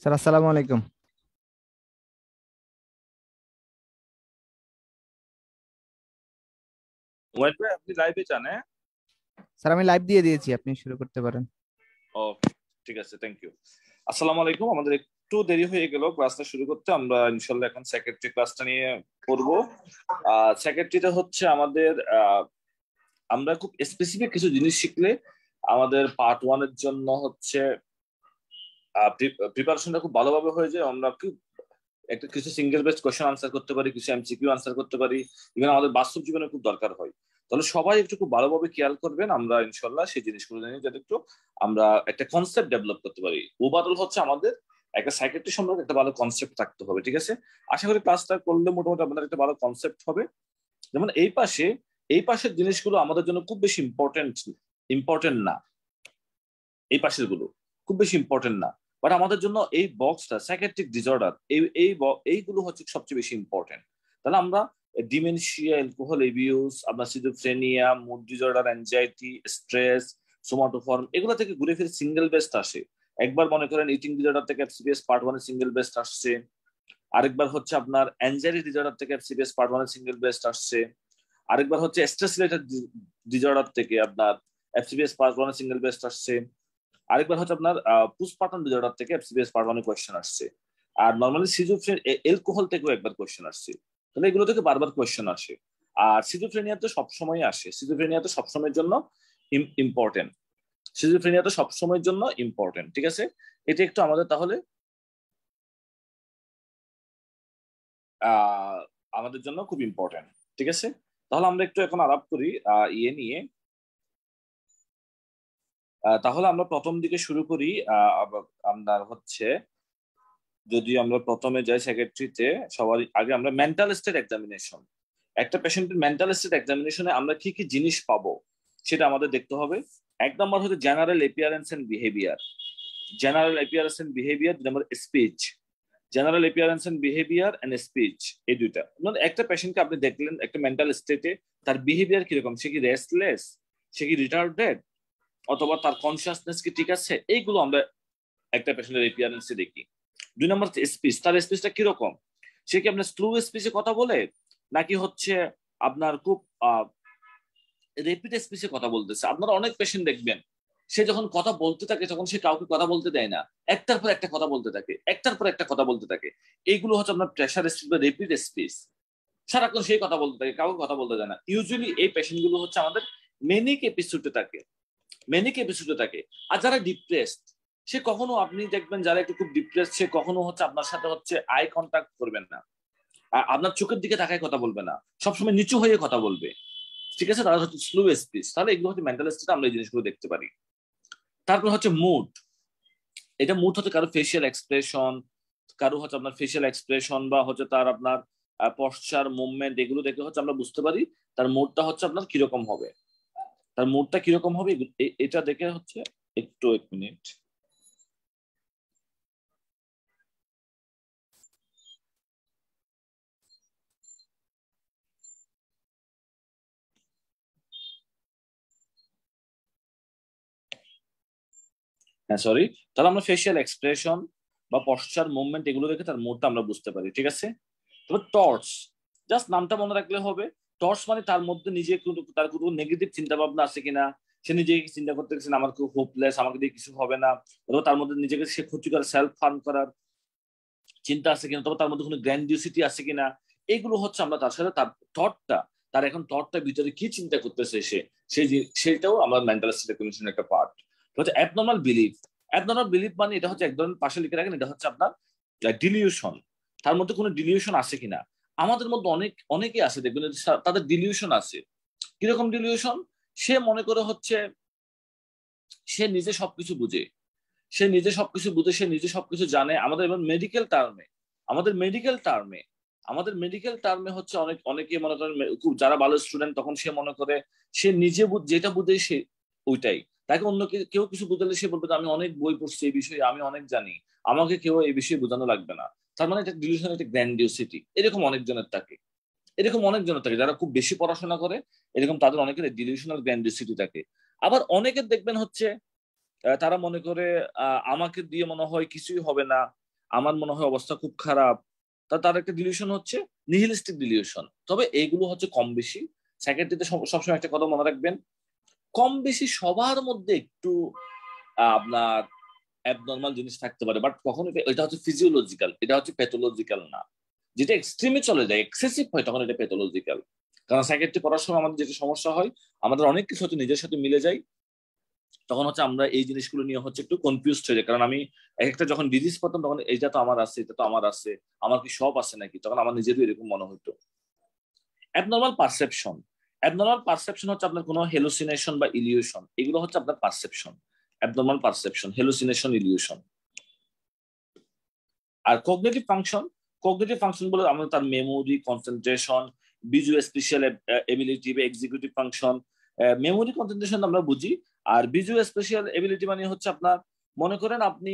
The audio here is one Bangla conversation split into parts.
স্যার আসসালামু আলাইকুম। ওয়েট ভাই, আপনি লাইভে চান? হ্যাঁ, স্যার আমি লাইভ দিয়ে দিয়েছি, আপনি শুরু করতে পারেন। ওকে, ঠিক আছে, থ্যাংক ইউ। আসসালামু আলাইকুম। আমাদের একটু দেরি হয়ে গেল ক্লাসটা শুরু করতে। আমরা ইনশাল্লাহ এখন সেক্রেটারি ক্লাসটা নিয়ে করব। সেক্রেটারিটা হচ্ছে আমাদের আমরা খুব স্পেসিফিক কিছু জিনিস শিখলে আমাদের পার্ট ওয়ান এর জন্য হচ্ছে প্রিপারেশনটা খুব ভালোভাবে হয়ে যায়। আমরা খুব একটা কিছু সিঙ্গেল বেসড কোশ্চেন আনসার করতে পারি, কিছু এমসিকিউ আনসার করতে পারি, ইভেন আমাদের বাস্তব জীবনে খুব দরকার হয়। তাহলে সবাই একটু খুব ভালোভাবে খেয়াল করবেন, আমরা ইনশাল্লাহ সেই জিনিসগুলো নিয়ে যাতে একটু আমরা একটা কনসেপ্ট ডেভেলপ করতে পারি। ওভারঅল হচ্ছে আমাদের একটা সাইকেট্রি সম্পর্কে একটা ভালো কনসেপ্ট থাকতে হবে, ঠিক আছে? আশা করি ক্লাসটা করলে মোটামুটি আপনাদের একটা ভালো কনসেপ্ট হবে। যেমন এই পাশের জিনিসগুলো আমাদের জন্য খুব বেশি ইম্পর্টেন্ট ইম্পর্টেন্ট না। এই পাশের গুলো খুব বেশি ইম্পর্টেন্ট না, বাট আমাদের জন্য এই বক্সটা সাইকিয়াট্রিক ডিসঅর্ডার এইগুলো হচ্ছে সবচেয়ে বেশি ইম্পর্টেন্ট। তাহলে আমরা ডিমেনশিয়া, অ্যালকোহল এবিউজ, আপনার schizophrenia, mood disorder, anxiety, stress, somatoform, এগুলো থেকে ঘুরে ফিরে সিঙ্গেল বেস্ট আসে। একবার মনে করেন ইটিং ডিসঅর্ডার থেকে এফসিপিএস পার্ট ওয়ানের সিঙ্গেল বেস্ট আসছে। আরেকবার হচ্ছে আপনার অ্যাংজাইটি ডিসঅর্ডার থেকে এফসিপিএস পার্ট ওয়ানের সিঙ্গেল বেস্ট আসছে। আরেকবার হচ্ছে স্ট্রেস রিলেটেড ডিসঅর্ডার থেকে আপনার এফসিপিএস পার্ট ওয়ানের সিঙ্গেল বেস্ট আসছে। আরেকবার হচ্ছে আপনার পুস্পাটন ডিসঅর্ডার থেকে এফসিপিএস পার্ট ওয়ানে কোয়েশ্চেন আসছে। আর নর্মালি সিজোফ্রেন এলকোহল থেকেও একবার কোয়েশ্চেন আসছে। তাহলে এগুলো থেকে বারবার কোয়েশ্চেন আসে। আর সিজোফ্রেনিয়া তো সবসময় আসে, সিজোফ্রেনিয়া তো সবসময়ের জন্য ইম্পর্টেন্ট। সিজোফ্রেনিয়া তো সবসময়ের জন্য ইম্পর্টেন্ট, ঠিক আছে? এটা একটু আমাদের তাহলে আহ আমাদের জন্য খুব ইম্পর্টেন্ট, ঠিক আছে? তাহলে আমরা একটু এখন আলাপ করি ইয়ে নিয়ে। তাহলে আমরা প্রথম দিকে শুরু করি। আপনার হচ্ছে যদি আমরা প্রথমে যাই সেক্রেটারিতে, সবার আগে আমরা মেন্টাল স্টেট এক্সামিনেশন। একটা পেশেন্টের মেন্টাল স্টেট এক্সামিনেশনে আমরা কি কি জিনিস পাবো সেটা আমাদের দেখতে হবে। এক নম্বর হচ্ছে general appearance and behaviour. General appearance and behaviour, দুই নম্বর speech. General appearance and behaviour and speech, এই দুইটা। মানে একটা পেশেন্টকে আপনি দেখলেন একটা মেন্টাল স্টেটে, তার বিহেভিয়ার কিরকম, সে কি রেস্টলেস, সে কি রিটার্ডেড, অথবা তার কনসিয়াসনেস কি ঠিক আছে, এইগুলো আমরা একটা পেশেন্টের এপিয়ারেন্সে দেখি। দুই নম্বর স্পিচ, তার স্পিচটা কিরকম, সে কি আপনার স্লো স্পিচে কথা বলে, নাকি হচ্ছে আপনার খুব রেপিড স্পিচে কথা বলতেছে। আপনারা অনেক পেশেন্ট দেখবেন, সে যখন কথা বলতে থাকে তখন সে কাউকে কথা বলতে দেয় না, একটার পর একটা কথা বলতে থাকে, একটার পর একটা কথা বলতে থাকে। এইগুলো হচ্ছে আপনার প্রেশার স্পিচ বা রেপিড স্পিচ। সারাক্ষণ সেই কথা বলতে থাকে, কাউকে কথা বলতে দেয় না। ইউজুয়ালি এই পেশেন্ট গুলো হচ্ছে আমাদের মেনিক এপিসোডে থাকে, মেনিক এপিসোডে থাকে। আর যারা ডিপ্রেসড, সে কখনো, আপনি দেখবেন যারা একটু খুব ডিপ্রেসড, সে কখনো হচ্ছে আপনার সাথে হচ্ছে আই কন্ট্যাক্ট করবেন না, আপনার চোখের দিকে তাকায় কথা বলবে না, সবসময় নিচু হয়ে কথা বলবে, ঠিক আছে? তারা হচ্ছে স্লো স্পিচ। তাহলে এগুলো হচ্ছে মেন্টাল স্টেট, আমরা এই জিনিসগুলো দেখতে পারি। তারপর হচ্ছে মুড। এটা মুড হচ্ছে কারো ফেসিয়াল এক্সপ্রেশন, কারো হচ্ছে আপনার ফেসিয়াল এক্সপ্রেশন বা হচ্ছে তার আপনার পশ্চার মুভমেন্ট, এগুলো দেখে হচ্ছে আমরা বুঝতে পারি তার মুডটা হচ্ছে আপনার কিরকম হবে। তার মুডটা কিরকম হবে এটা দেখে হচ্ছে, একটু এক মিনিট। হ্যাঁ, সরি। তাহলে আমরা ফেসিয়াল এক্সপ্রেশন বা পশ্চার মুভমেন্ট এগুলো দেখে তার মুডটা আমরা বুঝতে পারি, ঠিক আছে? তবে টর্চ, জাস্ট নামটা মনে রাখলে হবে। টর্চ মানে তার মধ্যে নিজে তার কোনো নেগেটিভ চিন্তা ভাবনা আছে কিনা, সে নিজে চিন্তা করতে গেছে আমার খুব হোপলেস, আমাকে দিয়ে কিছু হবে না, অথবা তার মধ্যে নিজেকে সে ক্ষতি করে সেলফ হার্ম করার চিন্তা আছে কিনা, তবে তার মধ্যে কোনো গ্র্যান্ডিউসিটি আছে কিনা। এগুলো হচ্ছে আমরা তার সাথে তার থটটা, তার এখন থটটা ভিতরে কি চিন্তা করতেছে সে, সেই সেটাও আমার মেন্টাল স্টেট একটা পার্ট। হচ্ছে অ্যাবনর্মাল বিলিফ। অ্যাবনর্মাল বিলিফ মানে এটা হচ্ছে এক ধরনের পাশে লিখে রাখেন, এটা হচ্ছে আপনার ডিলিউশন। তার মধ্যে কোনো ডিলিউশন আছে কিনা। আমাদের মধ্যে অনেকে আছে দেখবেন যে তাদের ডিলিউশন আছে। কিরকম ডিলিউশন? সে মনে করে হচ্ছে সে নিজে সবকিছু বুঝে, সে নিজে সবকিছু বুঝে, সে নিজে সবকিছু জানে। আমাদের এবার মেডিকেল টার্মে, আমাদের মেডিকেল টার্মে আমাদের মেডিকেল টার্মে হচ্ছে অনেকে মনে করেন, খুব যারা ভালো স্টুডেন্ট, তখন সে মনে করে সে নিজে যেটা বুঝে সে ওইটাই। তাকে অন্য কেউ কিছু বুঝালে সে বলবে যে আমি অনেক বই পড়ছি এই বিষয়ে, আমি অনেক জানি, আমাকে কেউ এই বিষয়ে বোঝানো লাগবে না। তার মানে এটা ডিলিউশন, একটা গ্র্যান্ডিওসিটি। এরকম অনেকজনের থাকে যারা খুব বেশি পড়াশোনা করে, এরকম তাদের অনেকের ডিলিউশনাল গ্র্যান্ডিওসিটি থাকে। আবার অনেকের দেখবেন হচ্ছে তারা মনে করে আমাকে দিয়ে মনে হয় কিছুই হবে না, আমার মনে হয় অবস্থা খুব খারাপ। তার একটা ডিলিউশন হচ্ছে নিহিলিস্টিক ডিলিউশন। তবে এইগুলো হচ্ছে কম বেশি। সাইকিয়াট্রিতে সবসময় একটা কথা মনে রাখবেন, কম বেশি সবার মধ্যে একটু আপনার অ্যাবনর্মাল জিনিস থাকতে পারে, বাট কখনো এটা হচ্ছে ফিজিওলজিক্যাল, এটা হচ্ছে প্যাথোলজিক্যাল না। যেটা এক্সট্রিমে চলে যায়, এক্সেসিভ হয়, তখন এটা প্যাথোলজিক্যাল। কারণ সাইকিয়াট্রি পড়ার সময় আমাদের যেটা সমস্যা হয়, আমাদের অনেক কিছু হচ্ছে নিজের সাথে মিলে যায়। তখন হচ্ছে আমরা এই জিনিসগুলো নিয়ে হচ্ছে একটু কনফিউজড হয়ে যায়। কারণ আমি একটা যখন ডিজিজ পড়তাম তখন এইটা তো আমার আছে, এটা তো আমার আছে, আমার কি সব আছে নাকি, তখন আমার নিজেরও এরকম মনে হতো। Abnormal perception. অ্যাবনর্মাল পারসেপশন হচ্ছে আপনার কোনো হেলুসিনেশন বা ইলিউশন, এগুলো হচ্ছে আপনার perception. Abnormal perception, hallucination, illusion. আর কগনিটিভ ফাংশন, কগনিটিভ ফাংশন বলে আমরা তার memory, concentration, visual spatial ability বা এক্সিকিউটিভ ফাংশন। মেমোরি কনসেন্ট্রেশন আমরা বুঝি। আর ভিজুয়াল স্পেশাল এবিলিটি মানে হচ্ছে আপনার, মনে করেন আপনি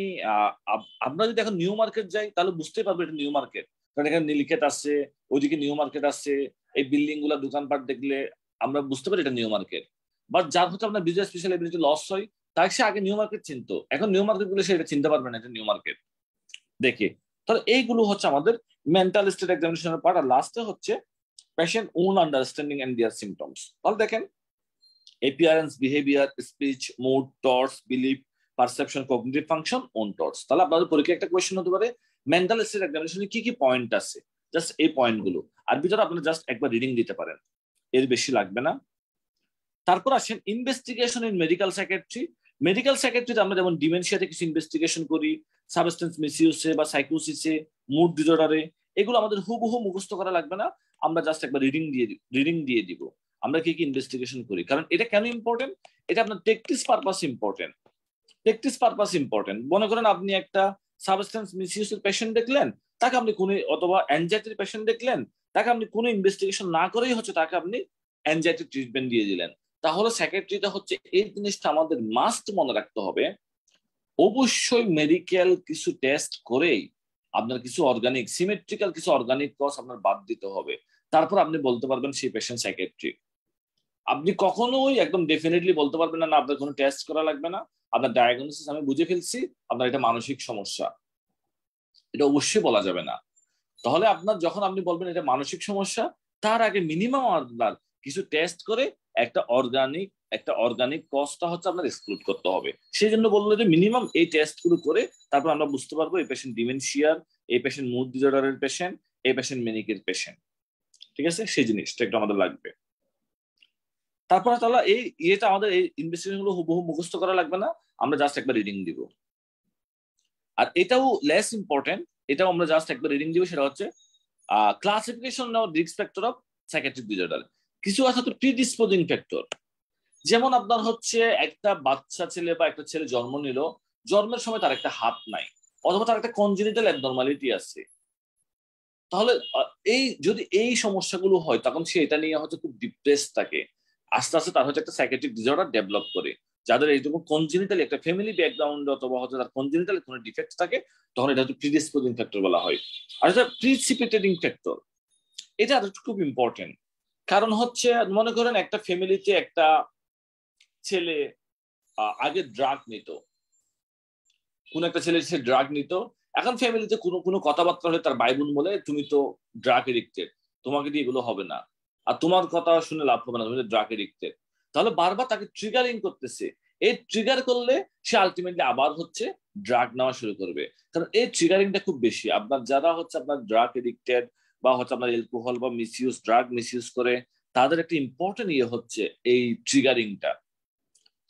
আমরা যদি এখন নিউ মার্কেট যাই তাহলে বুঝতে পারবো এটা নিউ মার্কেট, কারণ এখানে নীলক্ষেত আছে, ওইদিকে নিউ মার্কেট আছে, এই বিল্ডিং গুলা দোকানপাট দেখলে আমরা বুঝতে পারি এটা নিউ মার্কেট। বাট যার হচ্ছে আপনার ভিজুয়াল স্পেশাল এবিলিটি লস হয়, তাই সে আগে নিউ মার্কেট চিনতো, এখন নিউ মার্কেট গুলো সে এটা চিনতে পারবে না এটা নিউ মার্কেট দেখে। তাহলে এইগুলো হচ্ছে আমাদের মেন্টাল স্টেট এক্সামিনেশনের পার্ট। আর লাস্টে হচ্ছে patient own understanding and their symptoms. তাহলে দেখেন, appearance, behaviour, speech, mood, thoughts, belief, perception, cognitive function, own thoughts. তাহলে আপনাদের পরীক্ষায় একটা কোয়েশ্চেন হতে পারে মেন্টাল স্টেট এক্সামিনেশনে কি কি পয়েন্ট আছে, জাস্ট এই পয়েন্টগুলো। আর ভিতরে আপনারা জাস্ট একবার রিডিং দিতে পারেন, এর বেশি লাগবে না। তারপর আসেন investigation in medical psychiatry. Medical সাইকিয়াট্রিতে আমরা যেমন ডিমেনশিয়াতে কিছু ইনভেস্টিগেশন করি, সাবস্টেন্স মিসইউজে বা সাইকোসিসে, মুড ডিসঅর্ডারে, এগুলো আমাদের হুবহু মুখস্থ করা লাগবে না, আমরা জাস্ট একবার রিডিং দিয়ে দিব আমরা কি কি ইনভেস্টিগেশন করি। কারণ এটা কেন ইম্পর্টেন্ট, এটা আপনার practice purpose important. Practice purpose important. মনে করেন আপনি একটা সাবস্টেন্স মিসইউজের পেশেন্ট দেখলেন, তাকে আপনি কোনো, অথবা অ্যাংজাইটির পেশেন্ট দেখলেন, তাকে আপনি কোনো ইনভেস্টিগেশন না করেই হচ্ছে তাকে আপনি অ্যাংজাইটি ট্রিটমেন্ট দিয়ে দিলেন। তাহলে সেক্রেটারিটা হচ্ছে এই জিনিসটা আমাদের মাস্ট মনে রাখতে হবে, অবশ্যই মেডিকেল কিছু টেস্ট করেই আপনার কিছু অর্গানিক, সিমেট্রিক্যাল কিছু অর্গানিক কজ আপনার বাদ দিতে হবে। তারপর আপনি বলতে পারবেন সেই পেশেন্ট সাইকিয়াট্রিক। আপনি কখনোই একদম ডেফিনেটলি বলতে পারবেন না না আপনার কোনো টেস্ট করা লাগবে না, আপনার ডায়াগনোসিস আমি বুঝে ফেলছি, আপনার এটা মানসিক সমস্যা, এটা অবশ্যই বলা যাবে না। তাহলে আপনার যখন আপনি বলবেন এটা মানসিক সমস্যা, তার আগে মিনিমাম আপনার কিছু টেস্ট করে একটা অর্গানিক কজটা হচ্ছে আপনার এক্সক্লুড করতে হবে। সেই জন্য বললো যে মিনিমাম এই টেস্ট গুলো করে তারপর আমরা বুঝতে পারবো এই পেশেন্ট ডিমেনশিয়ার, এই পেশেন্ট মুড ডিসঅর্ডারের পেশেন্ট, এই পেশেন্ট মেনিকের পেশেন্ট। ঠিক আছে, সেই জিনিসটা একটু আমাদের লাগবে। তারপরে তাহলে এই ইয়েটা আমাদের এই ইনভেস্টিগেশন গুলো হুবহু মুখস্থ করা লাগবে না, আমরা জাস্ট একবার রিডিং দিব। আর এটাও লেস ইম্পর্টেন্ট, এটাও আমরা জাস্ট একবার রিডিং দিব। সেটা হচ্ছে classification of risk factor of psychiatric disorder. কিছু আছে তো প্রিডিসপোজিং ফ্যাক্টর, যেমন আপনার হচ্ছে একটা বাচ্চা ছেলে বা একটা ছেলে জন্ম নিল, জন্মের সময় তার একটা হাত নাই, অথবা তার একটা কনজেনিটাল অ্যাবনরমালিটি আছে। তাহলে এই যদি এই সমস্যাগুলো হয় তখন সে এটা নিয়ে হচ্ছে খুব ডিপ্রেস থাকে, আস্তে আস্তে তার হচ্ছে একটা সাইকিয়াট্রিক ডিসঅর্ডার ডেভেলপ করে। যাদের এইরকম কনজেনিটালি একটা ফ্যামিলি ব্যাকগ্রাউন্ড অথবা হচ্ছে তার কনজেনিটাল কোনো ডিফেক্ট থাকে, তখন এটা হচ্ছে প্রিডিসপোজিং ফ্যাক্টর বলা হয়। আর এটা প্রিসিপিটেটিং ফ্যাক্টর, এটা খুব ইম্পর্টেন্ট। কারণ হচ্ছে মনে করেন একটা ফ্যামিলিতে একটা ছেলে আগে ড্রাগ নিত, কোন একটা ছেলে সে ড্রাগ নিত, এখন ফ্যামিলিতে কোনো কোনো কথাবার্তা হলে তার ভাই বোন বলে তুমি তো ড্রাগ এডিক্টেড, তোমাকে দিয়ে এগুলো হবে না, আর তোমার কথা শুনে লাভ হবে না, তুমি ড্রাগ এডিক্টেড। তাহলে বারবার তাকে ট্রিগারিং করতেছে, এই ট্রিগার করলে সে আলটিমেটলি আবার হচ্ছে ড্রাগ নেওয়া শুরু করবে। কারণ এই ট্রিগারিংটা খুব বেশি। আপনার যারা হচ্ছে আপনার ড্রাগ এডিক্টেড বা হচ্ছে আপনার অ্যালকোহল বা ড্রাগ মিসইউজ করে, তাদের একটা ইম্পর্টেন্ট ইয়ে হচ্ছে এই ট্রিগারিংটা।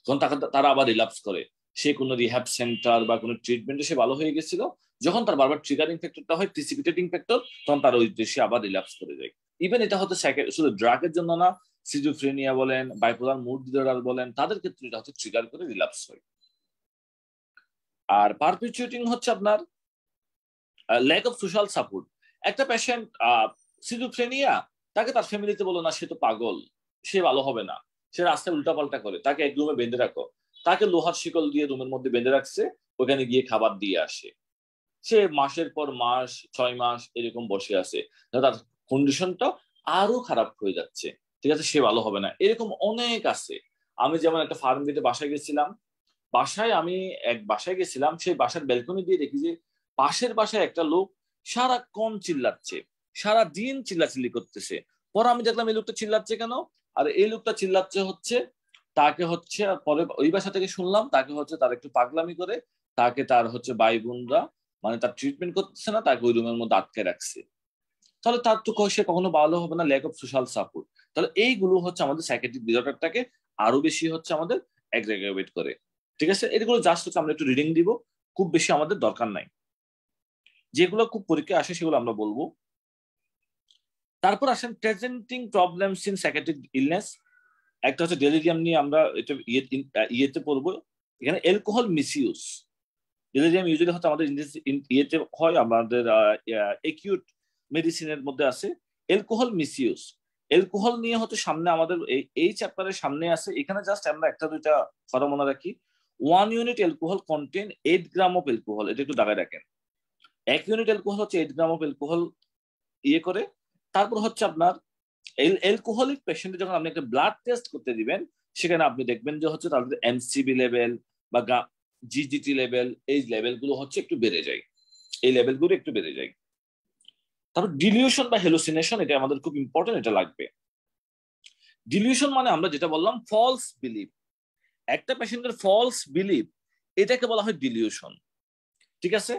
তখন তারা আবার রিল্যাপস করে, সে কোনো রিহ্যাব সেন্টার বা কোনো ট্রিটমেন্টে সে ভালো হয়ে গেছিল, যখন তার বারবার ট্রিগারিং ফ্যাক্টরটা হয় প্রিসিপিটেটিং ফ্যাক্টর, তখন তার ওই দেশে আবার রিল্যাপস করে যায়। ইভেন এটা হচ্ছে শুধু ড্রাগের জন্য না, সিজোফ্রেনিয়া বলেন, বাইপোলার মুড ডিসঅর্ডার বলেন, তাদের ক্ষেত্রে এটা হচ্ছে ট্রিগার করে রিল্যাপস হয়। আর পারপিচুয়েটিং হচ্ছে আপনার ল্যাক অফ সোশ্যাল সাপোর্ট। একটা পেশেন্ট সিজোফ্রেনিয়া, তাকে তার ফ্যামিলিতে বলো না সে তো পাগল, সে ভালো হবে না, সে রাস্তায় উল্টাপাল্টা করে, তাকে এক রুমে বেঁধে রাখো, তাকে লোহার শিকল দিয়ে রুমের মধ্যে বেঁধে রাখছে, ওখানে গিয়ে খাবার দিয়ে আসে, সে মাসের পর মাস 6 মাস এরকম বসে আছে, তার কন্ডিশনটা আরো খারাপ হয়ে যাচ্ছে, ঠিক আছে, সে ভালো হবে না, এরকম অনেক আছে। আমি যেমন একটা ফার্ম গেটে বাসায় গেছিলাম, বাসায় আমি এক বাসায় গেছিলাম, সেই বাসার ব্যালকনি দিয়ে দেখি যে পাশের বাসায় একটা লোক সারাক্ষণ চিল্লাচ্ছে, সারা দিন চিল্লাচিল্লি করতেছে। পরে আমি দেখলাম এই লোকটা চিল্লাচ্ছে কেন, আর এই লোকটা চিল্লাচ্ছে হচ্ছে তাকে হচ্ছে, পরে ওই বাসা থেকে শুনলাম তাকে হচ্ছে তার একটু পাগলামি করে তাকে তার হচ্ছে ভাই বোনরা মানে তার ট্রিটমেন্ট করতেছে না, তাকে ওই রুমের মধ্যে আটকে রাখছে। তাহলে তার তো সে কখনো ভালো হবে না, ল্যাক অফ সোশ্যাল সাপোর্ট। তাহলে এইগুলো হচ্ছে আমাদের সাইকিয়াট্রিক ডিসঅর্ডারটাকে আরো বেশি হচ্ছে আমাদের এগ্রেগেট করে। ঠিক আছে, এগুলো জাস্ট হচ্ছে আমরা একটু রিডিং দিব, খুব বেশি আমাদের দরকার নাই। যেগুলো খুব পরীক্ষায় আসে সেগুলো আমরা বলবো। তারপর আসেন presenting problems in psychiatric illness. একটা হচ্ছে ডেলিরিয়াম নিয়ে আমরা এটা ইয়েতে পড়বো। এখানে অ্যালকোহল মিসইউজ। ডেলিরিয়াম ইউজুয়ালি হচ্ছে আমাদের ইয়েতে হয়, আমাদের একিউট মেডিসিনের মধ্যে আছে। অ্যালকোহল মিসইউজ, অ্যালকোহল নিয়ে হচ্ছে সামনে আমাদের এই চ্যাপ্টারের সামনে আছে। এখানে জাস্ট আমরা একটা দুইটা কথা মনে রাখি। 1 unit alcohol contain 8 gram of alcohol, এটা একটু দাগায় রাখেন। 1 ইউনিট অ্যালকোহল হচ্ছে 8 গ্রাম অফ অ্যালকোহল ইয়ে করে। তারপর হচ্ছে আপনার অ্যালকোহলিক পেশেন্টে যখন আপনি একটা ব্লাড টেস্ট করতে দিবেন, সেখানে আপনি দেখবেন যে হচ্ছে তাদের এমসিবি লেভেল বা জিজিটি লেভেল, এই লেভেলগুলো হচ্ছে একটু বেড়ে যায়, এই লেভেলগুলো একটু বেড়ে যায়। তারপর ডিলিউশন বা হেলুসিনেশন, এটা আমাদের খুব ইম্পর্টেন্ট, এটা লাগবে। ডিলিউশন মানে আমরা যেটা বললাম ফলস বিলিভ, একটা পেশেন্টের ফলস বিলিভ, এটাকে বলা হয় ডিলিউশন। ঠিক আছে,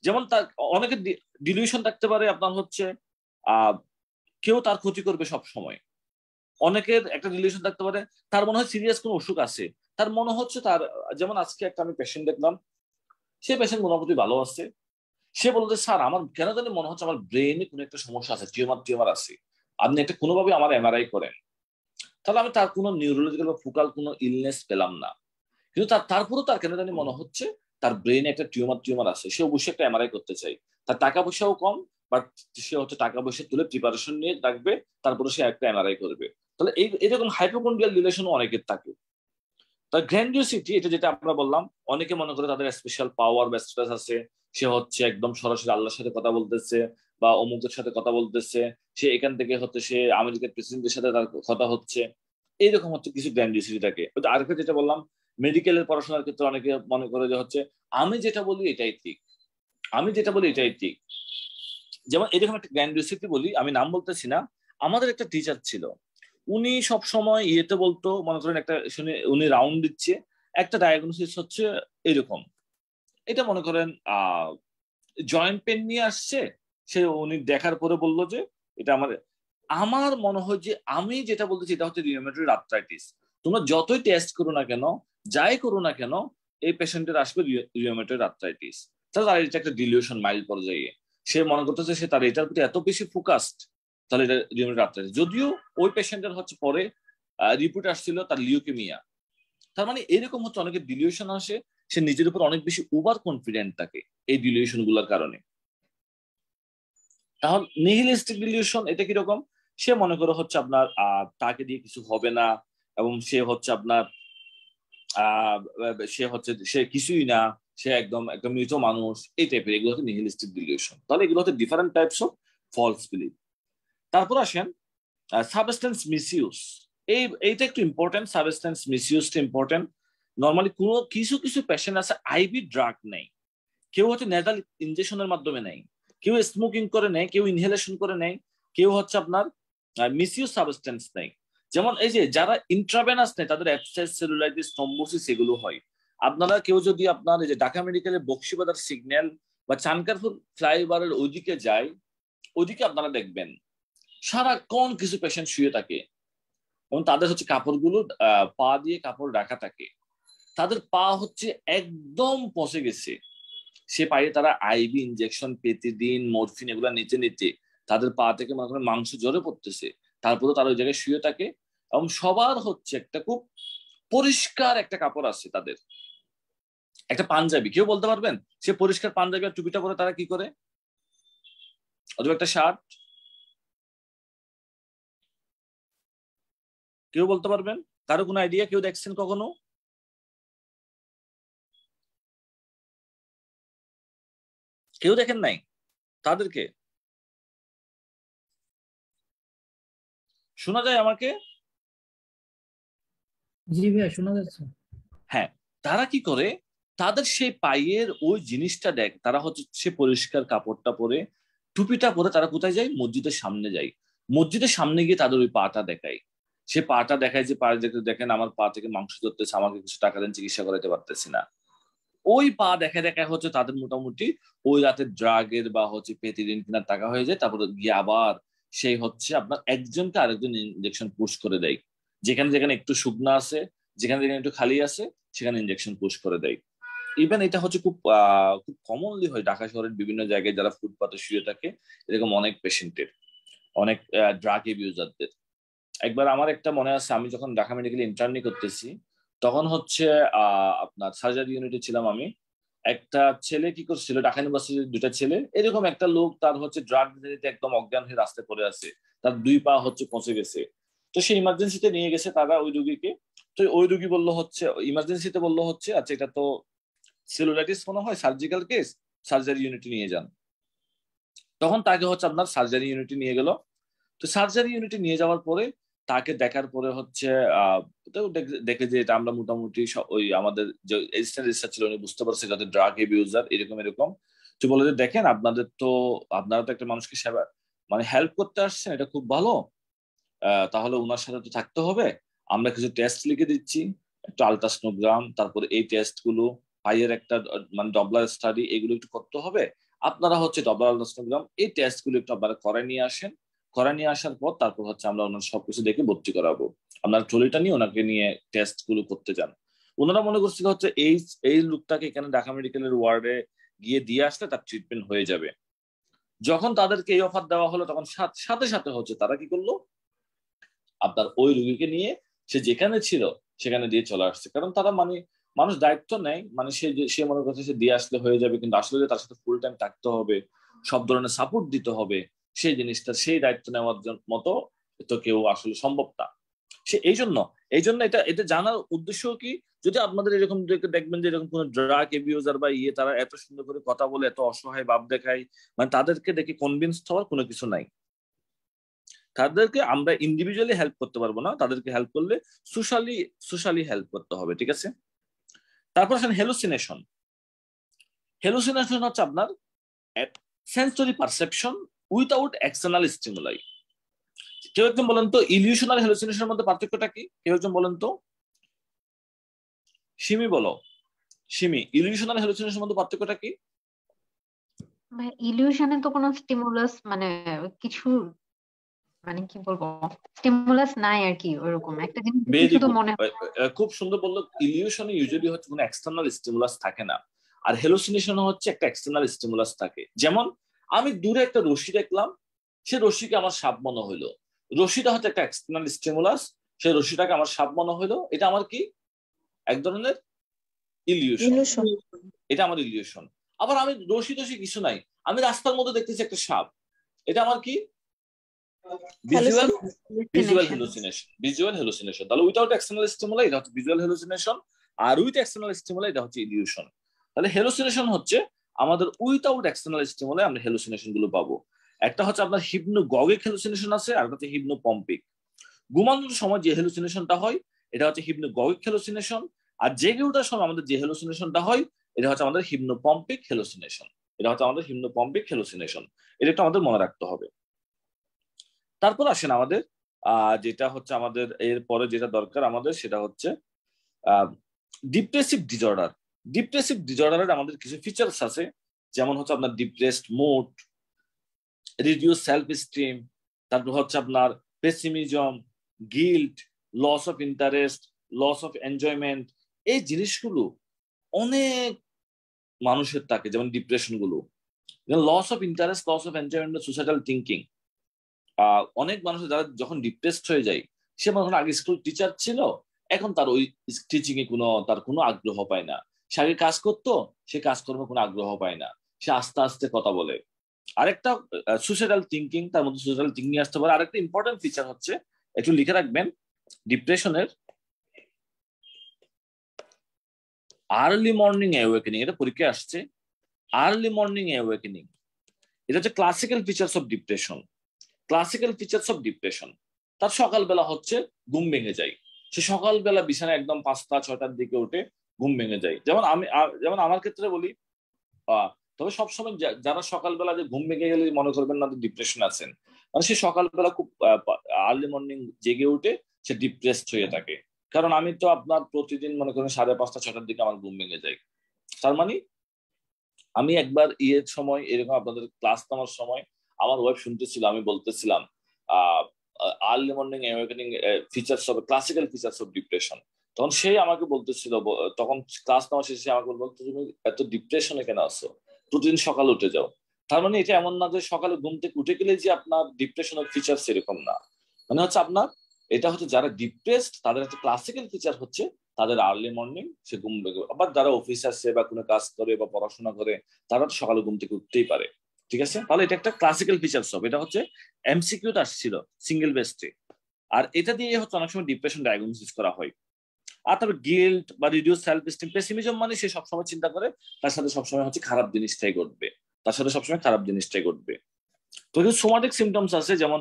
যেমন তার অনেকের ডিলিউশন থাকতে পারে আপনার হচ্ছে আহ কেউ তার ক্ষতি করবে সব সময়। অনেকের একটা রিলেশন থাকতে পারে তার মনে হয় সিরিয়াস কোনো অসুখ আছে, তার মনে হচ্ছে তার, যেমন আজকে একটা আমি পেশেন্ট দেখলাম, সে পেশেন্ট মোটামুটি ভালো আছে। সে বলতে স্যার আমার কেন জানি মনে হচ্ছে আমার ব্রেনে কোনো একটা সমস্যা আছে, টিউমার টিউমার আছে, আপনি একটা কোনোভাবে আমার এমআরআই করেন। তাহলে আমি তার কোনো নিউরোলজিক্যাল বা ফোকাল কোনো ইলনেস পেলাম না, কিন্তু তারপরেও তার কেন জানি মনে হচ্ছে তার ব্রেনে একটা টিউমার টিউমার আছে, সে অবশ্যই একটা এমআরআই করতে চাই। তার টাকা পয়সাও কম, বাট সে হচ্ছে টাকা পয়সা তুলে প্রিপারেশন নিয়ে রাখবে, তারপরে সে একটা এমআরআই করবে। তাহলে এই এরকম হাইপোকন্ড্রিয়াল রিলেশনও অনেকের থাকে। তার গ্র্যান্ডিওসিটি, এটা যেটা আমরা বললাম, অনেকে মনে করে তাদের স্পেশাল পাওয়ার বা স্ট্রেস আছে, সে হচ্ছে একদম সরাসরি আল্লাহর সাথে কথা বলতেছে বা অমুকের সাথে কথা বলতেছে, সে এখান থেকে হচ্ছে সে আমেরিকার প্রেসিডেন্টের সাথে তার কথা হচ্ছে। এইরকম হচ্ছে কিছু গ্র্যান্ডিওসিটি থাকে। আরেকটা যেটা বললাম, মেডিকেলের পড়াশোনার ক্ষেত্রে অনেকে মনে করে যে হচ্ছে আমি যেটা বলি এটাই ঠিক, আমি যেটা বলি এটাই ঠিক। যেমন এরকম একটা গ্র্যান্ডিওসিটি বলি, আমি নাম বলতেছি না। আমাদের একটা টিচার ছিল, উনি সব সময় ইয়েতে বলতো, মনে করেন একটা শুনে উনি রাউন্ড দিচ্ছে, একটা ডায়াগনোসিস হচ্ছে এরকম, এটা মনে করেন জয়েন্ট পেন নিয়ে আসছে, সে উনি দেখার পরে বলল যে এটা আমার, আমার মনে হয় যে আমি যেটা বলতেছি এটা হচ্ছে রিউমেটয়েড আর্থ্রাইটিস। তোমরা যতই টেস্ট করো না কেন, যাই করো না কেন, এই পেশেন্টের আসবে রিউমেটয়েড আর্থ্রাইটিস। তাহলে তার এটা একটা ডিলিউশন মাইল্ড পর্যায়ে, সে মনে করতেছে সে তার এটার প্রতি এত বেশি ফোকাসড, তাহলে এটা রিউমেটয়েড আর্থ্রাইটিস। যদিও ওই পেশেন্টের হচ্ছে পরে রিপোর্ট আসছিল তার লিউকেমিয়া। তার মানে এরকম হচ্ছে অনেকের ডিলিউশন আসে, সে নিজের উপর অনেক বেশি ওভার কনফিডেন্ট থাকে এই ডিলিউশন গুলোর কারণে। তাহলে নিহিলিস্টিক ডিলিউশন এটা কিরকম, সে মনে করে হচ্ছে আপনার তাকে দিয়ে কিছু হবে না, এবং সে হচ্ছে আপনার আহ সে হচ্ছে সে কিছুই না, সে একদম একদম মৃত মানুষ, এই টাইপের, এগুলো হচ্ছে নিহিলিস্টিক ডিলিউশন। তাহলে এগুলো হচ্ছে different types of false belief. তারপর আসেন সাবস্টেন্স মিসইউজ। এইটা একটু ইম্পর্টেন্ট, সাবস্টেন্স মিসইউজটা ইম্পর্টেন্ট। নর্মালি কোনো কিছু কিছু পেশেন্ট আছে আইভি ড্রাগ নেই, কেউ হচ্ছে নেজাল ইনজেকশনের মাধ্যমে নেয়, কেউ স্মোকিং করে নেয়, কেউ ইনহেলেশন করে নেয়, কেউ হচ্ছে আপনার মিসইউজ সাবস্টেন্স নেয়। যেমন এই যে যারা ইন্ট্রাভেনাস নেয় তাদের অ্যাবসেস সেলুলাইটিস থ্রম্বোসিস এগুলো হয়। আপনারা কেউ যদি আপনার এই যে ঢাকা মেডিকেলের বক্সিবাজার সিগন্যাল বা চানকারপুর ফ্লাইওভারের ওইদিকে যায়, ওইদিকে আপনারা দেখবেন সারাক্ষণ কিছু পেশেন্ট শুয়ে থাকে, এবং তাদের হচ্ছে কাপড়গুলো পা দিয়ে কাপড় রাখা থাকে, তাদের পা হচ্ছে একদম পচে গেছে। সে পায়ে তারা আইভি ইনজেকশন প্রতিদিন মরফিন এগুলো নিতে নিতে তাদের পা থেকে মনে করেন মাংস জ্বরে পড়তেছে, তারপরে তারা ওই জায়গায় শুয়ে থাকে। এবং সবার হচ্ছে একটা খুব পরিষ্কার একটা কাপড় আছে তাদের, একটা পাঞ্জাবি, কেউ বলতে পারবেন সে পরিষ্কার পাঞ্জাবি আর টুপিটা পরে তারা কি করে, অথবা একটা শার্ট, কেউ বলতে পারবেন? কারো কোনো আইডিয়া? কেউ দেখছেন কখনো? কেউ দেখেন নাই তাদেরকে? শোনা যায় আমাকে? জি ভাইয়া, শোনা যাচ্ছে। হ্যাঁ। তারা কি করে, তাদের সেই পায়ের ওই জিনিসটা দেখ, তারা হচ্ছে সে পরিষ্কার কাপড়টা পরে টুপিটা পরে তারা কোথায় যায়, মসজিদের সামনে যায়। মসজিদের সামনে গিয়ে তাদের ওই পাটা দেখায়, সে পাটা দেখায় যে পা দেখেন আমার পা থেকে মাংস ধরতেছে, আমাকে কিছু টাকা দেন, চিকিৎসা করাতে পারতেছি না। ওই পা দেখা দেখা হচ্ছে তাদের মোটামুটি ওই রাতে ড্রাগের বা হচ্ছে পেতিদিন কেনার টাকা হয়ে যায়। তারপরে গিয়ে আবার সেই হচ্ছে আপনার একজনকে আরেকজন ইনজেকশন পুশ করে দেয়। যেখানে যেখানে একটু শুকনো আছে, যেখানে যেখানে একটু খালি আছে, সেখানে ইনজেকশন পুশ করে দেয়। ইভেন এটা হচ্ছে খুব কমনলি হয় ঢাকা শহরের বিভিন্ন জায়গায়, যারা ফুটপাতে শুয়ে থাকে এরকম অনেক পেশেন্টের, অনেক ড্রাগ এবিউজারদের। একবার আমার একটা মনে আছে, আমি যখন ঢাকা মেডিকেল ইন্টার্নি করতেছি, তখন হচ্ছে আপনার সার্জারি ইউনিটে ছিলাম আমি। একটা ছেলে কি করছিল, ঢাকা ইউনিভার্সিটির দুটা ছেলে, এরকম একটা লোক তার হচ্ছে ড্রাগ দিতে একদম অজ্ঞান হয়ে রাস্তায় পড়ে আছে, তার দুই পা হচ্ছে পচে গেছে। তো সে ইমার্জেন্সিতে নিয়ে গেছে তারা ওই রুগীকে। তো ওই রুগী বললো হচ্ছে, ইমার্জেন্সিতে বললো হচ্ছে আচ্ছা এটা তো সেলুলাইটিস মনে হয়, সার্জিক্যাল কেস, সার্জারি ইউনিটে নিয়ে যান। তখন তাকে হচ্ছে আপনার সার্জারি ইউনিটে নিয়ে গেল। তো সার্জারি ইউনিটে নিয়ে যাওয়ার পরে তাকে দেখার পরে হচ্ছে তো দেখে যে এটা আমরা মোটামুটি ওই আমাদের যে অ্যাসিস্ট্যান্ট রিসার্চ ছিল উনি বুঝতে পারছে যাতে ড্রাগ এবিউজার এরকম এরকম। তো বলে যে দেখেন আপনাদের তো, আপনারা তো একটা মানুষকে সেবা মানে হেল্প করতে আসছেন, এটা খুব ভালো। তাহলে ওনার সাথে তো থাকতে হবে। আমরা কিছু টেস্ট লিখে দিচ্ছি, একটা আলট্রাসোনোগ্রাম, তারপরে এই টেস্ট গুলো, পাইয়ের একটা মানে ডপলার স্টাডি, এগুলো একটু করতে হবে। আপনারা হচ্ছে ডপলার আলট্রাসোনোগ্রাম এই টেস্ট গুলো একটু আপনারা করে নিয়ে আসেন। করে নিয়ে আসার পর তারপর হচ্ছে আমরা ওনার সবকিছু দেখে ভর্তি করাবো। আপনার ট্রলিটা নিয়ে ওনাকে নিয়ে টেস্ট গুলো করতে যান। ওনারা মনে করছিল হচ্ছে এই এই লোকটাকে এখানে ঢাকা মেডিকেলের ওয়ার্ডে গিয়ে দিয়ে আসলে তার ট্রিটমেন্ট হয়ে যাবে। যখন তাদেরকে এই অফার দেওয়া হলো, তখন সাথে সাথে হচ্ছে তারা কি করলো, আপনার ওই রুগীকে নিয়ে সে যেখানে ছিল সেখানে দিয়ে চলে আসছে। কারণ তারা মানে মানুষ দায়িত্ব নেয়, মানে সে মনে করছে সে দিয়ে আসলে হয়ে যাবে, কিন্তু আসলে যে তার সাথে ফুল টাইম থাকতে হবে, সব ধরনের সাপোর্ট দিতে হবে, সেই জিনিসটা সেই দায়িত্ব নেওয়ার মতো তো কেউ আসলে সম্ভব না। সে এই জন্য এটা এটা জানার উদ্দেশ্য কি, যদি আপনাদের এরকম দেখবেন যে এরকম কোনো ড্রাগ এবিউজার বা তারা এত সুন্দর করে কথা বলে, এত অসহায় ভাব দেখায়, মানে তাদেরকে দেখে কনভিন্স হওয়ার কোনো কিছু নাই। তাদেরকে আমরা ইন্ডিভিজুয়ালি হেল্প করতে পারবো না, তাদেরকে হেল্প করলে সোশ্যালি সোশ্যালি হেল্প করতে হবে, ঠিক আছে? তারপর আসেন হ্যালুসিনেশন। হ্যালুসিনেশন হচ্ছে আপনার sensory perception without external stimuli. কেউ একজন বলেন তো ইলিউশন আর হ্যালুসিনেশনের মধ্যে পার্থক্যটা কি? কেউ একজন বলেন তো। সিমি বলো, সিমি, ইলিউশন আর হ্যালুসিনেশনের মধ্যে পার্থক্যটা কি? ইলিউশনে তো কোনো স্টিমুলাস মানে কিছু মানে কি বলবো, স্টিমুলাস নাই আর কি, ওরকম একটা জিনিস দেখে ভেরি শুধু গুড, মনে হয়। খুব সুন্দর বললো। ইলিউশনে ইউজুয়ালি হচ্ছে কোনো এক্সটার্নাল স্টিমুলাস থাকে না, আর হ্যালুসিনেশন হচ্ছে একটা এক্সটার্নাল স্টিমুলাস থাকে। যেমন আমি দূরে একটা রশি দেখলাম, সে রশিকে আমার সাপ মনে হইলো, রশিটা হচ্ছে একটা এক্সটার্নাল স্টিমুলাস, সেই রশিটাকে আমার সাপ মনে হইলো, এটা আমার কি এক ধরনের ইলিউশন, ইলিউশন। এটা আমার ইলিউশন। আবার আমি রশি টশি কিছু নাই, আমি রাস্তার মধ্যে দেখতেছি একটা সাপ, এটা আমার কি visual visual hallucination, visual hallucination. তাহলে উইথাউট এক্সটার্নাল স্টিমুলাই এটা হচ্ছে ভিজুয়াল হ্যালুসিনেশন, আর উইথ এক্সটার্নাল স্টিমুলাই এটা হচ্ছে ইলিউশন। তাহলে হ্যালুসিনেশন হচ্ছে আমাদের উইথাউট এক্সটার্নাল স্টিমুলাই আমরা হ্যালুসিনেশন গুলো পাবো। একটা হচ্ছে আপনার হিপনোগগিক হ্যালুসিনেশন আছে, আর একটা হচ্ছে হিপনোপম্পিক। ঘুমানোর সময় যে হ্যালুসিনেশনটা হয় এটা হচ্ছে হিপনোগগিক হ্যালুসিনেশন, আর জেগে ওঠার সময় আমাদের যে হ্যালুসিনেশনটা হয় এটা হচ্ছে আমাদের হিপনোপম্পিক হ্যালুসিনেশন। এটা হচ্ছে আমাদের হিপনোপম্পিক হ্যালুসিনেশন, এটা একটু আমাদের মনে রাখতে হবে। তারপর আসেন আমাদের যেটা হচ্ছে আমাদের এর পরে যেটা দরকার আমাদের, সেটা হচ্ছে ডিপ্রেসিভ ডিসঅর্ডার। ডিপ্রেসিভ ডিসঅর্ডারের আমাদের কিছু ফিচার্স আছে, যেমন হচ্ছে আপনার depressed mood, reduce self esteem, তারপর হচ্ছে আপনার pessimism, guilt, loss of interest, loss of enjoyment. এই জিনিসগুলো অনেক মানুষের থাকে, যেমন ডিপ্রেশন গুলো, loss of interest, loss of enjoyment, suicidal thinking. অনেক মানুষ যারা যখন ডিপ্রেসড হয়ে যায়, সে মনে হয় আগে স্কুল টিচার ছিল, এখন তার ওই টিচিং এ তার কোনো আগ্রহ পায় না। সে আগে কাজ করতো, সে কাজকর্মে কোনো আগ্রহ পায় না, সে আস্তে আস্তে কথা বলে। আরেকটা সুইসাইডাল থিঙ্কিং, তার মধ্যে সুইসাইডাল থিঙ্কিং আসতে পারে। আরেকটা ইম্পর্টেন্ট ফিচার হচ্ছে, একটু লিখে রাখবেন, ডিপ্রেশনের আর্লি মর্নিং অ্যাওয়েকেনিং, এটা পরীক্ষায় আসছে, আর্লি মর্নিং অ্যাওয়েকেনিং, এটা হচ্ছে classical features of depression. Classical features of depression, তার সকালবেলা হচ্ছে ঘুম ভেঙে যায়, সে সকালবেলা বিছানায় একদম 5টা 6টার দিকে ওঠে, ঘুম ভেঙে যায়। যেমন আমার ক্ষেত্রে বলি, তবে সবসময় যারা সকালবেলা যে ঘুম ভেঙে গেলে মনে করবেন না ডিপ্রেশন আছেন, মানে সে সকালবেলা খুব আর্লি মর্নিং জেগে উঠে সে ডিপ্রেসড হয়ে থাকে। কারণ আমি তো আপনার প্রতিদিন মনে করেন 5:30-6টার দিকে আমার ঘুম ভেঙে যায়। তার মানে আমি একবার ইয়ের সময় এরকম আপনাদের ক্লাস নেওয়ার সময় আমার ওয়াইফ শুনতেছিল, আমি বলতেছিলাম early morning awakening features of classical features of depression. তখন সেই আমাকে বলতেছিল, তখন ক্লাস নেওয়া শেষে আমাকে বলতো, তুমি এত ডিপ্রেশনে কেন আছো, প্রতিদিন সকালে উঠে যাও। তার মানে এটা এমন না যে সকালে ঘুম থেকে উঠে গেলে যে আপনার ডিপ্রেশনের ফিচার্স এরকম না। মানে হচ্ছে আপনার এটা হচ্ছে যারা ডিপ্রেসড তাদের একটা ক্লাসিক্যাল ফিচার হচ্ছে তাদের আর্লি মর্নিং সে ঘুম থেকে, আবার যারা অফিস আসে বা কোনো কাজ করে বা পড়াশোনা করে তারা তো সকালে ঘুম থেকে উঠতেই পারে। ঠিক আছে, তাহলে এটা একটা ক্লাসিক্যাল ফিচার্স হবে। এটা হচ্ছে এমসিকিউতে আসছিল সিঙ্গেল বেস্টে। আর এটা দিয়ে হচ্ছে অনেক সময় ডিপ্রেশন ডায়াগনোসিস করা হয়। আর তারপর গিল্ট বা রিডিউস সেলফ এস্টিম, পেসিমিজম মানে সে সবসময় চিন্তা করে তার সাথে সবসময় হচ্ছে খারাপ জিনিসটাই ঘটবে, তার সাথে সবসময় খারাপ জিনিসটাই ঘটবে। তো কিছু সোমাটিক সিমটমস আছে, যেমন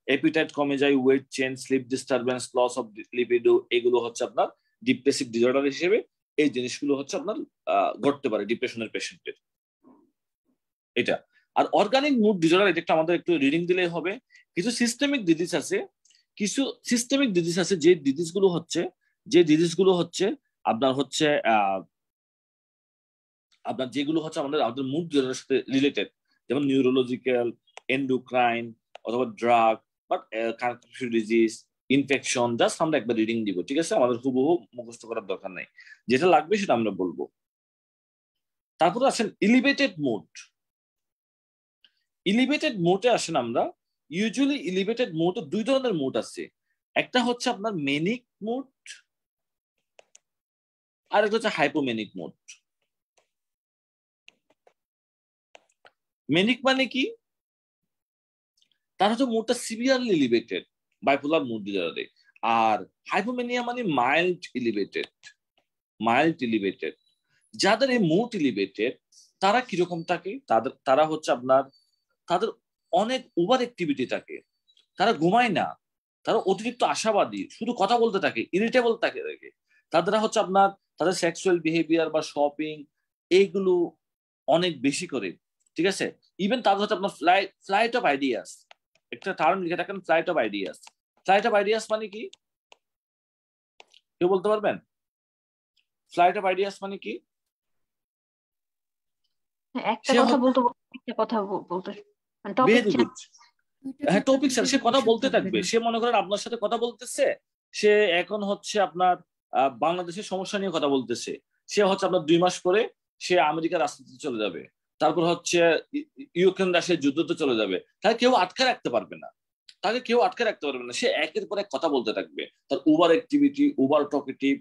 এপিটাইট কমে যায়, weight change, sleep disturbance, loss of libido, এগুলো হচ্ছে আপনার ডিপ্রেসিভ ডিসঅর্ডার হিসেবে এই জিনিসগুলো হচ্ছে আপনার ঘটতে পারে ডিপ্রেশনের পেশেন্টের। এটা আর অর্গানিক মুড ডিসঅর্ডার, এটা একটা আমাদের একটু রিডিং দিলেই হবে। কিছু সিস্টেমিক ডিজিজ আছে, যে ডিজিজগুলো হচ্ছে আপনার হচ্ছে আপনার যেগুলো হচ্ছে আমাদের মুড ডিসঅর্ডারের সাথে রিলেটেড, যেমন নিউরোলজিক্যাল, এন্ডোক্রাইন অথবা drug, but connective disease, infection. Just আমরা একবার রিডিং দিব, ঠিক আছে, আমাদের হুবহু মুখস্থ করার দরকার নাই, যেটা লাগবে সেটা আমরা বলবো। তারপরে আসেন ইলিভেটেড মুড। ইলিভেটেড মুডে আসেন আমরা, ইউজুয়ালি ইলিভেটেড মুড দুই ধরনের মুড আছে। একটা হচ্ছে আপনার মেনিক মুড, আর একটা হচ্ছে হাইপোমেনিক মুড। মেনিক মানে কি, তার হচ্ছে মুডটা সিভিয়ারলি এলিভেটেড, বাইপোলার মুড ডিসঅর্ডারে। আর হাইপোমেনিয়া মানে মাইল্ড এলিভেটেড। যাদের এই মুড এলিভেটেড তারা কিরকম থাকে, তারা হচ্ছে আপনার তাদের অনেক ওভার অ্যাক্টিভিটি থাকে, তারা ঘুমায় না, তারা অতিরিক্ত আশাবাদী, শুধু কথা বলতে থাকে, ইরিটেবল থাকে। তাদের হচ্ছে আপনার তাদের সেক্সুয়াল বিহেভিয়ার বা শপিং এইগুলো অনেক বেশি করে। ঠিক আছে, ইভেন তাদের হচ্ছে আপনার ফ্লাইট অফ আইডিয়াস, একটা টার্ম লিখে রাখেন, ফ্লাইট অফ আইডিয়াস মানে কি কেউ বলতে পারবেন? ফ্লাইট অফ আইডিয়াস মানে কি? একটা সে কথা বলতে বলতে একটা কথা বলতে, মানে টপিক ভেরি গুড, হ্যাঁ টপিক স্যার, সে কথা বলতে থাকবে। সে মনে করেন আপনার সাথে কথা বলতেছে, সে এখন হচ্ছে আপনার বাংলাদেশের সমস্যা নিয়ে কথা বলতেছে। সে হচ্ছে আপনার 2 মাস পরে সে আমেরিকার রাস্তাতে চলে যাবে, তারপর হচ্ছে ইউক্রেন রাশিয়ার যুদ্ধতে চলে যাবে। তাকে কেউ আটকে রাখতে পারবে না, সে একের পর এক কথা বলতে থাকবে। তার ওভার অ্যাক্টিভিটি, ওভার টকেটিভ,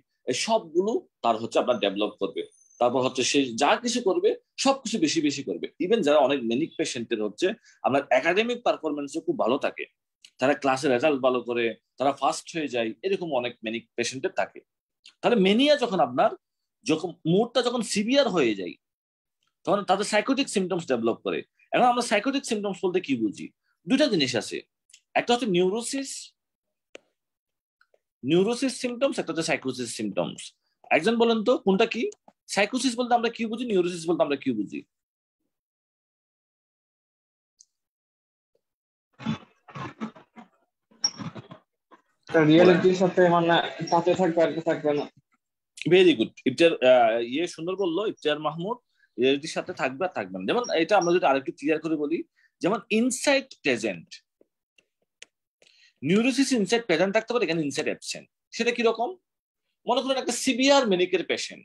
সবগুলো তার হচ্ছে আপনার ডেভেলপ করবে। তারপর হচ্ছে সে যা কিছু করবে সবকিছু বেশি বেশি করবে। ইভেন যারা অনেক মেনিক পেশেন্টের হচ্ছে আপনার একাডেমিক পারফরমেন্সও খুব ভালো থাকে, তারা ক্লাসে রেজাল্ট ভালো করে, তারা ফার্স্ট হয়ে যায়, এরকম অনেক মেনিক পেশেন্টের থাকে। তাহলে মেনিয়া যখন মুডটা যখন সিভিয়ার হয়ে যায় তখন তাদের সাইকোটিক সিমটমস ডেভেলপ করে। এখন আমরা সাইকোটিক সিমটমস বলতে কি বুঝি? দুইটা জিনিস আছে, একটা হচ্ছে নিউরোসিস সিমটমস, একটা হচ্ছে সাইকোসিস সিমটমস। একজন বলেন তো কোনটা কি? সাইকোসিস বলতে আমরা কি বুঝি, নিউরোসিস বলতে আমরা কি বুঝি? রিয়েলিটির সাথে মানে সাথে থাকবে আর কি থাকবে না। ভেরি গুড, সুন্দর বললো ইফতিয়ার মাহমুদ, রিয়েলিটির সাথে থাকবে আর থাকবে না। যেমন এটা আমরা যদি আরেকটু ক্লিয়ার করে বলি, যেমন insight present, neurosis insight present থাকতে পারে, এখানে ইনসাইট অ্যাবসেন্ট। সেটা কিরকম? মনে করেন একটা সিভিয়ার মেনিকের পেশেন্ট,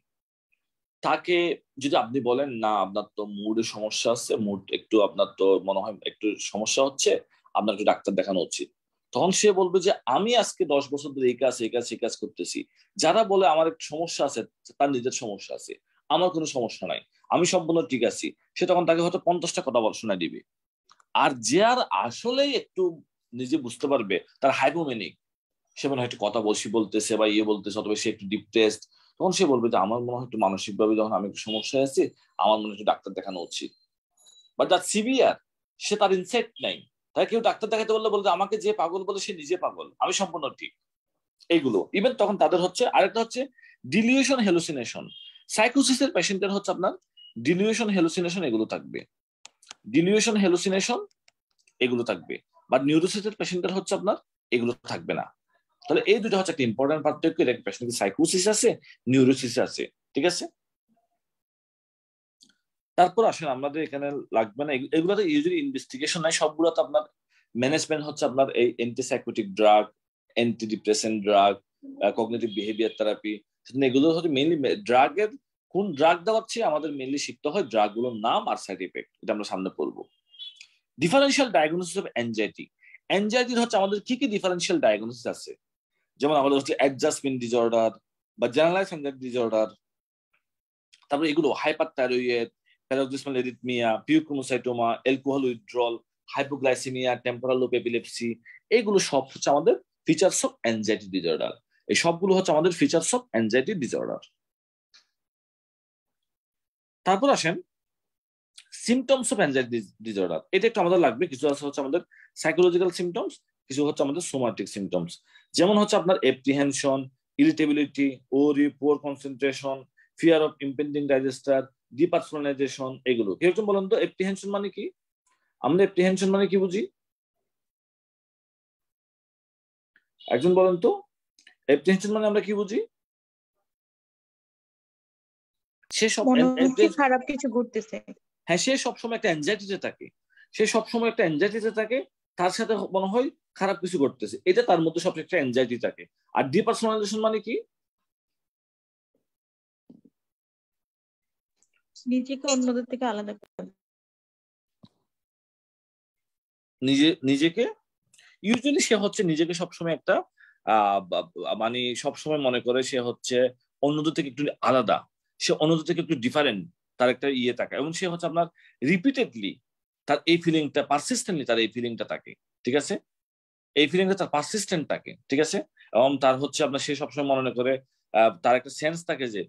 তাকে যদি আপনি বলেন না আপনার তো মুডের সমস্যা আছে, মুড একটু আপনার তো মনে হয় একটু সমস্যা হচ্ছে, আপনার একটু ডাক্তার দেখানো উচিত, তখন সে বলবে যে আমি আজকে 10 বছর ধরে এই কাজ করতেছি। যারা বলে আমার একটু সমস্যা আছে, তার নিজের সমস্যা আছে, আমার কোনো সমস্যা নাই, আমি সম্পূর্ণ ঠিক আছি, সে তখন তাকে হয়তো 50টা কথা শোনায় দিবে। আর যে আর আসলেই একটু নিজে বুঝতে পারবে তার হাইপোমেনিক, সে মনে হয় একটু কথা বেশি বলতেছে বা বলতেছে, অথবা সে একটু ডিপ্রেসড, তখন সে বলবে যে আমার মনে হয় একটু মানসিক ভাবে যখন আমি একটু সমস্যায় আছি, আমার মনে হয় একটু ডাক্তার দেখানো উচিত। বাট যার সিভিয়ার, সে তার ইনসাইট নাই, তাই কেউ ডাক্তার দেখাতে বললে বলতে আমাকে যে পাগল বলে সে নিজে পাগল, আমি সম্পূর্ণ ঠিক। এইগুলো ইভেন তখন তাদের হচ্ছে আরেকটা হচ্ছে ডিলিউশন, হ্যালুসিনেশন। সাইকোসিসের পেশেন্টের হচ্ছে আপনার ডিলিউশন, হ্যালুসিনেশন এগুলো থাকবে, ডিলিউশন, হ্যালুসিনেশন এগুলো থাকবে। বাট নিউরোসিসের পেশেন্টের হচ্ছে আপনার এগুলো থাকবে না। তাহলে এই দুটো হচ্ছে একটা ইম্পর্টেন্ট পার্থক্য, একটা পেশেন্টের সাইকোসিস আছে, নিউরোসিস আছে, ঠিক আছে। তারপর আসেন আমাদের এখানে লাগবে না, এগুলোতে ইউজুয়ালি ইনভেস্টিগেশন নাই, সবগুলোতে আপনার ম্যানেজমেন্ট হচ্ছে আপনার এই antipsychotic drug, anti depressant drug, cognitive behaviour therapy, এগুলো হচ্ছে মেইনলি ড্রাগের কোন ড্রাগ দেওয়াচ্ছে আমাদের মেইনলি শিখতে হয়, ড্রাগ গুলোর নাম আর সাইড ইফেক্ট, এটা আমরা সামনে পড়বো। Differential diagnosis of anxiety. অ্যাংজাইটির হচ্ছে আমাদের কি কি ডিফারেন্সিয়াল ডায়াগনোসিস আছে, যেমন আমাদের হচ্ছে অ্যাডজাস্টমেন্ট ডিসঅর্ডার বা জেনারেলাইজ অ্যাংজাইটি ডিসঅর্ডার, তারপরে এগুলো hyperthyroid, paroxysmal arrhythmia, pheochromocytoma, alcohol withdrawal, hypoglycaemia, temporal lobe epilepsy, এগুলো সব হচ্ছে আমাদের ফিচারস অফ অ্যাংজাইটি ডিসঅর্ডার। এই সবগুলো হচ্ছে আমাদের ফিচারস অফ অ্যাংজাইটি ডিসঅর্ডার। তারপর আসেন সিমটমস অফ অ্যাংজাইটি ডিসঅর্ডার। এটা একটু আমাদের লাগবে, কিছু আছে হচ্ছে আমাদের সাইকোলজিক্যাল সিমটমস, কিছু হচ্ছে আমাদের সোমাটিক সিমটমস। যেমন হচ্ছে আপনার এপ্রিহেনশন, ইরিটেবিলিটি, ওরি, poor concentration, fear of impending digester, depersonalisation, এগুলো। কেউ একজন বলেন তো এপ্রিহেনশন মানে কি? আমরা এপ্রিহেনশন মানে কি বুঝি? একজন বলেন তো এপ্রিহেনশন মানে আমরা কি বুঝি? সে সব খারাপ কিছু ঘটতেছে, হ্যাঁ, সে সবসময় একটা অ্যাংজাইটিতে থাকে, সে সবসময় একটা অ্যাংজাইটিতে থাকে, তার সাথে মনে হয় খারাপ কিছু ঘটতেছে, এটা তার মধ্যে সবচেয়ে একটা অ্যাংজাইটি থাকে। আর ডিপার্সোনালাইজেশন মানে কি? নিজেকে অন্যদের থেকে আলাদা করা, নিজেকে ইউজুয়ালি সে হচ্ছে নিজেকে সবসময় একটা মানে সবসময় মনে করে সে হচ্ছে অন্যদের থেকে একটু আলাদা, সে অন্যদের থেকে একটু ডিফারেন্ট, তার একটা ইয়ে থাকে, এবং সে হচ্ছে আপনার রিপিটেডলি তার এই ফিলিংটা, পারসিস্টেন্টলি তার এই ফিলিংটা থাকে, ঠিক আছে, এই ফিলিংটা তার পারসিস্টেন্ট থাকে, ঠিক আছে। এবং তার হচ্ছে আপনার সে সবসময় মনে করে তার একটা সেন্স থাকে যে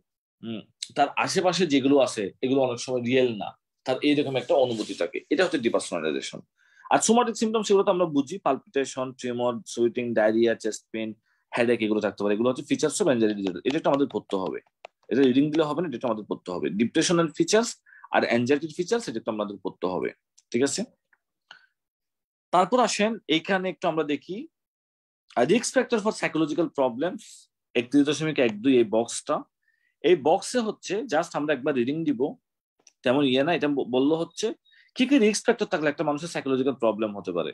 তার আশেপাশে যেগুলো আছে এগুলো অনেক সময় রিয়েল না, তার এইরকম একটা অনুভূতি থাকে, এটা হচ্ছে ডিপার্সোনালাইজেশন। আর সোমাটিক সিমটমস সেগুলো তো আমরা বুঝি, palpitation, tremor, sweating, diarrhoea, chest pain, headache, এগুলো থাকতে পারে, এগুলো হচ্ছে ফিচার্স অফ অ্যাংজাইটি ডিসঅর্ডার। এটা আমাদের পড়তে হবে, এটা রিডিং দিলে হবে না, এটা আমাদের পড়তে হবে। ডিপ্রেশনের ফিচার্স আর অ্যাংজাইটির ফিচার্স এটা আমাদের পড়তে হবে, ঠিক আছে। তারপর আসেন এইখানে একটু আমরা দেখি risk factor for psychological problems 31.12, এই বক্সটা, এই বক্সে হচ্ছে জাস্ট আমরা একবার রিডিং দিব, তেমন ইয়ে না, এটা বললো হচ্ছে কি কি রিস্ক ফ্যাক্টর থাকলে একটা মানুষের সাইকোলজিক্যাল প্রবলেম হতে পারে।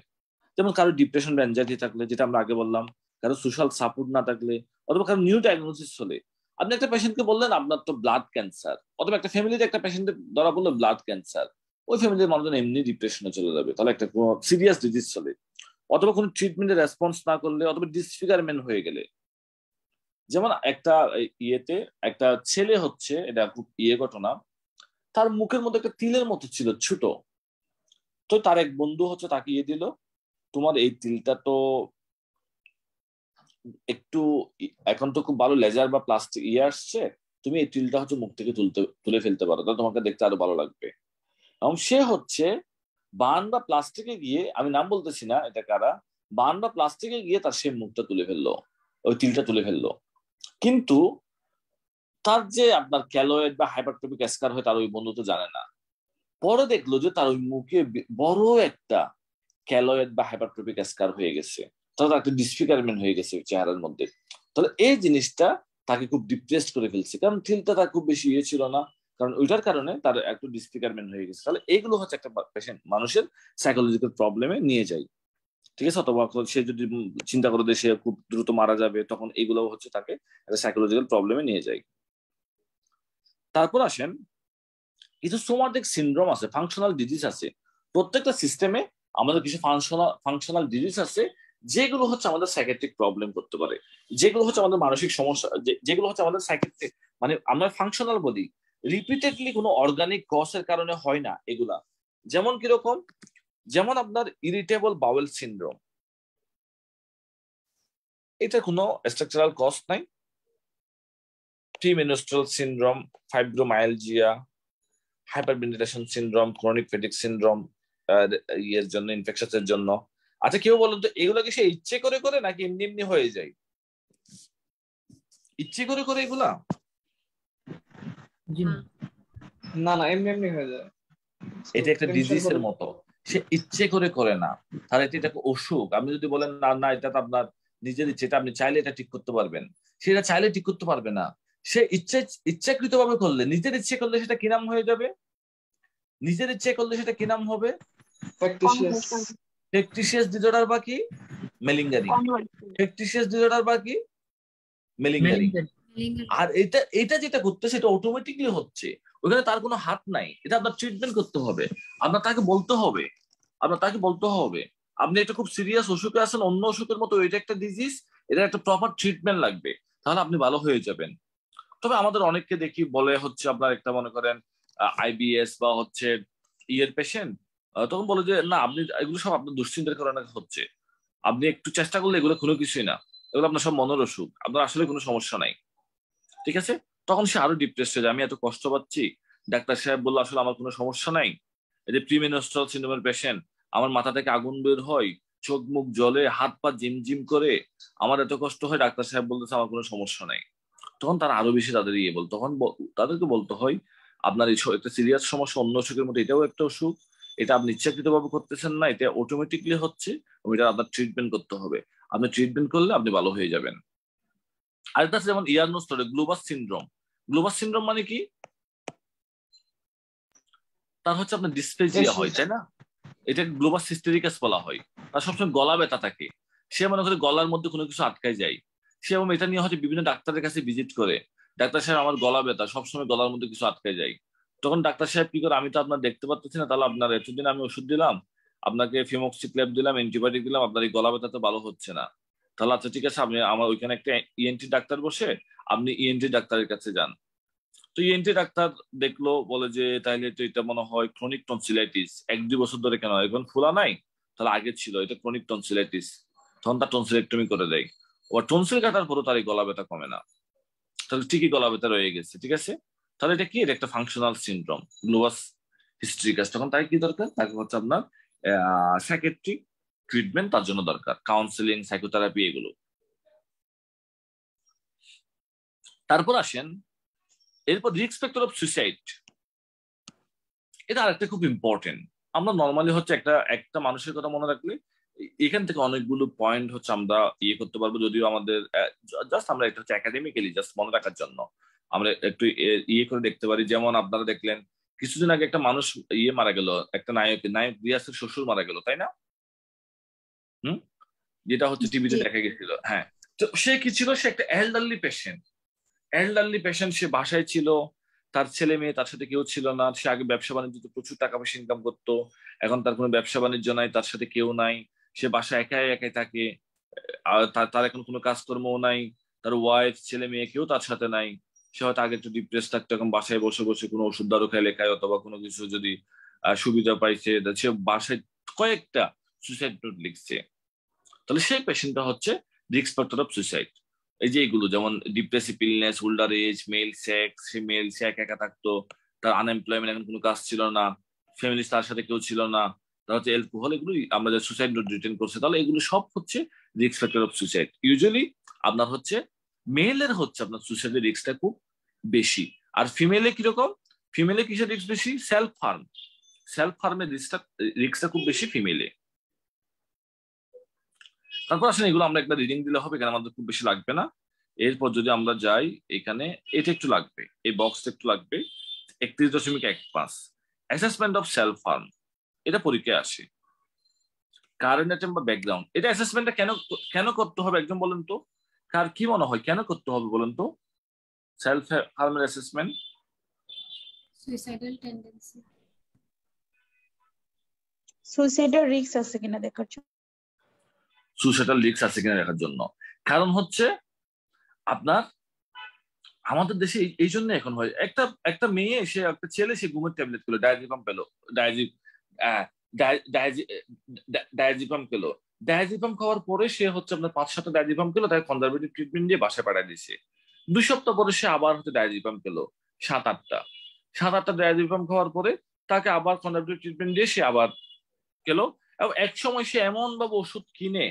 যেমন কারো ডিপ্রেশন বা অ্যাংজাইটি থাকলে, যেটা আমরা আগে বললাম, কারো সোশ্যাল সাপোর্ট না থাকলে, অথবা কারো নিউ ডায়াগনোসিস হলে। আপনি একটা পেশেন্টকে বললেন আপনার তো ব্লাড ক্যান্সার, অথবা একটা ফ্যামিলিতে একটা পেশেন্টের ধরা বললো ব্লাড ক্যান্সার, ওই ফ্যামিলির মানুষজন এমনি ডিপ্রেশনে চলে যাবে, তাহলে একটা কোনো সিরিয়াস ডিজিজ চলে, অথবা কোনো ট্রিটমেন্টের রেসপন্স না করলে, অথবা ডিসফিগারমেন্ট হয়ে গেলে। যেমন একটা ইয়েতে একটা ছেলে হচ্ছে, এটা খুব ঘটনা, তার মুখের মধ্যে একটা তিলের মতো ছিল ছোট, তো তার এক বন্ধু হচ্ছে তাকে দিল, তোমার এই তিলটা তো একটু এখন তো খুব ভালো লেজার বা প্লাস্টিক আসছে, তুমি এই তিলটা হচ্ছে মুখ থেকে তুলে ফেলতে পারো, তাহলে তোমাকে দেখতে আরো ভালো লাগবে। এবং সে হচ্ছে বান বা প্লাস্টিকে গিয়ে, আমি নাম বলতেছি না এটা কারা, বান বা প্লাস্টিকে গিয়ে তার সে মুখটা তুলে ফেললো, ওই তিলটা তুলে ফেললো। কিন্তু তার যে আপনার ক্যালোয়েড বা হাইপারট্রফিক স্কার হয়, তার ওই বন্ধু তো জানে না। পরে দেখলো যে তার ওই মুখে বড় একটা ক্যালোয়েড বা হাইপারট্রফিক স্কার হয়ে গেছে, তাহলে একটা ডিসফিগারমেন্ট হয়ে গেছে চেহারার মধ্যে। তাহলে এই জিনিসটা তাকে খুব ডিপ্রেসড করে ফেলছে, কারণ তিলটা তার খুব বেশি ইয়ে ছিল না, কারণ ওইটার কারণে তার একটু ডিসফিগারমেন্ট হয়ে গেছে। তাহলে এইগুলো হচ্ছে একটা পেশেন্ট মানুষের সাইকোলজিক্যাল প্রবলেমে নিয়ে যায়, ঠিক আছে। অথবা সে যদি চিন্তা করে যে সে খুব দ্রুত মারা যাবে, তখন এইগুলো হচ্ছে তাকে একটা সাইকোলজিক্যাল প্রবলেমে নিয়ে যায়। তারপর আসেন কিছু সোমাটিক সিনড্রোম আছে, ফাংশনাল ডিজিজ আছে। প্রত্যেকটা সিস্টেমে আমাদের কিছু ফাংশনাল ডিজিজ আছে, যেগুলো হচ্ছে আমাদের সাইকিয়াট্রিক প্রবলেম করতে পারে, যেগুলো হচ্ছে আমাদের মানসিক সমস্যা, যেগুলো হচ্ছে আমাদের সাইকিয়াট্রিক, মানে আমরা ফাংশনাল বলি, রিপিটেডলি কোনো অর্গানিক কজের কারণে হয় না এগুলা। যেমন কিরকম, যেমন আপনার ইরিটেবল বাউল সিনড্রোম, এটা কোনো স্ট্রাকচারাল কজ নাই। Premenstrual syndrome, fibromyalgia, hyperventilation syndrome, chronic fatigue syndrome, ইয়ের জন্য, ইনফেকশনের জন্য। আচ্ছা কেউ বলুন তো এগুলো কি সে ইচ্ছে করে করে নাকি এমনি এমনি হয়ে যায়? ইচ্ছে করে করে এগুলা? জি না না, এমনি এমনি হয়ে যায়। এটা একটা ডিজিজের মতো, সে ইচ্ছে করে করে না, তাহলে এটা একটা অসুখ। আপনি যদি বলেন না না এটা তো আপনার নিজের ইচ্ছে, এটা আপনি চাইলে এটা ঠিক করতে পারবেন, সেটা চাইলে ঠিক করতে পারবে না। সে ইচ্ছাকৃত ভাবে করলে, নিজের ইচ্ছে করলে সেটা কি নাম হয়ে যাবে? নিজের ইচ্ছে করলে সেটা কি নাম হবে? ফ্যাকটিশিয়াস ডিসঅর্ডার বা কি? মেলিঙ্গারিং। ফ্যাকটিশিয়াস ডিসঅর্ডার বা কি? মেলিঙ্গারিং। আর এটা এটা যেটা করতেছে এটা অটোমেটিকলি হচ্ছে, ওখানে তার কোনো হাত নাই। এটা আপনার ট্রিটমেন্ট করতে হবে, আপনার তাকে বলতে হবে, আপনি এটা খুব সিরিয়াস অসুখে আছেন, অন্য অসুখের মতো এটা একটা ডিজিজ, এটা একটা প্রপার ট্রিটমেন্ট লাগবে, তাহলে আপনি ভালো হয়ে যাবেন। তবে আমাদের অনেককে দেখি বলে হচ্ছে আপনার একটা মনে করেন আইবিএস বা হচ্ছে ইয়ের পেশেন্ট, তখন বলে যে না আপনি এগুলো সব আপনার দুশ্চিন্তার কারণে হচ্ছে, আপনি একটু চেষ্টা করলে এগুলো কোনো কিছুই না, এগুলো আপনার সব মনের অসুখ, আপনার আসলে কোনো সমস্যা নাই। ঠিক আছে, তখন সে আরো ডিপ্রেস হয়ে যায়, আমি এত কষ্ট পাচ্ছি, ডাক্তার সাহেব বললো আসলে আমার কোনো সমস্যা নাই, এই যে প্রিমেনস্ট্রাল সিনড্রোমের পেশেন্ট, আমার মাথা থেকে আগুন বের হয়, চোখ মুখ জ্বলে, হাত পা জিম করে, আমার এত কষ্ট হয়, ডাক্তার সাহেব বলতেছে আমার কোনো সমস্যা নাই। তখন তারা আরো বেশি তাদের ইয়ে বল, তখন তাদেরকে বলতে হয় আপনার এই একটা সিরিয়াস সমস্যা, অন্য অসুখের মধ্যে এটাও একটা অসুখ, এটা আপনি ইচ্ছাকৃত ভাবে করতেছেন না, এটা অটোমেটিকলি হচ্ছে, এটা আপনার ট্রিটমেন্ট করতে হবে, আপনি ট্রিটমেন্ট করলে আপনি ভালো হয়ে যাবেন। আরেকটা আছে যেমন ইয়ারনোস্টোরে গ্লোবাস সিনড্রোম। গ্লোবাস সিনড্রোম মানে কি? তার হচ্ছে আপনার ডিসপ্লেজিয়া হয়, তাই না? এটা গ্লোবাস হিস্টেরিকাস বলা হয়। তার সবসময় গলা ব্যথা থাকে, সে মনে করে গলার মধ্যে কোনো কিছু আটকায় যায়, সে এবং এটা নিয়ে হয়তো বিভিন্ন ডাক্তারের কাছে ভিজিট করে, ডাক্তার সাহেব আমার গলা ব্যথা, সবসময় গলার মধ্যে কিছু আটকায় যায়। তখন ডাক্তার সাহেব কি করে, আমি তো আপনার দেখতে পাচ্ছি না, তাহলে আপনার এতদিন আমি ওষুধ দিলাম, আপনাকে ফিমোক্সিক্ল্যাপ দিলাম, অ্যান্টিবায়োটিক দিলাম, আপনার এই গলা ব্যথা তো ভালো হচ্ছে না, তাহলে আচ্ছা ঠিক আছে, আপনি আমার ওইখানে একটা ইএনটি ডাক্তার বসে, আপনি ইএনটি ডাক্তারের কাছে যান। তো ইএনটি ডাক্তার দেখলো, বলে যে তাইলে তো এটা মনে হয় ক্রনিক টনসিলাইটিস, 1-2 বছর ধরে কেন এখন ফোলা নাই, তাহলে আগে ছিল, এটা ক্রনিক টনসিলাইটিস। তখন তার টনসিলেক্টমি করে দেয়, ওর টনসিল কাটার পরও তার এই গলা ব্যথা কমে না, তাহলে ঠিকই গলা ব্যথা রয়ে গেছে। ঠিক আছে, তাহলে এটা কি, এটা একটা ফাংশনাল সিনড্রোম, গ্লোবাস হিস্ট্রিকাস। তখন তাকে কি দরকার, তাকে হচ্ছে আপনার সাইকিয়াট্রিক ট্রিটমেন্ট তার জন্য দরকার, কাউন্সিলিং, সাইকোথেরাপি এগুলো। তারপর আসেন, এরপর রিস্ক ফ্যাক্টর অফ সুইসাইড, এটা আরেকটা খুব ইম্পর্টেন্ট। আমরা নর্মালি হচ্ছে একটা একটা মানুষের কথা মনে রাখলে এখান থেকে অনেকগুলো পয়েন্ট হচ্ছে আমরা ইয়ে করতে পারবো, যদিও আমাদের জাস্ট আমরা এটা হচ্ছে একাডেমিক্যালি জাস্ট মনে রাখার জন্য আমরা একটু ইয়ে করে দেখতে পারি। যেমন আপনারা দেখলেন কিছুদিন আগে একটা মানুষ ইয়ে মারা গেল, একটা নায়ক রিয়াসের শ্বশুর মারা গেল, তাই না? হুম, যেটা হচ্ছে টিভিতে দেখা গেছিল। হ্যাঁ, তো সে কি ছিল, সে একটা এল্ডারলি পেশেন্ট, সে বাসায় ছিল, তার ছেলে মেয়ে তার সাথে কেউ ছিল না, সে আগে ব্যবসা বাণিজ্যতে প্রচুর টাকা পয়সা ইনকাম করতো, এখন তার কোনো ব্যবসা বাণিজ্য নাই, তার সাথে কেউ নাই, সে বাসায় একাই একাই থাকে, আর তার এখন কোনো কাজকর্মও নাই, তার ওয়াইফ ছেলে মেয়ে কেউ তার সাথে নাই, সে হয়তো আগে একটু ডিপ্রেস থাকতো, এখন বাসায় বসে বসে কোনো ওষুধ দারু খায় লেখায়, অথবা কোনো কিছু যদি সুবিধা পাইছে, সে বাসায় কয়েকটা সুইসাইড নোট লিখছে। তাহলে সেই পেশেন্টটা হচ্ছে রিস্ক ফ্যাক্টর অফ সুইসাইড। এই যে এগুলো যেমন depressive illness, older age, male sex, সে একা একা থাকতো, তার আনএমপ্লয়মেন্ট, এখন কোনো কাজ ছিল না, ফ্যামিলি তার সাথে কেউ ছিল না, তার হচ্ছে অ্যালকোহল, এগুলো আমরা যে সুইসাইড নোট রিটেন করছে, তাহলে এগুলো সব হচ্ছে risk factor of suicide. Usually আপনার হচ্ছে মেলের হচ্ছে আপনার সুইসাইডের রিস্কটা খুব বেশি, আর ফিমেলে কিরকম, ফিমেলে কিসের রিস্ক বেশি? সেলফ হার্মের রিস্কটা খুব বেশি ফিমেলে। তারপর আসলে এগুলো আমরা একটা রিডিং দিলে হবে, এখানে আমাদের খুব বেশি লাগবে না। এরপর যদি আমরা যাই, এখানে এটা একটু লাগবে, এই বক্সটা একটু লাগবে, 31.15 অ্যাসেসমেন্ট অফ সেলফ হার্ম, এটা পরীক্ষায় আসে। কারেন্ট আইটেম বা ব্যাকগ্রাউন্ড, এটা অ্যাসেসমেন্টটা কেন কেন করতে হবে একদম বলেন তো, কার কি মনে হয় কেন করতে হবে বলেন তো সেলফ হার্মের অ্যাসেসমেন্ট? সুইসাইডাল টেন্ডেন্সি, সুইসাইডের রিস্ক আছে কিনা দেখার জন্য। সুইসাইডাল রিস্ক আছে কিনা দেখার জন্য। কারণ হচ্ছে আপনার আমাদের দেশে এই জন্য এখন হয়, একটা মেয়ে, সে একটা ছেলে, সে ঘুমের ট্যাবলেট পেলো, ডায়াজিপাম পেলো, ডায়াজিপাম পেলো, ডায়াজিপাম খাওয়ার পরে সে হচ্ছে আপনার 5-7টা ডায়াজিপাম পেলো, তাকে কনজারভেটিভ ট্রিটমেন্ট দিয়ে বাসায় পাঠিয়ে দিয়েছে। 2 সপ্তাহ পরে সে আবার হচ্ছে ডায়াজিপাম পেলো 7-8টা ডায়াজিপাম খাওয়ার পরে তাকে আবার কনজারভেটিভ ট্রিটমেন্ট দিয়ে সে আবার গেল, এবং এক সময় সে এমন ভাবে ওষুধ কিনে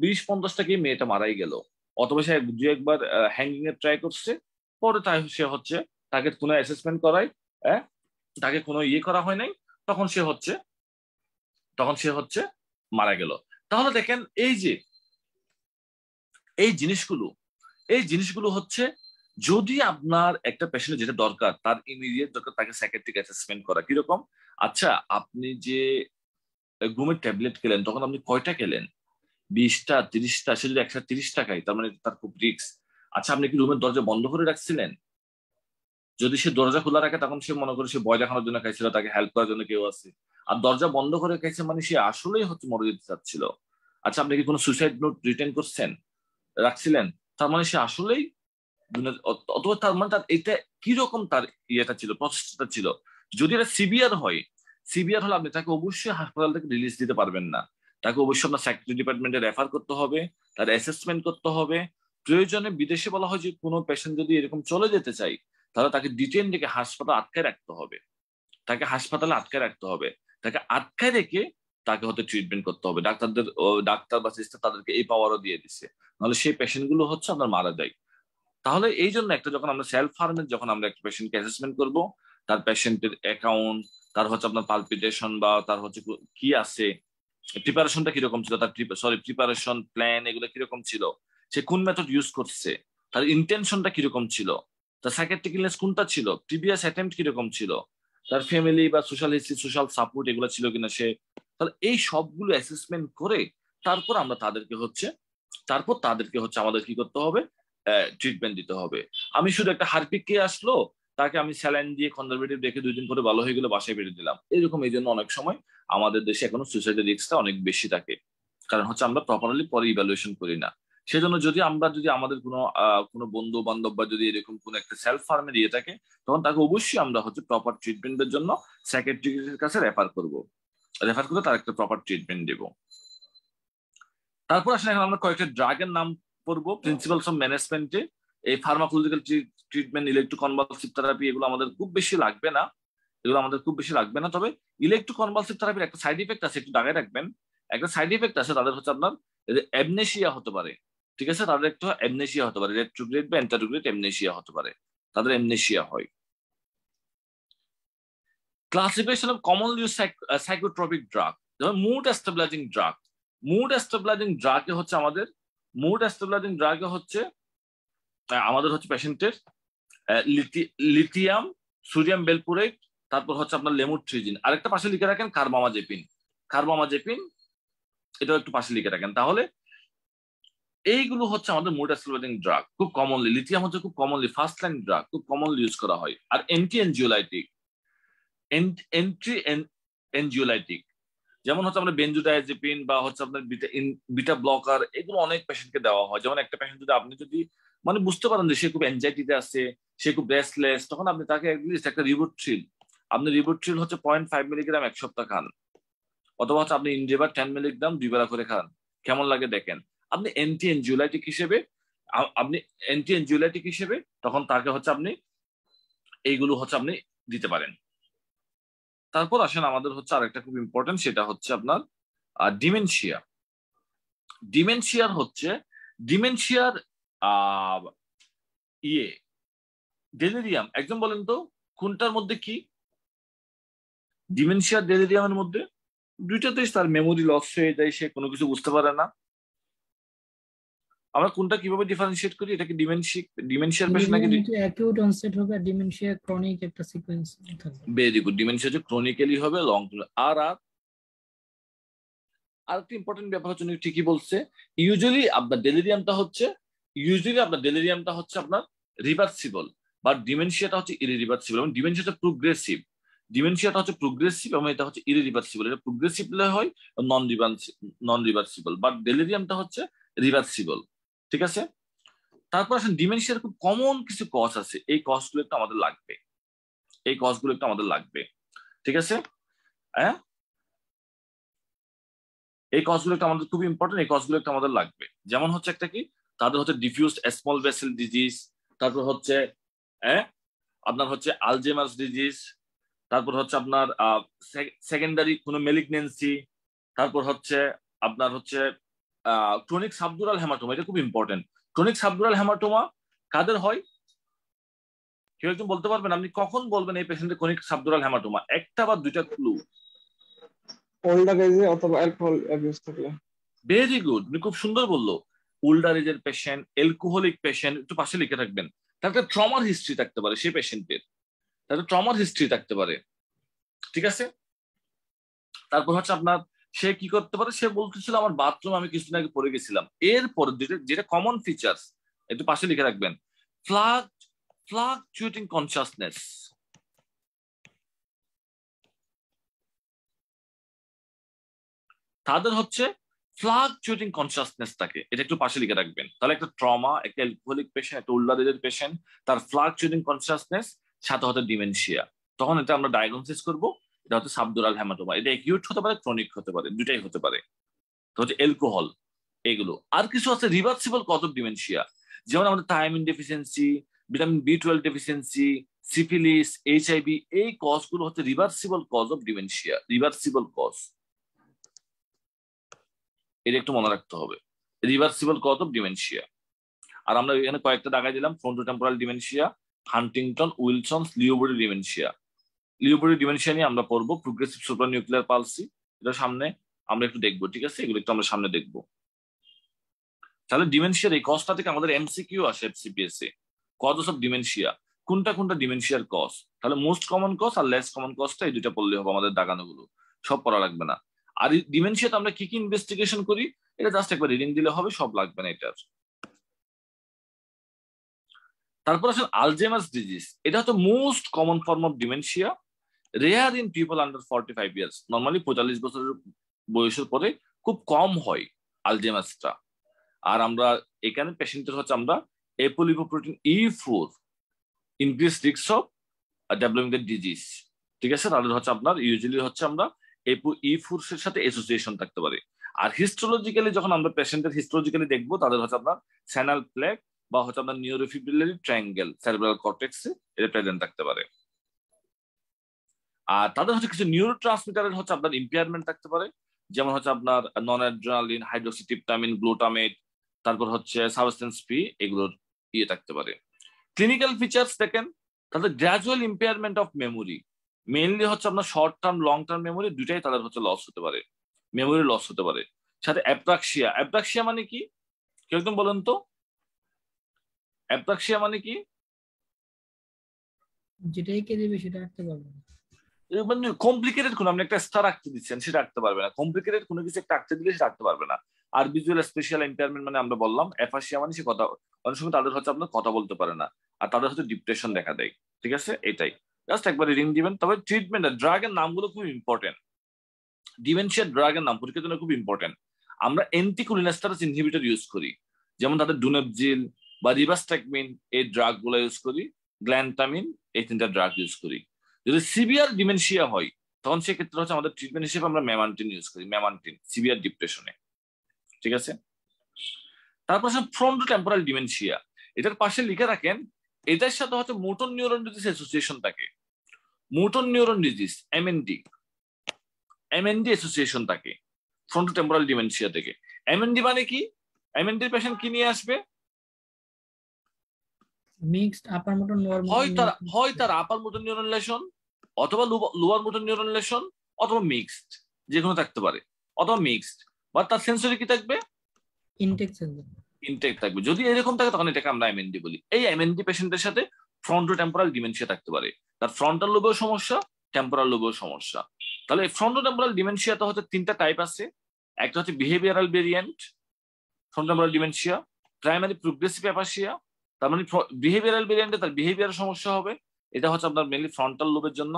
20-50টা খেয়ে মেয়েটা মারাই গেল। অথবা সে দুই একবার হ্যাঙ্গিং এর ট্রাই করছে, পরে সে হচ্ছে তাকে কোনো অ্যাসেসমেন্ট করায়, তাকে কোনো ইয়ে করা হয় নাই, তখন সে হচ্ছে মারা গেল। তাহলে দেখেন এই জিনিসগুলো হচ্ছে, যদি আপনার একটা পেশেন্টের যেটা দরকার, তার ইমিডিয়েট দরকার তাকে সাইকিয়াট্রিক অ্যাসেসমেন্ট করা। কিরকম? আচ্ছা, আপনি যে ঘুমের ট্যাবলেট খেলেন তখন আপনি কয়টা খেলেন? 20টা 30টা? সে যদি 130টা খায় তার মানে তার খুব রিস্ক। আচ্ছা, আপনি কি রুমের দরজা বন্ধ করে রাখছিলেন? যদি সে দরজা খোলা রাখে তখন সে মনে করে সে ভয় দেখানোর জন্য খাইছিল, তাকে হেল্প করার জন্য কেউ আছে। আর দরজা বন্ধ করে খাইছে মানে সে আসলেই হচ্ছে মরে যেতে চাচ্ছিল। আচ্ছা, আপনি কি কোনো সুসাইড নোট রিটার্ন রাখছিলেন? তার মানে সে আসলেই অথবা তার মানে তার এটা কিরকম তার ইয়েটা ছিল, প্রসেসটা ছিল। যদি এটা সিভিয়ার হলে আপনি তাকে অবশ্যই হাসপাতাল থেকে রিলিজ দিতে পারবেন না। তাকে অবশ্যই আপনার সাইকিয়াট্রি ডিপার্টমেন্টে রেফার করতে হবে, তার অ্যাসেসমেন্ট করতে হবে। প্রয়োজনে বিদেশে বলা হয় যে কোনো পেশেন্ট যদি এরকম চলে যেতে চাই তাহলে তাকে ডিটেইন রেখে হাসপাতালে আটকায় রাখতে হবে, তাকে আটকায় রেখে তাকে হয়তো ট্রিটমেন্ট করতে হবে। ডাক্তার বা সিস্টার তাদেরকে এই পাওয়ারও দিয়ে দিচ্ছে, নাহলে সেই পেশেন্ট গুলো হচ্ছে আপনার মারা যায়। তাহলে এই জন্য যখন আমরা সেলফ হার্মের যখন আমরা একটা পেশেন্টকে অ্যাসেসমেন্ট করবো, তার পেশেন্টের অ্যাকাউন্ট, তার হচ্ছে আপনার পালপিটেশন বা তার হচ্ছে কি আছে, প্রিপারেশনটা কিরকম ছিল, তার প্রিপারেশন প্ল্যান এগুলো কিরকম ছিল, সে কোন মেথড ইউজ করছে, তার ইন্টেনশনটা কিরকম ছিল, তার সাইকিয়াট্রিক ইলনেস কোনটা ছিল, প্রিভিয়াস অ্যাটেম্পট কিরকম ছিল, তার ফ্যামিলি বা সোশ্যাল হিস্ট্রি, সোশ্যাল সাপোর্ট এগুলো ছিল কিনা সে। তাহলে এই সবগুলো অ্যাসেসমেন্ট করে তারপর তাদেরকে হচ্ছে আমাদের কি করতে হবে, ট্রিটমেন্ট দিতে হবে। আমি শুধু একটা হারপিক কে আসলো, তাকে আমি স্যালাইন দিয়ে কনজারভেটিভ রেখে 2 দিন পরে ভালো হয়ে গেলে বাসায় বেরিয়ে দিলাম, এরকম। এই জন্য অনেক সময় আমাদের দেশে এখনো সুইসাইডের রিস্কটা অনেক বেশি থাকে, কারণ হচ্ছে আমরা প্রপারলি পরে ইভ্যালুয়েশন করি না। সেজন্য যদি আমাদের কোনো বন্ধু বান্ধব বা যদি এরকম কোনো একটা সেলফ ফার্মের ইয়ে থাকে, তখন তাকে অবশ্যই আমরা হচ্ছে প্রপার ট্রিটমেন্টের জন্য সাইকিয়াট্রিস্টের কাছে রেফার করে তার একটা প্রপার ট্রিটমেন্ট দেব। তারপর আসলে এখন আমরা কয়েকটা ড্রাগের নাম পড়বো প্রিন্সিপালস অফ ম্যানেজমেন্টে। এই ফার্মাকোলজিক্যাল ট্রিটমেন্ট, ইলেকট্রোকনভালসিভ থেরাপি, এগুলো আমাদের খুব বেশি লাগবে না। তবে ইলেকট্রোকনভালসিভ থেরাপির একটা সাইড ইফেক্ট আছে, একটু দাগায় রাখবেন। একটা সাইড ইফেক্ট আছে, তাদের হচ্ছে আপনার অ্যামনেসিয়া হতে পারে। ঠিক আছে, তাদের একটু অ্যামনেসিয়া হতে পারে, রেট্রোগ্রেড বা এন্টারোগ্রেড অ্যামনেসিয়া হতে পারে, তাদের অ্যামনেসিয়া হয়। Classification of commonly used psychotropic drug, যেমন মুড স্টেবিলাইজিং ড্রাগে হচ্ছে পেশেন্টের লিথিয়াম, সোডিয়াম বেলপুরেট, তারপর হচ্ছে আপনার লেমোট্রিজিন। আরেকটা পাশে লিখে রাখেন কার্বামাজেপিন, এটাও একটু পাশে লিখে রাখেন। তাহলে এইগুলো হচ্ছে আমাদের মুড স্টেবিলাইজিং ড্রাগ। খুব কমনলি লিথিয়াম হচ্ছে খুব কমনলি ফার্স্ট লাইন ড্রাগ, খুব কমনলি ইউজ করা হয়। আর অ্যান্টি এনজিওলাইটিক যেমন হচ্ছে আপনার বেনজোডায়াজেপিন বা হচ্ছে আপনার বিটা ব্লকার, এগুলো অনেক পেশেন্টকে দেওয়া হয়। যেমন একটা পেশেন্ট আপনি যদি মানে বুঝতে পারেন যে সে খুব এনজাইটিতে আছে, সে খুব রেস্টলেস, তখন আপনি তাকে অ্যাটলিস্ট একটা রিবোট্রিল হচ্ছে 0.5 মিলিগ্রাম 1 সপ্তাহ খান, অথবা হচ্ছে আপনি ইনজেভার 10 মিলিগ্রাম 2 বেলা করে খান। কেমন লাগে দেখেন। আপনি অ্যান্টি এনজিওলাইটিক হিসেবে তখন তাকে হচ্ছে আপনি এইগুলো হচ্ছে আপনি দিতে পারেন। তারপর আসেন আমাদের হচ্ছে আরেকটা খুব ইম্পর্টেন্ট, সেটা হচ্ছে আপনার ডিমেনশিয়ার ডেলিরিয়াম। একদম বলেন তো কোনটার মধ্যে কি? ডিমেনশিয়ার ডেলিরিয়ামের মধ্যে দুইটাতেই তার মেমোরি লস হয়ে যায়, সে কোনো কিছু বুঝতে পারে না। আমরা কোনটা কিভাবে ডিফারেন্সিয়েট করি? এটা কি ডিমেনশিয়ার পেশেন্ট নাকি অ্যাকিউট অনসেট হবে, আর ডিমেনশিয়া ক্রনিক একটা সিকোয়েন্স থাকবে। Very good. ডিমেনশিয়া হচ্ছে ক্রনিক্যালি হবে, লং টার্ম। আর একটা ইম্পর্টেন্ট ব্যাপার হচ্ছে ঠিকই বলছে, ইউজুয়ালি আপনার ডেলিরিয়ামটা হচ্ছে আপনার রিভার্সিবল, বা ডিমেনশিয়াটা হচ্ছে ইরিভার্সিবল। এবং ডিমেনশিয়াটা প্রোগ্রেসিভ এবং এটা হচ্ছে ইরিভার্সিবল। এটা প্রোগ্রেসিভ হয় নন রিভার্সিবল, বাট ডেলিরিয়ামটা হচ্ছে রিভার্সিবল। ঠিক আছে। তারপর আসেন ডিমেনশিয়ার খুব কমন কিছু কজ আছে, এই কজগুলো একটু আমাদের লাগবে। ঠিক আছে, হ্যাঁ, এই কজগুলো একটা আমাদের খুব ইম্পর্টেন্ট, এই কজগুলো একটা আমাদের লাগবে। যেমন হচ্ছে একটা কি, তাদের হচ্ছে ডিফিউজড স্মল ভেসেল ডিজিজ, তারপর হচ্ছে আপনার হচ্ছে আলজেমার্স ডিজিজ, তারপর হচ্ছে আপনার সেকেন্ডারি কোনো মেলিগনেন্সি, তারপর হচ্ছে আপনার হচ্ছে ক্রনিক সাবডুরাল হেমাটোমা। এটা খুব ইম্পর্টেন্ট। ক্রনিক সাবডুরাল হেমাটোমা কাদের হয়? কেউ একজন বলতে পারবেন আপনি কখন বলবেন এই পেশেন্টের ক্রনিক সাবডুরাল হেমাটোমা? একটা বা দুইটা ক্লু। ওল্ডার এজে অথবা অ্যালকোহল অ্যাবিউজ থাকলে। ভেরি গুড, উনি খুব সুন্দর বললো। ওল্ডার এজের পেশেন্ট, অ্যালকোহলিক পেশেন্ট, একটু পাশে লিখে রাখবেন। তার একটা ট্রমার হিস্ট্রি থাকতে পারে সেই পেশেন্টের, তার ট্রমার হিস্ট্রি থাকতে পারে, ঠিক আছে? তারপর হচ্ছে আপনার সে কি করতে পারে, সে বলতেছিল আমার বাথরুম আমি কিছুদিন আগে পড়ে গেছিলাম। এরপর যেটা কমন ফিচার্স একটু পাশে লিখে রাখবেন, ফ্লাকচুয়েটিং কনসাসনেস। তাদের হচ্ছে ফ্লাকচুয়েটিং কনসাসনেস থাকে, এটা একটু পাশে লিখে রাখবেন। তাহলে একটা ট্রমা, একটা অ্যালকোহলিক পেশেন্ট, একটা ওল্ডার এজের পেশেন্ট, তার ফ্লাকচুয়েটিং কনসাসনেস, সাথে হতে ডিমেনশিয়া, তখন এটা আমরা ডায়াগনোসিস করব এটা হচ্ছে সাবডুরাল হেমাটোমা। এটা অ্যাকিউট হতে পারে, ক্রনিক হতে পারে, দুটাই হতে পারে। তো হচ্ছে অ্যালকোহল, এগুলো। আর কিছু আছে রিভার্সিবল কজ অফ ডিমেনশিয়া, যেমন আমাদের থায়ামিন ডেফিসিয়েন্সি, ভিটামিন বি12 ডেফিসিয়েন্সি, সিফিলিস, এইচআইভি, এই কজগুলো হচ্ছে reversible cause of dementia, reversible cause. এটা একটু মনে রাখতে হবে, রিভার্সিবল কজ অফ ডিমেনশিয়া। আর আমরা এখানে কয়েকটা দেখাই দিলাম, frontotemporal dementia, Huntington, Wilson's, Lewy body dementia. Lewy body dementia নিয়ে আমরা পড়বো, প্রোগ্রেসিভ সুপ্রানিউক্লিয়ার পালসি, এটা সামনে আমরা একটু দেখবো, ঠিক আছে? এগুলো একটু আমরা সামনে দেখবো। তাহলে ডিমেনশিয়ার এই কজটা থেকে আমাদের এমসিকিউ আসে FCPS A, causes of dementia, কোনটা কোনটা ডিমেনশিয়ার কজ। তাহলে মোস্ট কমন কজ আর লেস কমন কজটা এই দুইটা পড়লে হবে, আমাদের দাগানোগুলো সব পড়া লাগবে না। আর ডিমেনশিয়াতে আমরা কি কি ইনভেস্টিগেশন করি এটা জাস্ট একবার রিডিং দিলে হবে, সব লাগবে না এটার। তারপর আসলে আলজেমার্স ডিজিজ, এটা হচ্ছে most common form of dementia, rare in people under 45 years. Normally 45 বছরের বয়সের পরে খুব কম হয় আলজেমার্সটা। আর আমরা এখানে পেশেন্টের হচ্ছে আমরা এপোলিপোপ্রোটিন E4 increase risk of developing the disease, ঠিক আছে? তাদের হচ্ছে আপনার ইউজুয়ালি হচ্ছে আমরা E4 এর সাথে অ্যাসোসিয়েশন থাকতে পারে। আর হিস্টোলজিক্যালি যখন আমরা পেশেন্টের হিস্টোলজিক্যালি দেখবো, তাদের হচ্ছে আপনার স্যানাল প্লেক বা হচ্ছে আপনার নিউরোফিব্রিলারি ট্রায়াঙ্গেল সেরিব্রাল কর্টেক্সে এটা প্রেজেন্ট থাকতে পারে। আর তাদের হচ্ছে কিছু নিউরো ট্রান্সমিটারের হচ্ছে আপনার ইম্পেয়ারমেন্ট থাকতে পারে, যেমন হচ্ছে আপনার নন অ্যাড্রেনালিন, হাইড্রোক্সিট্রিপটামিন, গ্লুটামেট, তারপর হচ্ছে সাবস্টেন্স পি, এগুলোর ইয়ে থাকতে পারে। ক্লিনিক্যাল ফিচার্স দেখেন, তাদের gradual impairment of memory, mainly হচ্ছে আপনার short term long term memory দুইটাই তাদের হচ্ছে লস হতে পারে, মেমোরি লস হতে পারে। সাথে অ্যাপ্রাক্সিয়া, অ্যাপ্রাক্সিয়া মানে কি কেউ একদম বলেন তো? অ্যাপ্রাক্সিয়া মানে কি? যেটাই কে দেবে সেটা রাখতে পারবে না। মানে কমপ্লিকেটেড কোনো আপনি একটা স্টার আঁকতে দিচ্ছেন সেটা আঁকতে পারবে না, কমপ্লিকেটেড কোনো কিছু একটা আঁকতে দিলে সেটা আঁকতে পারবে না। আর ভিজুয়াল স্পেশাল ইম্পেয়ারমেন্ট মানে আমরা বললাম অ্যাফাসিয়া মানে সে কথা, অনেক সময় তাদের হচ্ছে আপনার কথা বলতে পারে না, আর তাদের হচ্ছে ডিপ্রেশন দেখা দেয়, ঠিক আছে? এটাই জাস্ট একবার রিডিং দিবেন। তবে ট্রিটমেন্ট ড্রাগের নামগুলো খুব ইম্পর্টেন্ট, ডিমেনশিয়া ড্রাগের নাম পরীক্ষার জন্য খুব ইম্পর্টেন্ট। আমরা অ্যান্টিকোলিনেস্টেরস ইনহিবিটর ইউজ করি, যেমন তাদের ডুনেপজিল বা রিভাস্ট্যাকমিন, এই ড্রাগ গুলো ইউজ করি, গ্ল্যান্টামিন, এই তিনটা ড্রাগ ইউজ করি। যদি সিভিয়ার ডিমেনশিয়া হয় তখন সেক্ষেত্রে হচ্ছে আমাদের ট্রিটমেন্ট হিসেবে আমরা মেমান্টিন ইউজ করি, মেমান্টিন সিভিয়ার ডিপ্রেশনে, ঠিক আছে? তারপর ফ্রন্টোটেম্পোরাল ডিমেনশিয়া, এটার পাশে লিখে রাখেন এটার সাথে হচ্ছে মোটর নিউরন ডিজিজ অ্যাসোসিয়েশন থাকে, motor neuron disease MND association থাকে ফ্রন্টোটেম্পোরাল ডিমেনশিয়া থেকে। এমএনডি মানে কি? এমএনডির পেশেন্ট কি নিয়ে আসবে? মিক্সড আপার মোটর লোয়ার হয় তার আপার মোটর নিউরন লেশন, অথবা লোয়ার মোটর নিউরন লেশন, অথবা মিক্সড, যে কোনো থাকতে পারে, অথবা মিক্সড। বা তার সেন্সরি কি থাকবে? ইনটেক থাকবে। যদি এরকম থাকে তখন এটাকে আমরা এমএনডি বলি। এই এমএনডি পেশেন্টের সাথে ফ্রন্টোটেম্পোরাল ডিমেনশিয়া থাকতে পারে, তার ফ্রন্টাল লোবেও সমস্যা, টেম্পোরাল লোবেও সমস্যা। তাহলে ফ্রন্টোটেম্পোরাল ডিমেনশিয়া তো হচ্ছে তিনটা টাইপ আছে, একটা হচ্ছে behavioural variant frontotemporal dementia, primary progressive aphasia, তার মানে বিহেভিয়ারাল ভেরিয়েন্টে তার বিহেভিয়ার সমস্যা হবে, এটা হচ্ছে আপনার মেনলি ফ্রন্টাল লোবের জন্য।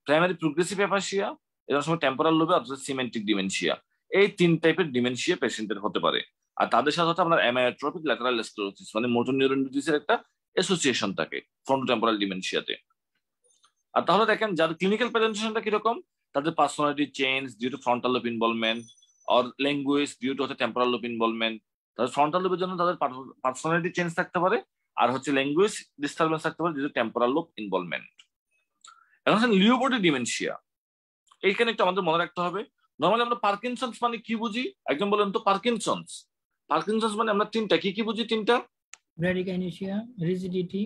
প্রাইমারি প্রোগ্রেসিভ অ্যাপাসিয়া, এর সময় টেম্পোরাল লোবে, অথবা সিমেন্টিক ডিমেনশিয়া। এই তিন টাইপের ডিমেনশিয়া পেশেন্টের হতে পারে। আর তাদের সাথে হচ্ছে আপনার অ্যামায়োট্রপিক ল্যাটারাল স্ক্লেরোসিস মানে মোটর নিউরন ডিজিজের একটা অ্যাসোসিয়েশন থাকে ফ্রন্টোটেম্পোরাল ডিমেনশিয়াতে। আর তাহলে দেখেন যাদের ক্লিনিক্যাল প্রেজেন্টেশনটা কিরকম, তাদের personality change due to frontal lobe involvement, or language due to হচ্ছে টেম্পোরাল লোব ইনভলভমেন্ট। তাদের ফ্রন্টাল লোবের জন্য তাদের পার্সোনালিটি চেঞ্জ থাকতে পারে, আর হচ্ছে ল্যাঙ্গুয়েজ ডিস্টারবেন্স থাকতে পারে due to temporal lobe involvement. এখন হচ্ছে লিও বডি ডিমেনশিয়া, এইখানে একটু আমাদের মনে রাখতে হবে। নর্মালি আমরা পার্কিনসন্স মানে কি বুঝি? একদম বলেন তো পার্কিনসন্স। পার্কিনসন্স মানে আমরা তিনটা কি কি বুঝি? তিনটা bradykinesia, rigidity,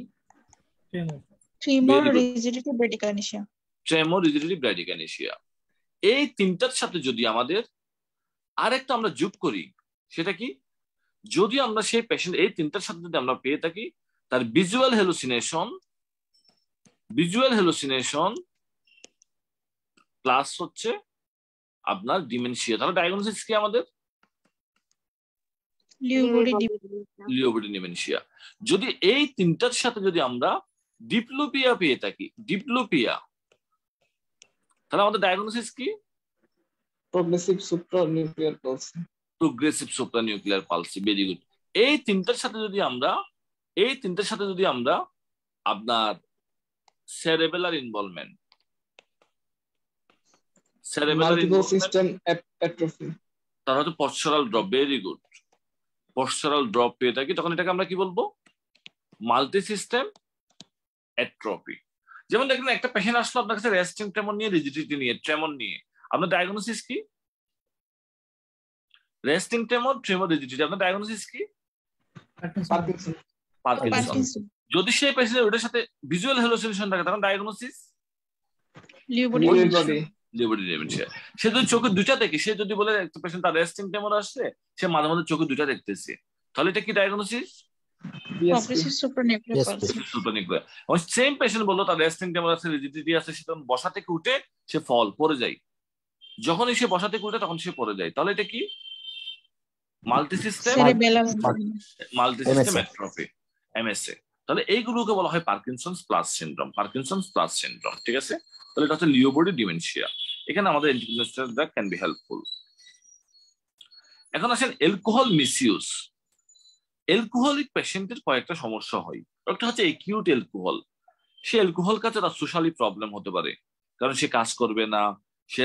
tremor. Tremor, Very good. rigidity, bradykinesia. Tremor, rigidity, bradykinesia. এই তিনটার সাথে যদি আমাদের আরেকটা আমরা যোগ করি, সেটা কি? যদি আমরা সেই পেশেন্ট এই তিনটার সাথে যদি আমরা পেয়ে থাকি তার ভিজুয়াল হ্যালুসিনেশন প্লাস হচ্ছে আপনার ডিমেনশিয়া, তাহলে ডায়াগনোসিস কি আমাদের? Lewy body লিও বডি ডিমেনশিয়া। যদি এই তিনটার সাথে যদি আমরা ডিপ্লোপিয়া পেয়ে থাকি, তাহলে আমাদের ডায়াগনোসিস কি? progressive supranuclear palsy. Progressive supranuclear palsy. Very good. এই তিনটার সাথে যদি আমরা আপনার cerebellar involvement, Multiple system atrophy. তার হচ্ছে postural drop. Very good. Postural drop পেয়ে থাকি, তখন এটাকে আমরা কি বলবো? Multi system atrophy. যেমন দেখেন একটা পেশেন্ট আসলো আপনার কাছে রেস্টিং ট্রেমর নিয়ে, রিজিডিটি নিয়ে, ট্রেমর নিয়ে, আপনার ডায়াগনোসিস কি? রেস্টিং ট্রেমর, রিজিডিটি, আপনার ডায়াগনোসিস কি? Parkinson. পার্কিনসন। Parkinson. যদি সেই পেশেন্টের ওটার সাথে ভিজুয়াল হ্যালুসিনেশন থাকে তখন diagnosis Lewy body Lewy dementia. body. Lewy body dementia. সে যদি চোখে দুটা দেখে, সে যদি বলে একটা পেশেন্ট তার রেস্টিং ট্রেমর আসছে, সে মাঝে মাঝে চোখে দুটা দেখতেছে, তাহলে এটা কি diagnosis? Progressive supranuclear palsy. Supranuclear. Same patient বললো তার রেস্টিং ট্রেমর আছে, রিজিডিটি আছে, সে তখন বসা থেকে উঠে সে পড়ে যায়, যখনই সে বসা থেকে উঠে তখন সে পড়ে যায়, তাহলে এটা কি? Multi system Cerebellar. Atrophy, MSA. তাহলে এইগুলোকে বলা হয় পার্কিনসন্স প্লাস সিনড্রোম। ঠিক আছে? তাহলে এটা হচ্ছে লিও বডি ডিমেনশিয়া। এখানে আমাদের ইন্টিগ্রেশনটা ক্যান বি হেল্পফুল। এখন আসেন অ্যালকোহল মিসইউজ। অ্যালকোহলিক পেশেন্টের কয়েকটা সমস্যা হয়। একটা হচ্ছে একিউট অ্যালকোহল। সে অ্যালকোহল কাছে তার সোশ্যালি প্রবলেম হতে পারে, কারণ সে কাজ করবে না, সে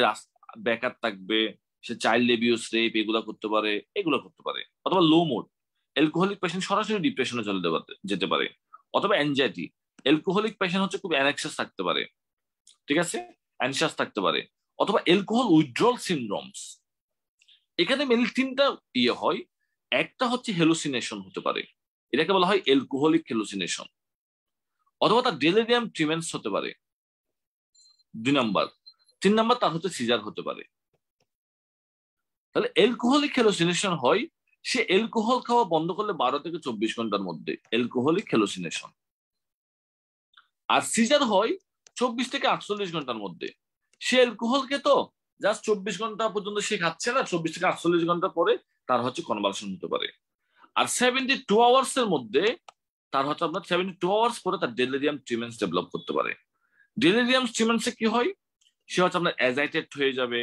বেকার থাকবে, সে চাইল্ড অ্যাবিউজ, রেপ এগুলো করতে পারে। অথবা লো মুড, অ্যালকোহলিক পেশেন্ট সরাসরি ডিপ্রেশনে যেতে পারে। অথবা অ্যাংজাইটি, অ্যালকোহলিক পেশেন্ট হচ্ছে খুব অ্যানক্সাস থাকতে পারে, ঠিক আছে, অ্যানশিয়াস থাকতে পারে। অথবা অ্যালকোহল উইথড্রল সিনড্রোমস। এখানে মেনলি তিনটা হয়। একটা হচ্ছে হেলুসিনেশন হতে পারে, এটাকে বলা হয় অ্যালকোহলিক হেলুসিনেশন। অথবা তার ডেলিরিয়াম ট্রিমেন্স হতে পারে 2 নাম্বার। 3 নাম্বার তার হচ্ছে সিজার হতে পারে। তাহলে অ্যালকোহলিক হেলুসিনেশন হয় সে অ্যালকোহল খাওয়া বন্ধ করলে 12 থেকে 24 ঘন্টার মধ্যে, অ্যালকোহলিক হেলুসিনেশন। আর সিজার হয় 24 থেকে 48 ঘন্টার মধ্যে। সে অ্যালকোহল খেত, জাস্ট 24 ঘন্টা পর্যন্ত সে খাচ্ছে না, 24 থেকে 48 ঘন্টা পরে তার হচ্ছে কনভালশন হতে পারে। আর 72 আওয়ার্স এর মধ্যে তার হচ্ছে আপনার 72 আওয়ার্স পরে তার ডেলিরিয়াম ট্রিমেন্স ডেভেলপ করতে পারে। ডেলিরিয়াম ট্রিমেন্সে কি হয়? সে হচ্ছে আপনার অ্যাজাইটেড হয়ে যাবে,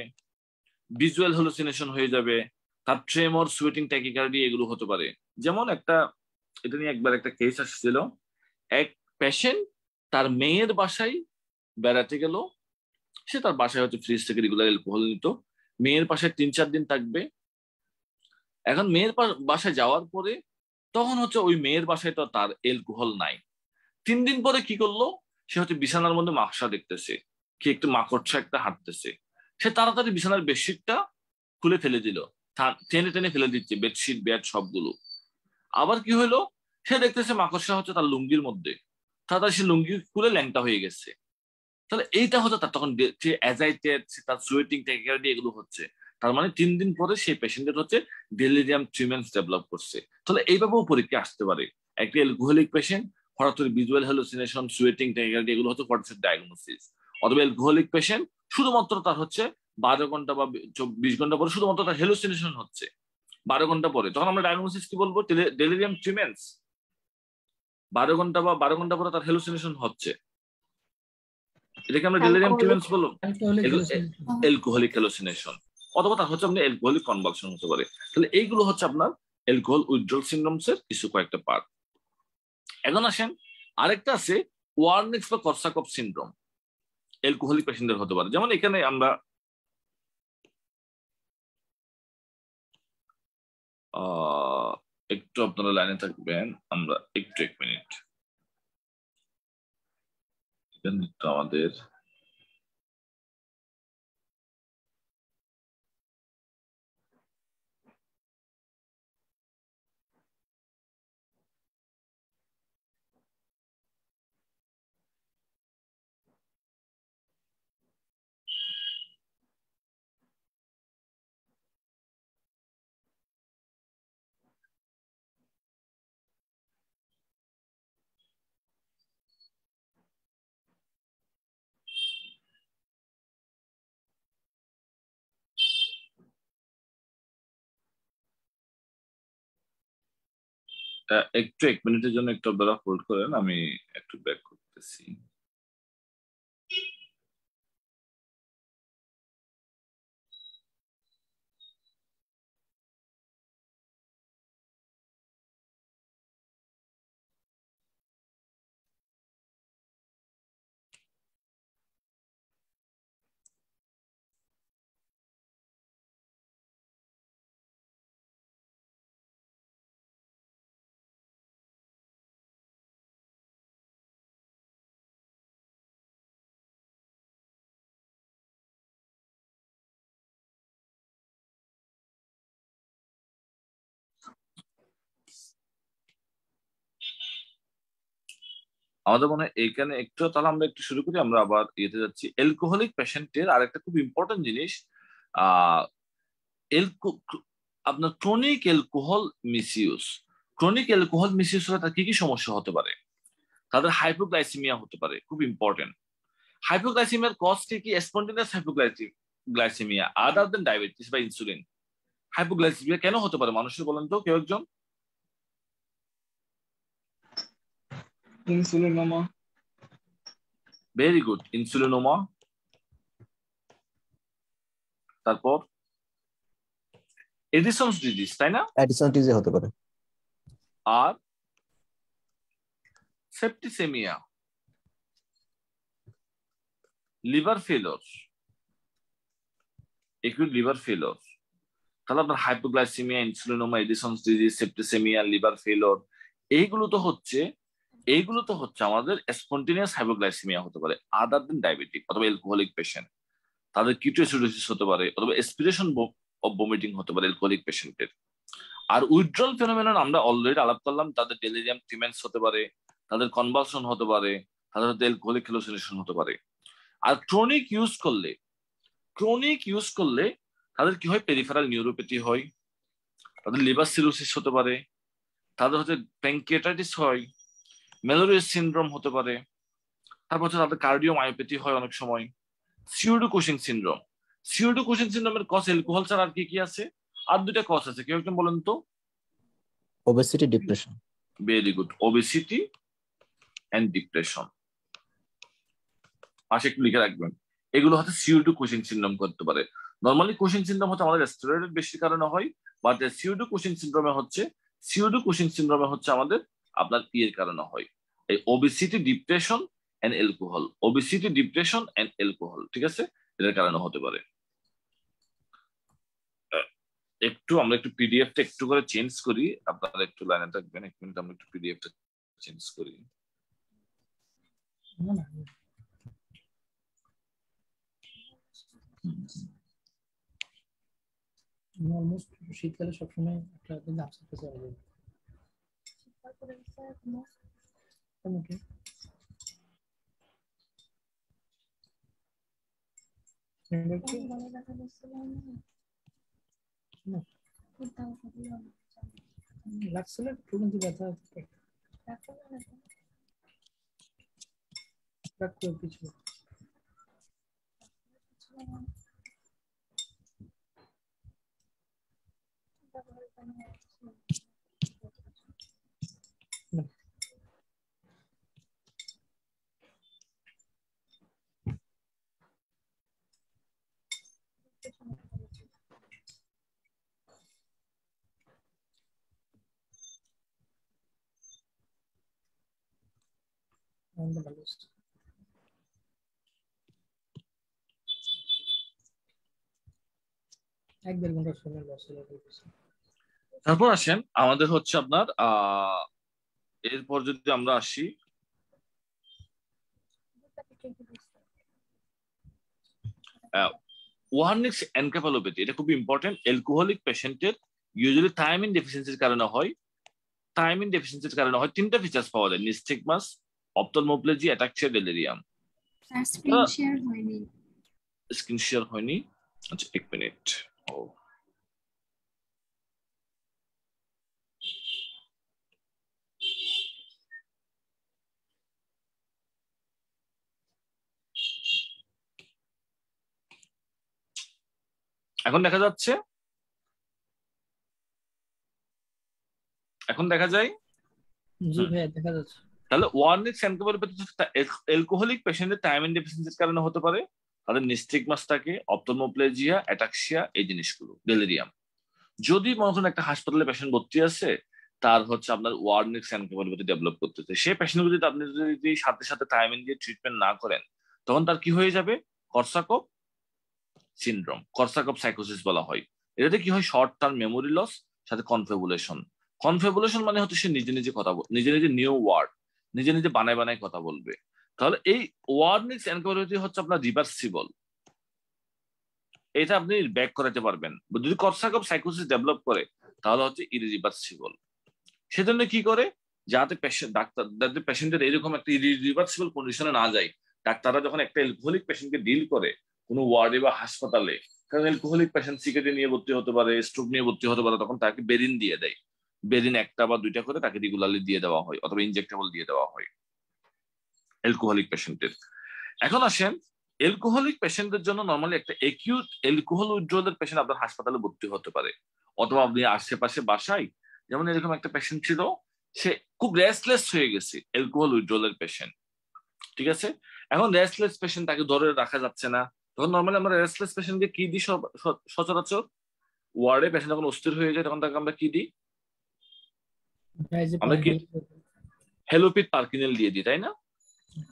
ভিজুয়াল হ্যালুসিনেশন হয়ে যাবে, তার ট্রেমর, সুয়েটিং, ট্যাকিকার্ডি এগুলো হতে পারে। যেমন এটা নিয়ে একবার একটা কেস আসছিল, এক পেশেন্ট তার মেয়ের বাসায় বেড়াতে গেল। সে তার বাসায় হচ্ছে ফ্রিজ থেকে রেগুলার অ্যালকোহল নিত, মেয়ের বাসায় 3-4 দিন থাকবে। এখন মেয়ের বাসায় যাওয়ার পরে তখন হচ্ছে ওই মেয়ের বাসায় তো তার অ্যালকোহল নাই। 3 দিন পরে কি করলো? সে হচ্ছে বিছানার মধ্যে মাকড়সা দেখতেছে, কি একটু মাকড়সা একটা হাঁটতেছে। সে তাড়াতাড়ি বিছানার বেডশিটটা খুলে ফেলে দিল, টেনে টেনে ফেলে দিচ্ছে বেডশিট, বেড সবগুলো। আবার কি হলো? সে দেখতেছে মাকড়সা হচ্ছে তার লুঙ্গির মধ্যে, তাড়াতাড়ি সে লুঙ্গি খুলে ল্যাংটা হয়ে গেছে। তাহলে এইটা হচ্ছে তার তখন যে অ্যাজাইটেড, তার সুয়েটিং, ট্যাকিকার্ডি এগুলো হচ্ছে। তার মানে 3 দিন পরে সেই পেশেন্টের হচ্ছে ডেলিরিয়াম ট্রিমেন্স ডেভেলপ করছে। তাহলে এইভাবেও পরীক্ষা আসতে পারে। একটা অ্যালকোহলিক পেশেন্ট হঠাৎ করে ভিজুয়াল হ্যালুসিনেশন, সুয়েটিং, ট্যাকিকার্ডি এগুলো হচ্ছে হোয়াটস ডায়াগনোসিস। অথবা অ্যালকোহলিক পেশেন্ট শুধুমাত্র তার হচ্ছে 12 ঘন্টা বা 20 ঘন্টা পরে শুধুমাত্র তার হ্যালুসিনেশন হচ্ছে, 12 ঘন্টা পরে, তখন আমরা ডায়াগনোসিস কি বলবো? ডেলিরিয়াম ট্রিমেন্স। 12 ঘন্টা বা 12 ঘন্টা পরে তার হ্যালুসিনেশন হচ্ছে, এটাকে আমরা ডেলিরিয়াম ট্রিমেন্স বলবো, Alcoholic hallucination. Alcoholic hallucination. অথবা তার হচ্ছে আপনার অ্যালকোহলিক কনভালশন হতে পারে। তাহলে এইগুলো হচ্ছে আপনার অ্যালকোহল উইথড্রল সিনড্রোমস এর কিছু কয়েকটা পার্ট। এখন আসেন আরেকটা আছে ওয়ার্নিক্স বা কর্সাকফ সিনড্রোম। অ্যালকোহলিক পেশেন্টদের হতে পারে। যেমন এখানে আমরা একটু আপনারা লাইনে থাকবেন, আমরা একটু 1 মিনিট আমাদের একটু 1 মিনিটের জন্য একটু আপনারা হোল্ড করেন, আমি একটু ব্যাক করতেছি। আমাদের মনে হয় এইখানে একটু, তাহলে আমরা একটু শুরু করি, আমরা আবার ইয়েতে যাচ্ছি। অ্যালকোহলিক পেশেন্টের আরেকটা খুব ইম্পর্টেন্ট জিনিস, আহ আপনার chronic alcohol misuse. Chronic alcohol misuse হলে তার কি কি সমস্যা হতে পারে? তাদের হাইপোগ্লাইসিমিয়া হতে পারে, খুব ইম্পর্টেন্ট। হাইপোগ্লাইসিমিয়ার কজ কি? Spontaneous hypoglycaemia other than diabetes বা ইনসুলিন। হাইপোগ্লাইসিমিয়া কেন হতে পারে মানুষের, বলেন তো কেউ একজন? ইনসুলিনোমা। Very good, insulinoma. তারপর এডিসনস ডিজিজ, তাই না? অ্যাডিসন ডিজিজ হতে পারে। আর septicaemia, liver failure, acute liver failure. তাহলে আপনার hypoglycaemia, insulinoma, Addison's disease, septicaemia, liver failure, এইগুলো তো হচ্ছে আমাদের স্পন্টেনিয়াস হাইপোগ্লাইসিমিয়া হতে পারে আদার দেন ডায়াবেটিক অথবা অ্যালকোহলিক পেশেন্ট। তাদের কিটোএসিডোসিস হতে পারে অথবা এসপিরেশন অফ ভমিটিং হতে পারে অ্যালকোহলিক পেশেন্টের। আর উইথড্রল ফেনোমেনন আমরা অলরেডি আলাপ করলাম, তাদের ডেলিরিয়াম ট্রিমেন্স হতে পারে, তাদের কনভালশন হতে পারে, তাদের অ্যালকোহলিক হ্যালুসিনেশন হতে পারে। আর ক্রনিক ইউজ করলে তাদের কি হয়? পেরিফেরাল নিউরোপ্যাথি হয়, তাদের লিভার সিরোসিস হতে পারে, তাদের হচ্ছে প্যানক্রিয়াটাইটিস হয়, মেলোরিয়াস সিনড্রোম হতে পারে, তারপর হচ্ছে তাদের কার্ডিওমায়োপ্যাথি হয় অনেক সময়, সিউডোকুশিং সিনড্রোমের কজ অ্যালকোহল ছাড়া আর কি কি আছে? আর 2টা কজ আছে, কেউ একজন বলেন তো? Obesity, depression. Very good, obesity and depression. পাশে একটু লিখে রাখবেন, এগুলো হচ্ছে সিউডোকুশিং সিনড্রোম করতে পারে। নর্মালি কুশিং সিনড্রোম হচ্ছে আমাদের স্টেরয়েডের বেশি কারণে হয়, বাট সিউডোকুশিং সিনড্রোমে হচ্ছে আমাদের আপনার ইয়ের কারণে হয়, এই ওবেসিটি, ডিপ্রেশন এন্ড অ্যালকোহল। ঠিক আছে, এটার কারণে হতে পারে। আমরা একটু পিডিএফটা একটু করে চেঞ্জ করি, আপনারা একটু লাইনে থাকবেন 1 মিনিট, আমরা একটু পিডিএফটা চেঞ্জ করি। অলমোস্ট শীতকালে সবসময় একটা আপসেট পেছে হবে। ওকে, লাগছিল একটু কিন্তু ব্যথা কিছু। তারপর আসেন আমাদের হচ্ছে আপনার এরপর যদি আমরা আসি ওয়ার্নিক্স এনকেফালোপ্যাথি, এটা খুব ইম্পর্টেন্ট। অ্যালকোহলিক পেশেন্টের ইউজুয়ালি থায়ামিন ডেফিসিয়েন্সির কারণে হয়। 3টা ফিচার্স পাওয়া যায়: নিস্টিগমাস, অপথলমোপ্লেজি, অ্যাটাক্সিয়া, ডেলিরিয়াম। স্ক্রিন শেয়ার হয়নি, আচ্ছা 1 মিনিট। এখন দেখা যাচ্ছে? এখন দেখা যায়? জি ভাইয়া দেখা যাচ্ছে। তাহলে ওয়ার্নিক এনকেফালোপ্যাথি অ্যালকোহলিক পেশেন্টের থায়ামিন ডেফিসিয়েন্সির কারণে হতে পারে, তাদের নিস্টিগমাস থাকে, অপথলমোপ্লেজিয়া, অ্যাটাক্সিয়া, এই জিনিসগুলো, ডেলিরিয়াম। যদি মনে করেন একটা হাসপাতালে পেশেন্ট ভর্তি আছে, তার হচ্ছে আপনার ওয়ার্নিক এনকেফালোপ্যাথি ডেভেলপ করতেছে, সেই পেশেন্টকে যদি আপনি যদি সাথে সাথে থায়ামিন দিয়ে ট্রিটমেন্ট না করেন, তখন তার কি হয়ে যাবে? কর্সাকফ সিনড্রোম, কর্সাকফ সাইকোসিস বলা হয়। এটাতে কি হয়? শর্ট টার্ম মেমোরি লস সাথে কনফেবুলেশন। কনফেবুলেশন মানে হচ্ছে সে নিজে নিজে কথা নিজে নিজে নিউ ওয়ার্ড নিজে নিজে বানায় বানায় কথা বলবে। তাহলে এই ওয়ার্নিক এনকেফালোপ্যাথি হচ্ছে আপনার রিভার্সিবল, এটা আপনি ব্যাক করাতে পারবেন। যদি কর্সাকফ সাইকোসিস ডেভেলপ করে তাহলে হচ্ছে ইরিভার্সিবল। সেজন্য কি করে? যাতে ডাক্তার যাতে পেশেন্টের এরকম একটা ইরিভার্সিবল কন্ডিশনে না যায়, ডাক্তাররা যখন একটা অ্যালকোহলিক পেশেন্টকে ডিল করে কোনো ওয়ার্ডে বা হাসপাতালে, কারণ অ্যালকোহলিক পেশেন্ট সিগারেট নিয়ে ভর্তি হতে পারে, স্ট্রোক নিয়ে ভর্তি হতে পারে, তখন তাকে বেরিন দিয়ে দেয়। বেরিন একটা বা দুইটা করে তাকে রেগুলারলি দিয়ে দেওয়া হয়, অথবা ইনজেক্টেবল দিয়ে দেওয়া হয় অ্যালকোহলিক পেশেন্টের। এখন আসেন, অ্যালকোহলিক পেশেন্টের জন্য নর্মালি একটা একিউট অ্যালকোহল উইথড্রয়ালের পেশেন্ট আপনার হাসপাতালে ভর্তি হতে পারে, অথবা আপনি আশেপাশে বাসায়, যেমন এরকম একটা পেশেন্ট ছিল, সে খুব রেস্টলেস হয়ে গেছে, অ্যালকোহল উইথড্রয়ালের পেশেন্ট, ঠিক আছে? এখন রেস্টলেস পেশেন্ট, তাকে ধরে রাখা যাচ্ছে না, তখন নর্মালি আমরা রেস্টলেস পেশেন্টকে কি দিই? সচরাচর ওয়ার্ডে পেশেন্ট যখন অস্থির হয়ে যায় তখন তাকে আমরা কি দিই? আমরা কি হেলোপিড পার্কিনেল দিয়ে দিই, তাই না?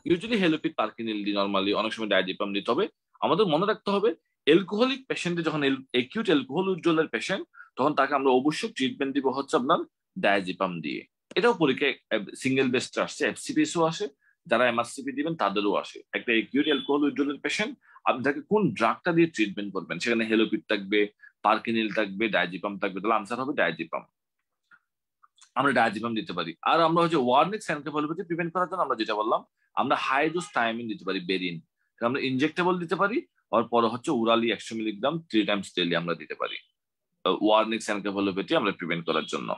ইউজুয়ালি হেলোপিড পার্কিনেল দিই, নর্মালি অনেক সময় ডায়াজিপাম দিতে হবে। আমাদের মনে রাখতে হবে, অ্যালকোহলিক পেশেন্টে যখন একিউট অ্যালকোহল উইথড্রয়ালের পেশেন্ট, তখন তাকে আমরা অবশ্যই ট্রিটমেন্ট দিব হচ্ছে আপনার ডায়াজিপাম দিয়ে। এটাও পরীক্ষায় সিঙ্গেল বেস্ট আসছে, এফসিপিএসও আসে, যারা এমআরসিপি দিবেন তাদেরও আসে। একটা একিউট অ্যালকোহল উইথড্রয়ালের পেশেন্ট, আপনি তাকে কোন ড্রাগটা দিয়ে ট্রিটমেন্ট করবেন, সেখানে হেলোপিড থাকবে, পার্কিনিল থাকবে, ডায়াজিপাম থাকবে, তাহলে আনসার হবে ডায়াজিপাম। আমরা ডায়াজিপাম দিতে পারি। আর আমরা হচ্ছে ওয়ার্নিক এনকেফালোপ্যাথি প্রিভেন্ট করার জন্য আমরা যেটা বললাম, আমরা হাই ডোজ থায়ামিন দিতে পারি, বেরিন, আমরা ইনজেক্টেবল দিতে পারি, আর পরে হচ্ছে ওরালি 100 মিলিগ্রাম 3 টাইমস ডেইলি আমরা দিতে পারি ওয়ার্নিক এনকেফালোপ্যাথি আমরা প্রিভেন্ট করার জন্য।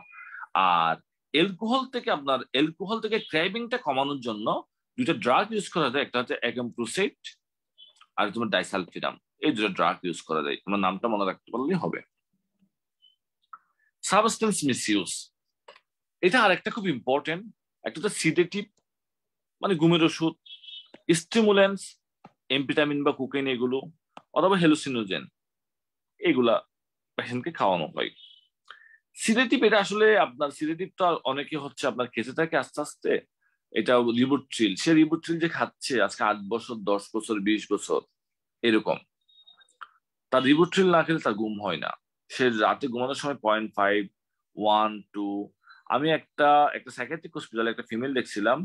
আর অ্যালকোহল থেকে ক্র্যাভিংটা কমানোর জন্য দুইটা ড্রাগ ইউজ করা যায়, একটা হচ্ছে এগামপ্রোসেট আর তোমার ডাইসালফিরাম। এই দুটো ড্রাগ ইউজ করা যায়, তোমার নামটা মনে রাখতে পারলেই হবে। সাবস্টেন্স মিসইউজ, এটা আর একটা খুব ইম্পর্টেন্ট। একটা হচ্ছে সিডেটিভ মানে ঘুমের ওষুধ, স্টিমুলেন্টস, এমফেটামিন বা কোকেন এগুলো, অথবা হ্যালুসিনোজেন, এগুলা পেশেন্টকে খাওয়ানো হয়। সিডেটিভ, এটা আসলে আপনার সিডেটিভ তো অনেকে হচ্ছে আপনার খেতে থাকে আস্তে আস্তে, এটা রিবোট্রিল, সে রিবোট্রিল যে খাচ্ছে আজকে 8 বছর 10 বছর 20 বছর এরকম, তার রিবোট্রিল না খেলে তার ঘুম হয় না, সে রাতে ঘুমানোর সময় 0.5 1 2। আমি একটা সাইকিয়াট্রিক হসপিটালে একটা ফিমেল দেখছিলাম,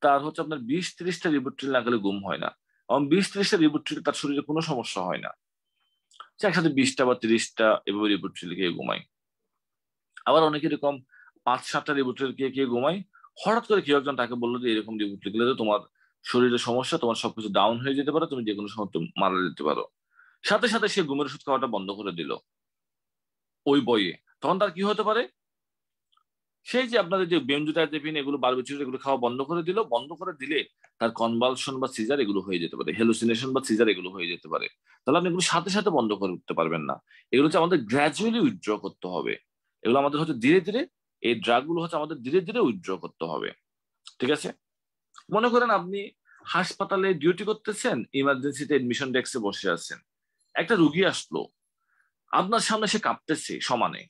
তার হচ্ছে আপনার 20-30টা রিবোট্রিল না খেলে ঘুম হয় না, এবং 20-30টা রিবোট্রিল তার শরীরে কোনো সমস্যা হয় না, সে একসাথে 20টা বা 30টা এভাবে রিবোট্রিল খেয়ে ঘুমায়। আবার অনেকে এরকম 5-7টা রিবোট্রিল খেয়ে ঘুমায়। হঠাৎ করে কেউ একজন তাকে বললো যে এরকম রিবোট্রিল খেলে তোমার শরীরের সমস্যা, তোমার সবকিছু ডাউন হয়ে যেতে পারে, তুমি যে কোনো সময় মারা যেতে পারো। সাথে সাথে সে ঘুমের ওষুধ খাওয়াটা বন্ধ করে দিল ওই বইয়ে। তখন তার কি হতে পারে? সেই যে আপনাদের যে বেনজোডাইজেপিন এগুলো, বারবিটুরেট এগুলো খাওয়া বন্ধ করে দিল, বন্ধ করে দিলে তার কনভালশন বা সিজার এগুলো হয়ে যেতে পারে, হ্যালুসিনেশন বা সিজার এগুলো হয়ে যেতে পারে। তাহলে আপনি এগুলো সাথে সাথে বন্ধ করে উঠতে পারবেন না, এগুলো হচ্ছে আমাদের গ্র্যাজুয়ালি উইথড্র করতে হবে। এগুলো আমাদের হচ্ছে ধীরে ধীরে, এই ড্রাগ গুলো হচ্ছে আমাদের ধীরে ধীরে উইথড্র করতে হবে, ঠিক আছে? মনে করেন আপনি হাসপাতালে ডিউটি করতেছেন, ইমার্জেন্সিতে এডমিশন ডেস্কে বসে আছেন, একটা রুগী আসলো, আপনার সামনে সে কাঁপতেছে সমানে,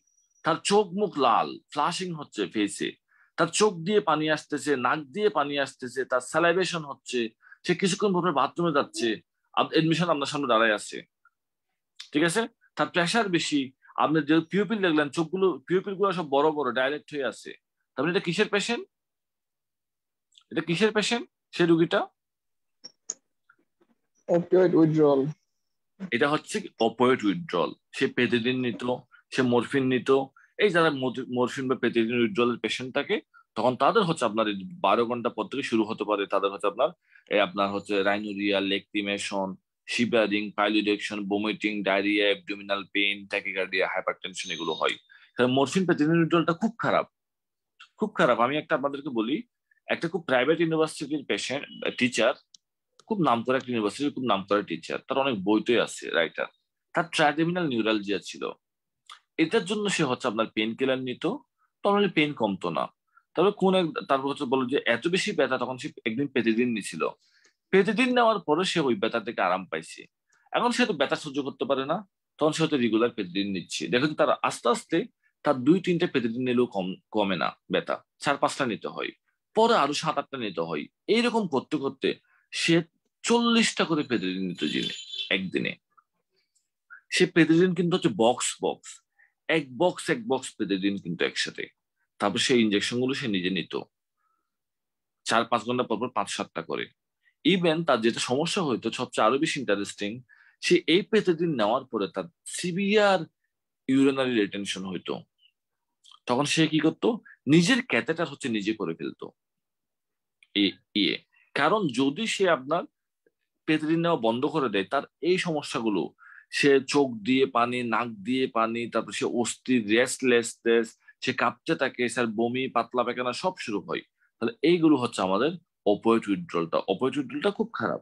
তার চোখ মুখ লাল, ফ্লাশিং হচ্ছে ফেসে, তার চোখ দিয়ে পানি আসতেছে, নাক দিয়ে পানি আসতেছে, তার স্যালাইভেশন হচ্ছে, সে কিছুক্ষণ পর বাথরুমে যাচ্ছে, এডমিশন আপনার সামনে দাঁড়ায় আছে, ঠিক আছে? তার প্রেশার বেশি, আপনি যে পিউপিল দেখলেন, চোখগুলো পিউপিল গুলো সব বড় বড় ডাইরেক্ট হয়ে আছে, তারপরে এটা কিসের পেশেন্ট? এটা কিসের পেশেন্ট সে রুগীটা? Opioid withdrawal. এটা হচ্ছে অপিওয়েড উইথড্রয়াল। সে পেথিডিন নিত, সে মরফিন নিত। এই যারা মরফিন বা পেথিডিন উইথড্রয়ালের পেশেন্ট থাকে, তখন তাদের হচ্ছে আপনার 12 ঘন্টা পর থেকে শুরু হতে পারে, তাদের হচ্ছে আপনার হচ্ছে rhinorrhoea, lacrimation, shivering, piloerection, vomiting, diarrhoea, abdominal pain, tachycardia, hypertension এগুলো হয়। মরফিন পেথিডিন উইথড্রয়ালটা খুব খারাপ, খুব খারাপ। আমি একটা আপনাদেরকে বলি, একটা খুব প্রাইভেট ইউনিভার্সিটির পেশেন্ট টিচার, খুব নাম করা একটা ইউনিভার্সিটির খুব নাম করা টিচার, তার অনেক বইটই আছে, রাইটার, তার ট্রাইজেমিনাল নিউরালজিয়া ছিল। এটার জন্য সে হচ্ছে আপনার পেন কিলার নিত, নর্মালি পেন কমতো না, তবে তারপর হচ্ছে বলো যে এত বেশি ব্যথা, তখন সে একদিন পেতিদিন নিছিল। পেতিদিন নেওয়ার পরে সে ওই ব্যথা থেকে আরাম পাইছে। এখন সে তো ব্যথা সহ্য করতে পারে না, তখন সে হয়তো রেগুলার পেতিদিন নিচ্ছে। দেখুন তার আস্তে আস্তে তার 2-3টে পেতিদিন নিলেও কমে না ব্যথা, 4-5টা নিতে হয়, পরে আরো 7-8টা নিতে হয়। এইরকম করতে করতে সে 40টা করে পেতিদিন নিত একদিনে। সে পেতিদিন কিন্তু হচ্ছে বক্স বক্স, এক বক্স পেতিদিন কিন্তু একসাথে। তারপর সেই ইনজেকশন গুলো সে নিজে নিত 4-5 ঘন্টা পর পর 5-7টা করে। ইভেন তার যেটা সমস্যা হইতো সবচেয়ে আরো বেশি ইন্টারেস্টিং, সে এই পেতিদিন নেওয়ার পরে তার সিভিয়ার ইউরিনারি রিটেনশন হইতো। তখন সে কি করতো, নিজের ক্যাথেটার হচ্ছে নিজে করে ফেলতো। ইয়ে কারণ যদি সে আপনার পেতিদিন নেওয়া বন্ধ করে দেয়, তার এই সমস্যাগুলো, সে চোখ দিয়ে পানি, নাক দিয়ে পানি, তারপর সে অস্থির, রেস্টলেসনেস, সে কাঁপতে থাকে, স্যার বমি, পাতলা পায়খানা সব শুরু হয়। তাহলে এইগুলো হচ্ছে আমাদের অপয়েড উইথড্রলটা খুব খারাপ।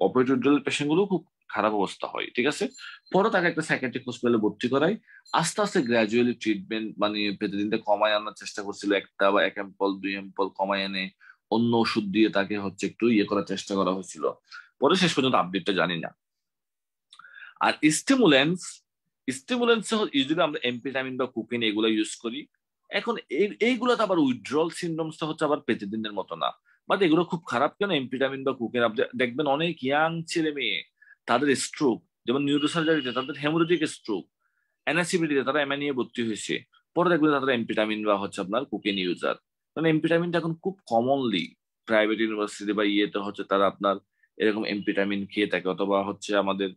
অপয়েড উইথড্রলের পেশেন্ট গুলো খুব খারাপ অবস্থা হয়, ঠিক আছে। পরে তাকে একটা সাইকিয়াট্রিক হসপিটালে ভর্তি করাই। আস্তে আস্তে গ্রাজুয়ালি ট্রিটমেন্ট, মানে পেতিদিনটা কমায় আনার চেষ্টা করছিল, 1টা বা 1 এম্পল 2 এম্পল কমায় এনে অন্য ওষুধ দিয়ে তাকে হচ্ছে একটু ইয়ে করার চেষ্টা করা হয়েছিল। পরে শেষ পর্যন্ত আপডেটটা জানি না। আর স্টিমুলেন্স ইউজুয়ালি আমরা এমফেটামিন বা কোকেন এগুলো ইউজ করি। এখন এইগুলোতে আবার উইথড্রল সিনড্রোমসটা হচ্ছে আবার পেতিদিনের মতো না, বাট এগুলো খুব খারাপ। কেন? এমফেটামিন বা কোকেন আপনি দেখবেন অনেক ইয়াং ছেলে মেয়ে তাদের স্ট্রোক, যেমন নিউরোসার্জারিতে তাদের হেমোরেজিক স্ট্রোক, এনএসিবিটিতে তারা এমএনইএ ভর্তি হয়েছে, পরে দেখবেন তারা এমফেটামিন বা হচ্ছে আপনার কোকেন ইউজার। মানে এমফেটামিনটা এখন খুব কমনলি প্রাইভেট ইউনিভার্সিটি বা ইয়েতে হচ্ছে তারা আপনার এরকম এমফেটামিন খেয়ে থাকে। অথবা হচ্ছে আমাদের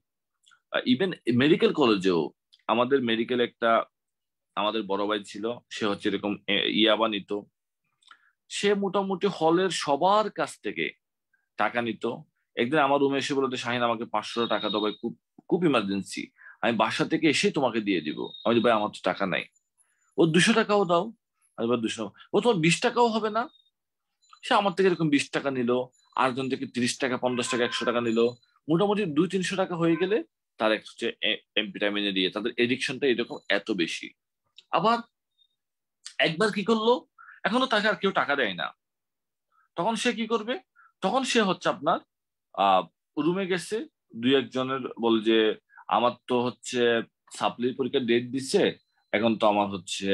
ইভেন মেডিকেল কলেজেও, আমাদের মেডিকেল একটা আমাদের বড় ভাই ছিল, সে হচ্ছে এরকম ইয়াবা নিত। সে মোটামুটি হলের সবার কাছ থেকে টাকা নিত। একদিন আমার রুমে এসে বলতে, শাহিন আমাকে 500 টাকা দাও ভাই, খুব খুব ইমার্জেন্সি, আমি বাসা থেকে এসে তোমাকে দিয়ে দিব। আমি বলি, ভাই আমার তো টাকা নাই। ও 200 টাকাও দাও। আমি বলি 200, ও তোমার 20 টাকাও হবে না। সে আমার থেকে এরকম 20 টাকা নিল, আরেকজন থেকে 30 টাকা, 50 টাকা, 100 টাকা নিল। মোটামুটি 200-300 টাকা হয়ে গেলে তার হচ্ছে এমফেটামিনে দিয়ে, তাদের এডিকশনটা এরকম এত বেশি। আবার একবার কি করলো, এখনো তাকে আর কেউ টাকা দেয় না, তখন সে কি করবে, তখন সে হচ্ছে আপনার রুমে গেছে, 2-1 জনের বল যে আমার তো হচ্ছে সাপ্লির পরীক্ষার ডেট দিচ্ছে, এখন তো আমার হচ্ছে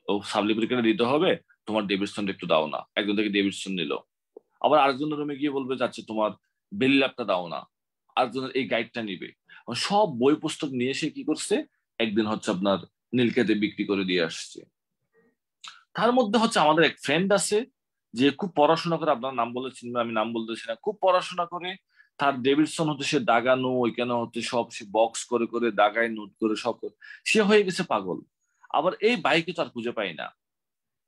ও সাপ্লি পরীক্ষাটা দিতে হবে, তোমার ডেভিডসনটা একটু দাও না। একজন থেকে ডেভিডসন নিল। আবার আরেকজনের রুমে গিয়ে বলবে, যাচ্ছে তোমার বেল ল্যাবটা দাও না, আরেকজনের এই গাইডটা নিবে। সব বই পুস্তক নিয়ে সে কি করছে, একদিন হচ্ছে আপনার নীলক্ষেতে বিক্রি করে দিয়ে আসছে। তার মধ্যে হচ্ছে আমাদের এক ফ্রেন্ড আছে, যে খুব পড়াশোনা করে, আপনার নাম বলেছেন, আমি নাম বলতেছি না, খুব পড়াশোনা করে, তার ডেভিডসন হচ্ছে সে দাগানো, ওইখানে হচ্ছে সব সে বক্স করে করে দাগায়, নোট করে সব সে হয়ে গেছে পাগল। আবার এই বাইকে তো আর খুঁজে পাই না।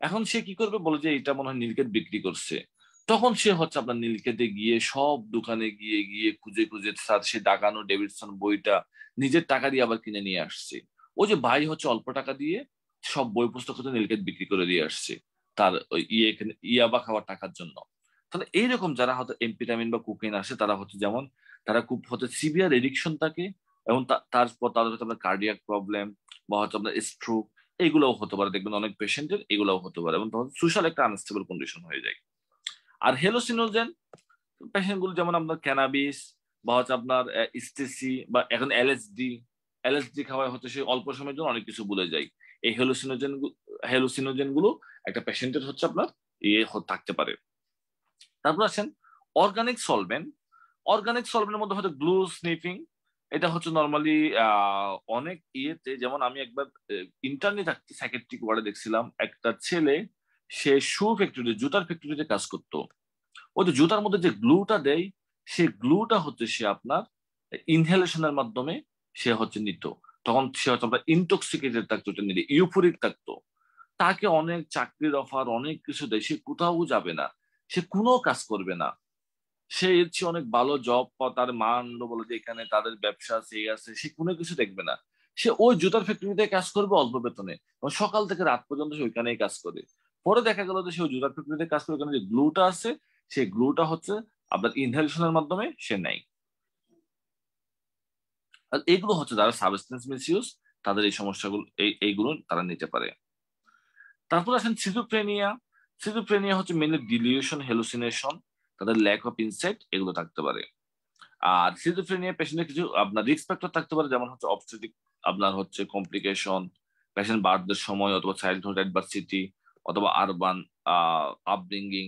এখন সে কি করবে, বলে যে এটা মনে হয় নীলক্ষেত বিক্রি করছে। তখন সে হচ্ছে আপনার নীলক্ষেতে গিয়ে সব দোকানে গিয়ে গিয়ে খুঁজে খুঁজে তার সে দাগানো ডেভিডসন বইটা নিজের টাকা দিয়ে আবার কিনে নিয়ে আসছে। ও যে ভাই হচ্ছে অল্প টাকা দিয়ে সব বই পুস্তক হচ্ছে নীলক্ষেত বিক্রি করে দিয়ে আসছে তার ওই ইয়াবা খাওয়ার টাকার জন্য। তাহলে এইরকম যারা হয়তো এমফেটামিন বা কোকেন আসে, তারা হচ্ছে যেমন তারা খুব হচ্ছে সিভিয়ার এডিকশন থাকে, এবং তারপর তাদের হচ্ছে আপনার কার্ডিয়াক প্রবলেম বা হচ্ছে আপনার স্ট্রোক, এগুলোও হতে পারে। দেখবেন অনেক পেশেন্টের এগুলোও হতে পারে, এবং তখন সোশ্যাল একটা আনস্টেবল কন্ডিশন হয়ে যায়। আর হেলোসিনোজেন পেশেন্ট গুলো যেমন আপনার ক্যানাবিস বা হচ্ছে আপনার ইস্টেসি বা এখন এলএসডি খাওয়ায় হচ্ছে সে অল্প সময়ের জন্য অনেক কিছু ভুলে যায়। এই হেলোসিনোজেন গুলো একটা পেশেন্টের হচ্ছে আপনার ইয়ে থাকতে পারে। তারপর আসেন অর্গানিক সলভেন্টের মধ্যে হয়তো গ্লু স্নিফিং, এটা হচ্ছে নর্মালি অনেক ইয়েতে, যেমন আমি একবার ইন্টার্নি থাকতে সাইকিয়াট্রিক ওয়ার্ডে দেখছিলাম একটা ছেলে, সে জুতার ফ্যাক্টরিতে কাজ করতো। ওই যে জুতার মধ্যে যে গ্লুটা দেয়, সে গ্লুটা হচ্ছে সে আপনার ইনহেলেশনের মাধ্যমে সে হচ্ছে নিত। তখন সে হচ্ছে আপনার ইনটক্সিকেটেড থাকতো, এটা নিলে ইউফোরিক থাকতো। তাকে অনেক চাকরির অফার, অনেক কিছু দেয়, সে কোথাও যাবে না, সে কোনো কাজ করবে না। সে এর চেয়ে অনেক ভালো জব, তার মা আনলো, বলে যে এখানে তাদের ব্যবসা আছে, সে কোনো কিছু দেখবে না। সে ওই জুতার ফ্যাক্টরিতে কাজ করবে অল্প বেতনে, এবং সকাল থেকে রাত পর্যন্ত সে ওইখানেই কাজ করে। পরে দেখা গেল যে সে ওই জুতার ফ্যাক্টরিতে কাজ করে, ওখানে যে গ্লুটা আছে, সেই গ্লুটা হচ্ছে আপনার ইনহেলেশনের মাধ্যমে সে নেয়। আর এইগুলো হচ্ছে যারা সাবস্টেন্স মিসইউজ, তাদের এই সমস্যাগুলো এইগুলো তারা নিতে পারে। তারপর আসেন সিজোফ্রেনিয়া। সিজোফ্রেনিয়া হচ্ছে মেনলি ডিলিউশন, হ্যালুসিনেশন, তাদের ল্যাক অফ ইনসাইট এগুলো থাকতে পারে। আর সিজোফ্রেনিয়া পেশেন্টের কিছু আপনার রিস্ক ফ্যাক্টর থাকতে পারে, যেমন হচ্ছে অবস্টেটিক আপনার হচ্ছে কমপ্লিকেশন, পেশেন্ট বার্থের সময় অথবা চাইল্ডহুড অ্যাডভার্সিটি অথবা আরবান আপব্রিঙ্গিং,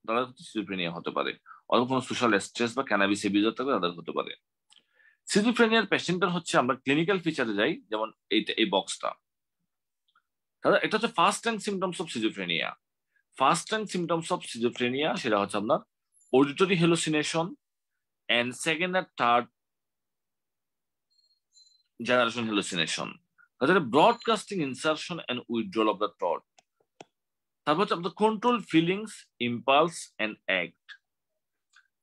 তারা সিজোফ্রেনিয়া হতে পারে, অথবা কোনো সোশ্যাল স্ট্রেস বা ক্যানাবিস এবিউজার থাকলে তাদের হতে পারে। সিজোফ্রেনিয়ার পেশেন্টের হচ্ছে আমরা ক্লিনিক্যাল ফিচারে যাই, যেমন এই বক্সটা, তাহলে এটা হচ্ছে first time symptoms of schizophrenia. First time symptoms of schizophrenia সেটা হচ্ছে আপনার auditory hallucination and second and third generation hallucination. তাহলে broadcasting insertion and withdrawal of the thought. তারপর হচ্ছে আপনার control feelings, impulse and act.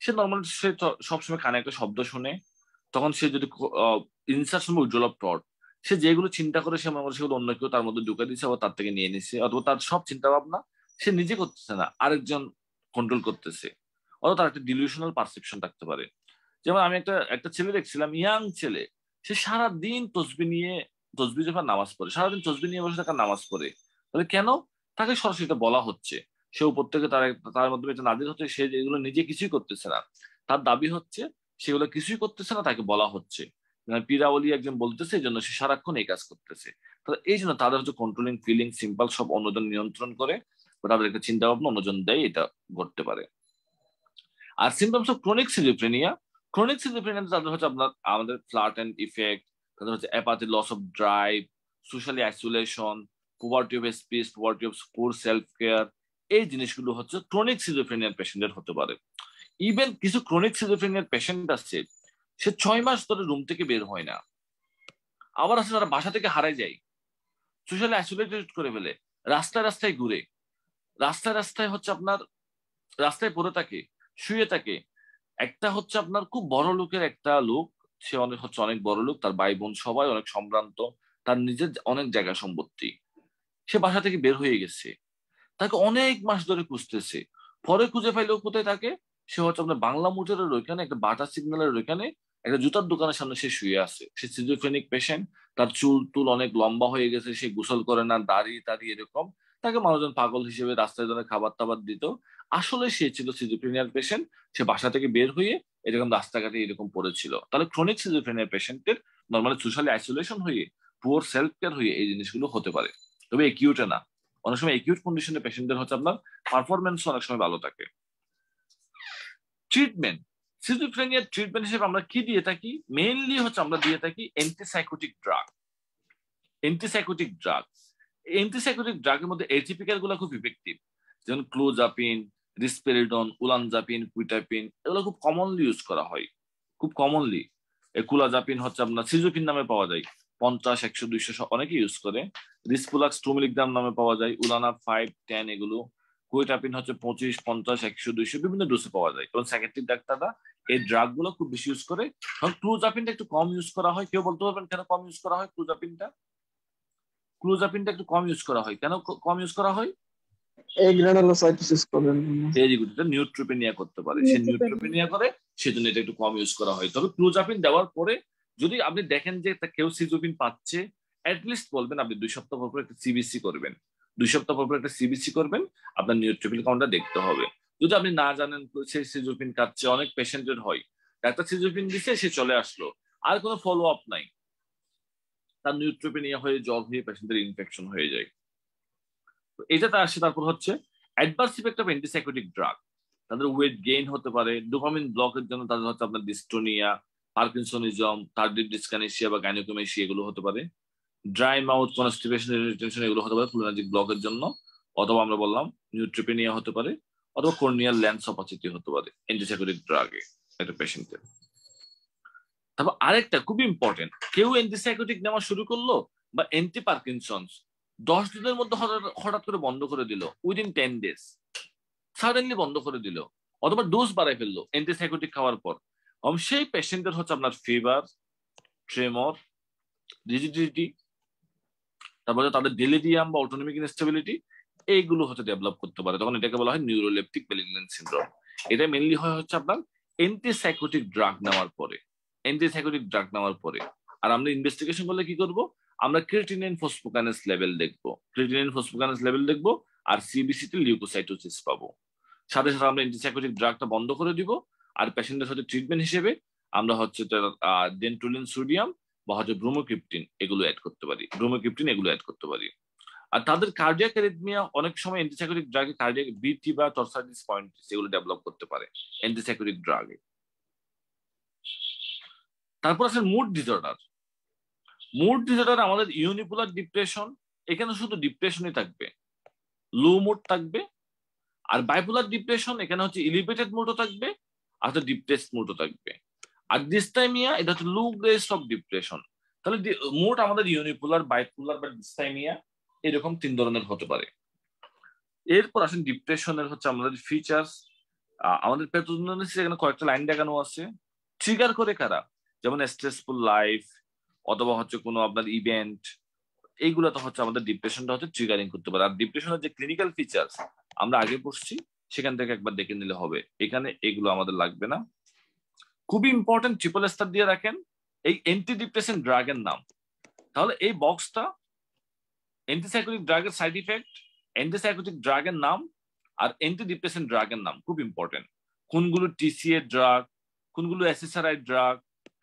সে নর্মালি সে সবসময় কানে একটা শব্দ শুনে, তখন সে যদি ইনসার্শন বা উইথড্রল অফ থট, সে যেগুলো চিন্তা করে সে মনে করে সেগুলো অন্য কেউ তার মধ্যে ঢুকে দিচ্ছে, আবার তার থেকে নিয়ে নিচ্ছে, অথবা তার সব চিন্তা ভাবনা সে নিজে করতেছে না, আরেকজন কন্ট্রোল করতেছে, অথবা তার একটা ডিলিউশনাল পারসেপশন থাকতে পারে। যেমন আমি একটা ছেলে দেখছিলাম, ইয়াং ছেলে, সে সারাদিন তসবি যখন নামাজ পড়ে, সারাদিন তসবি নিয়ে বসে থাকা নামাজ পড়ে। তাহলে কেন? তাকে সরাসরি এটা বলা হচ্ছে, সে উপর থেকে তার মাধ্যমে এটা নাজিল হচ্ছে, সে যেগুলো নিজে কিছুই করতেছে না, তার দাবি হচ্ছে সেগুলো কিছুই করতেছে না, তাকে বলা হচ্ছে। পীরাওয়ালি একজন বলতেছে, এই জন্য সে সারাক্ষণ এই কাজ করতেছে। তাহলে এই জন্য তাদের হচ্ছে কন্ট্রোলিং ফিলিং, সিম্পল সব অন্যজন নিয়ন্ত্রণ করে, তাদের একটা চিন্তা ভাবনা অন্যজন দেয়, এটা ঘটতে পারে। আর symptoms of chronic schizophrenia, chronic schizophrenia তাদের হচ্ছে আপনার আমাদের ফ্ল্যাট এন্ড ইফেক্ট, তাদের হচ্ছে apathy, loss of drive, socially isolation, poverty of speech, poverty of poor self care, এই জিনিসগুলো হচ্ছে ক্রনিক সিজোফ্রেনিয়ার পেশেন্টের হতে পারে। ইভেন কিছু ক্রনিক সিজোফ্রেনিয়ার পেশেন্ট আছে, সে 6 মাস ধরে রুম থেকে বের হয় না, আবার আছে তারা বাসা থেকে হারায় যায়, সোশ্যালি আইসোলেটেড করে ফেলে, রাস্তায় রাস্তায় ঘুরে, রাস্তায় রাস্তায় হচ্ছে আপনার রাস্তায় পড়ে থাকে, শুয়ে থাকে। একটা হচ্ছে আপনার খুব বড় লোকের একটা লোক, সে অনেক বড় লোক, তার ভাই বোন সবাই অনেক সম্ভ্রান্ত, তার নিজের অনেক জায়গা সম্পত্তি, সে বাসা থেকে বের হয়ে গেছে, তাকে অনেক মাস ধরে খুঁজতেছে, পরে খুঁজে পাইলেও কোথায় থাকে, সে হচ্ছে আপনার বাংলা মোটরের ওইখানে একটা বাটা সিগন্যালের ওইখানে একটা জুতার দোকানের সামনে সে শুয়ে আছে। সে সিজোফ্রেনিক পেশেন্ট, তার চুল টুল অনেক লম্বা হয়ে গেছে, সে গোসল করে না, দাড়ি টাড়ি এরকম, তাকে মানুষজন পাগল হিসেবে রাস্তায় ধরে খাবার টাবার দিত। আসলে সে ছিল সিজোফ্রেনিয়ার পেশেন্ট, সে বাসা থেকে বের হয়ে এরকম রাস্তাঘাটে এরকম পড়েছিল। তাহলে ক্রনিক সিজোফ্রেনিয়ার পেশেন্টের নর্মালি সোশ্যালি আইসোলেশন হয়ে, পুয়ার সেলফ কেয়ার হয়ে এই জিনিসগুলো হতে পারে, তবে একিউটে না। অনেক সময় একিউট কন্ডিশনের পেশেন্টদের হচ্ছে আপনার পারফরমেন্স অনেক সময় ভালো থাকে। ট্রিটমেন্ট, সিজোফ্রেনিয়ার ট্রিটমেন্ট হিসেবে আমরা কি দিয়ে থাকি? মেইনলি হচ্ছে আমরা দিয়ে থাকি অ্যান্টিসাইকোটিক ড্রাগ। অ্যান্টিসাইকোটিক ড্রাগের মধ্যে এটিপিক্যাল গুলো খুব ইফেক্টিভ, যেমন ক্লোজাপিন, রিসপেরিডন, উলানজাপিন, কুইটাপিন, এগুলো খুব কমনলি ইউজ করা হয়, খুব কমনলি। কুলাজাপিন হচ্ছে আপনার সিজোপিন নামে পাওয়া যায়, 50, 100, 200 অনেকে ইউজ করে। রিসপুলাক্স 2 মিলিগ্রাম নামে পাওয়া যায়, উলানা 5, 10 এগুলো। কুইটাপিন হচ্ছে 25, 50, 100, 200 বিভিন্ন ডোজে পাওয়া যায়, এবং সাইকিয়াট্রিক ডাক্তাররা এই ড্রাগ গুলো খুব বেশি ইউজ করে। ক্লোজাপিনটা একটু কম ইউজ করা হয়। কেউ বলতে পারবেন কেন কম ইউজ করা হয়? ক্লোজাপিনটা একটু কম ইউজ করা হয়, কেন কম ইউজ করা হয়? এই গ্রানুলোসাইটোসিস করেন, এটা নিউট্রোপেনিয়া করতে পারে, সে নিউট্রোপেনিয়া করে, সেজন্য এটা একটু কম ইউজ করা হয়। তবে ক্লোজাপিন দেওয়ার পরে যদি আপনি দেখেন যে কেউ সিজোপিন পাচ্ছে, অ্যাটলিস্ট বলবেন আপনি 2 সপ্তাহ পর একটা সিবিসি করবেন, 2 সপ্তাহ পর একটা সিবিসি করবেন, আপনার নিউট্রোফিল কাউন্টটা দেখতে হবে। যদি আপনি না জানেন সে সিজোপিন খাচ্ছে, অনেক পেশেন্টের হয়, ডাক্তার সিজোপিন দিচ্ছে, সে চলে আসলো, আর কোনো ফলো আপ নাই, তার নিউট্রোপেনিয়া হয়ে জ্বর হয়ে পেশেন্টের ইনফেকশন হয়ে যায়। এটাতে আসে। তারপর হচ্ছে adverse effect of antipsychotic drug, তাদের ওয়েট গেইন হতে পারে, ডোপামিন ব্লকের জন্য তাদের হচ্ছে আপনার ডিস্টোনিয়া, পার্কিনসনিজম, টার্ডিভ ডিসকানেসিয়া বা গাইনোকোমেসিয়া এগুলো হতে পারে। ড্রাই মাউথ, কনস্টিপেশন, ইরিটেশন এগুলো হতে পারে ক্লোনাজিক ব্লকের জন্য, অথবা আমরা বললাম নিউট্রোপেনিয়া হতে পারে, অথবা কর্নিয়াল ল্যান্স অপাসিটি হতে পারে অ্যান্টিসাইকোটিক ড্রাগে একটা পেশেন্টের। তারপর আরেকটা খুব ইম্পর্টেন্ট, কেউ অ্যান্টিসাইকোটিক নেওয়া শুরু করলো বা অ্যান্টি পার্কিনসন্স 10 দিনের মধ্যে হঠাৎ করে বন্ধ করে দিল, উইদিন 10 days সাডেনলি বন্ধ করে দিল, অথবা ডোজ বাড়াই ফেললো অ্যান্টিসাইকোটিক খাওয়ার পর, সেই পেশেন্টের হচ্ছে আপনার ফিভার, ট্রেমর, রিজিডিটি, তারপরে তাদের ডেলিরিয়াম বা অটোনমিক ইনস্টেবিলিটি এইগুলো হচ্ছে ডেভেলপ করতে পারে। তখন এটাকে বলা হয় নিউরোলেপটিক মেলিগন্যান্ট সিনড্রোম। এটা মেনলি হয় হচ্ছে আপনার অ্যান্টিসাইকোটিক ড্রাগ নেওয়ার পরে। আর আমরা ইনভেস্টিগেশন করলে কি করব? আমরা ক্রিয়েটিনিন ফসফোকাইনেজ লেভেল দেখবো, আর সিবিসি তে লিউকোসাইটোসিস পাবো। সাথে সাথে আমরা অ্যান্টিসাইকোটিক ড্রাগটা বন্ধ করে দিব, আর পেশেন্টের সাথে ট্রিটমেন্ট হিসেবে আমরা হচ্ছে ডেন্টুলিন সোডিয়াম বা হচ্ছে ব্রোমোক্রিপ্টিন এগুলো অ্যাড করতে পারি। আর তাদের কার্ডিয়াক অ্যারিথমিয়া অনেক সময় অ্যান্টিসাইকোটিক ড্রাগে কার্ডিয়াক বিটি বা টর্সাইটিস পয়েন্টিস এগুলো ডেভেলপ করতে পারে অ্যান্টিসাইকোটিক ড্রাগে। তারপর আছে মুড ডিসঅর্ডার। আমাদের ইউনিপোলার ডিপ্রেশন, এখানে শুধু ডিপ্রেশনই থাকবে, লো মুড থাকবে। আর বাইপোলার ডিপ্রেশন, এখানে হচ্ছে এলিভেটেড মুডও থাকবে আর ডিপ্রেসড মুডও থাকবে। আর ডিসথাইমিয়া, এটা হচ্ছে লো গ্রেস অফ ডিপ্রেশন। তাহলে মুড আমাদের ইউনিপোলার, বাইপোলার বা ডিসথাইমিয়া এরকম 3 ধরনের হতে পারে। এরপর আসেন ডিপ্রেশনের হচ্ছে আমাদের ফিচার্স। আমাদের প্যাথোজেনেসিস এখানে কয়েকটা লাইন দেখানো আছে। ট্রিগার করে কারা, যেমন স্ট্রেসফুল লাইফ অথবা হচ্ছে কোনো আপনার ইভেন্ট, এইগুলো তো হচ্ছে আমাদের ডিপ্রেশনটা হচ্ছে ট্রিগারিং করতে পারে। আর ডিপ্রেশনের যে ক্লিনিক্যাল ফিচার্স আমরা আগে পড়ছি, সেখান থেকে একবার দেখে নিলে হবে, এখানে এগুলো আমাদের লাগবে না। খুবই ইম্পর্টেন্ট, ট্রিপল স্টার দিয়ে রাখেন এই অ্যান্টি ডিপ্রেশন ড্রাগের নাম। তাহলে এই বক্সটা অ্যান্টিসাইকোটিক ড্রাগের সাইড ইফেক্ট, অ্যান্টিসাইকোটিক ড্রাগের নাম আর অ্যান্টি ডিপ্রেশন ড্রাগের নাম খুব ইম্পর্টেন্ট। কোনগুলো টিসিএ ড্রাগ, কোনগুলো এসএসআরআই ড্রাগ,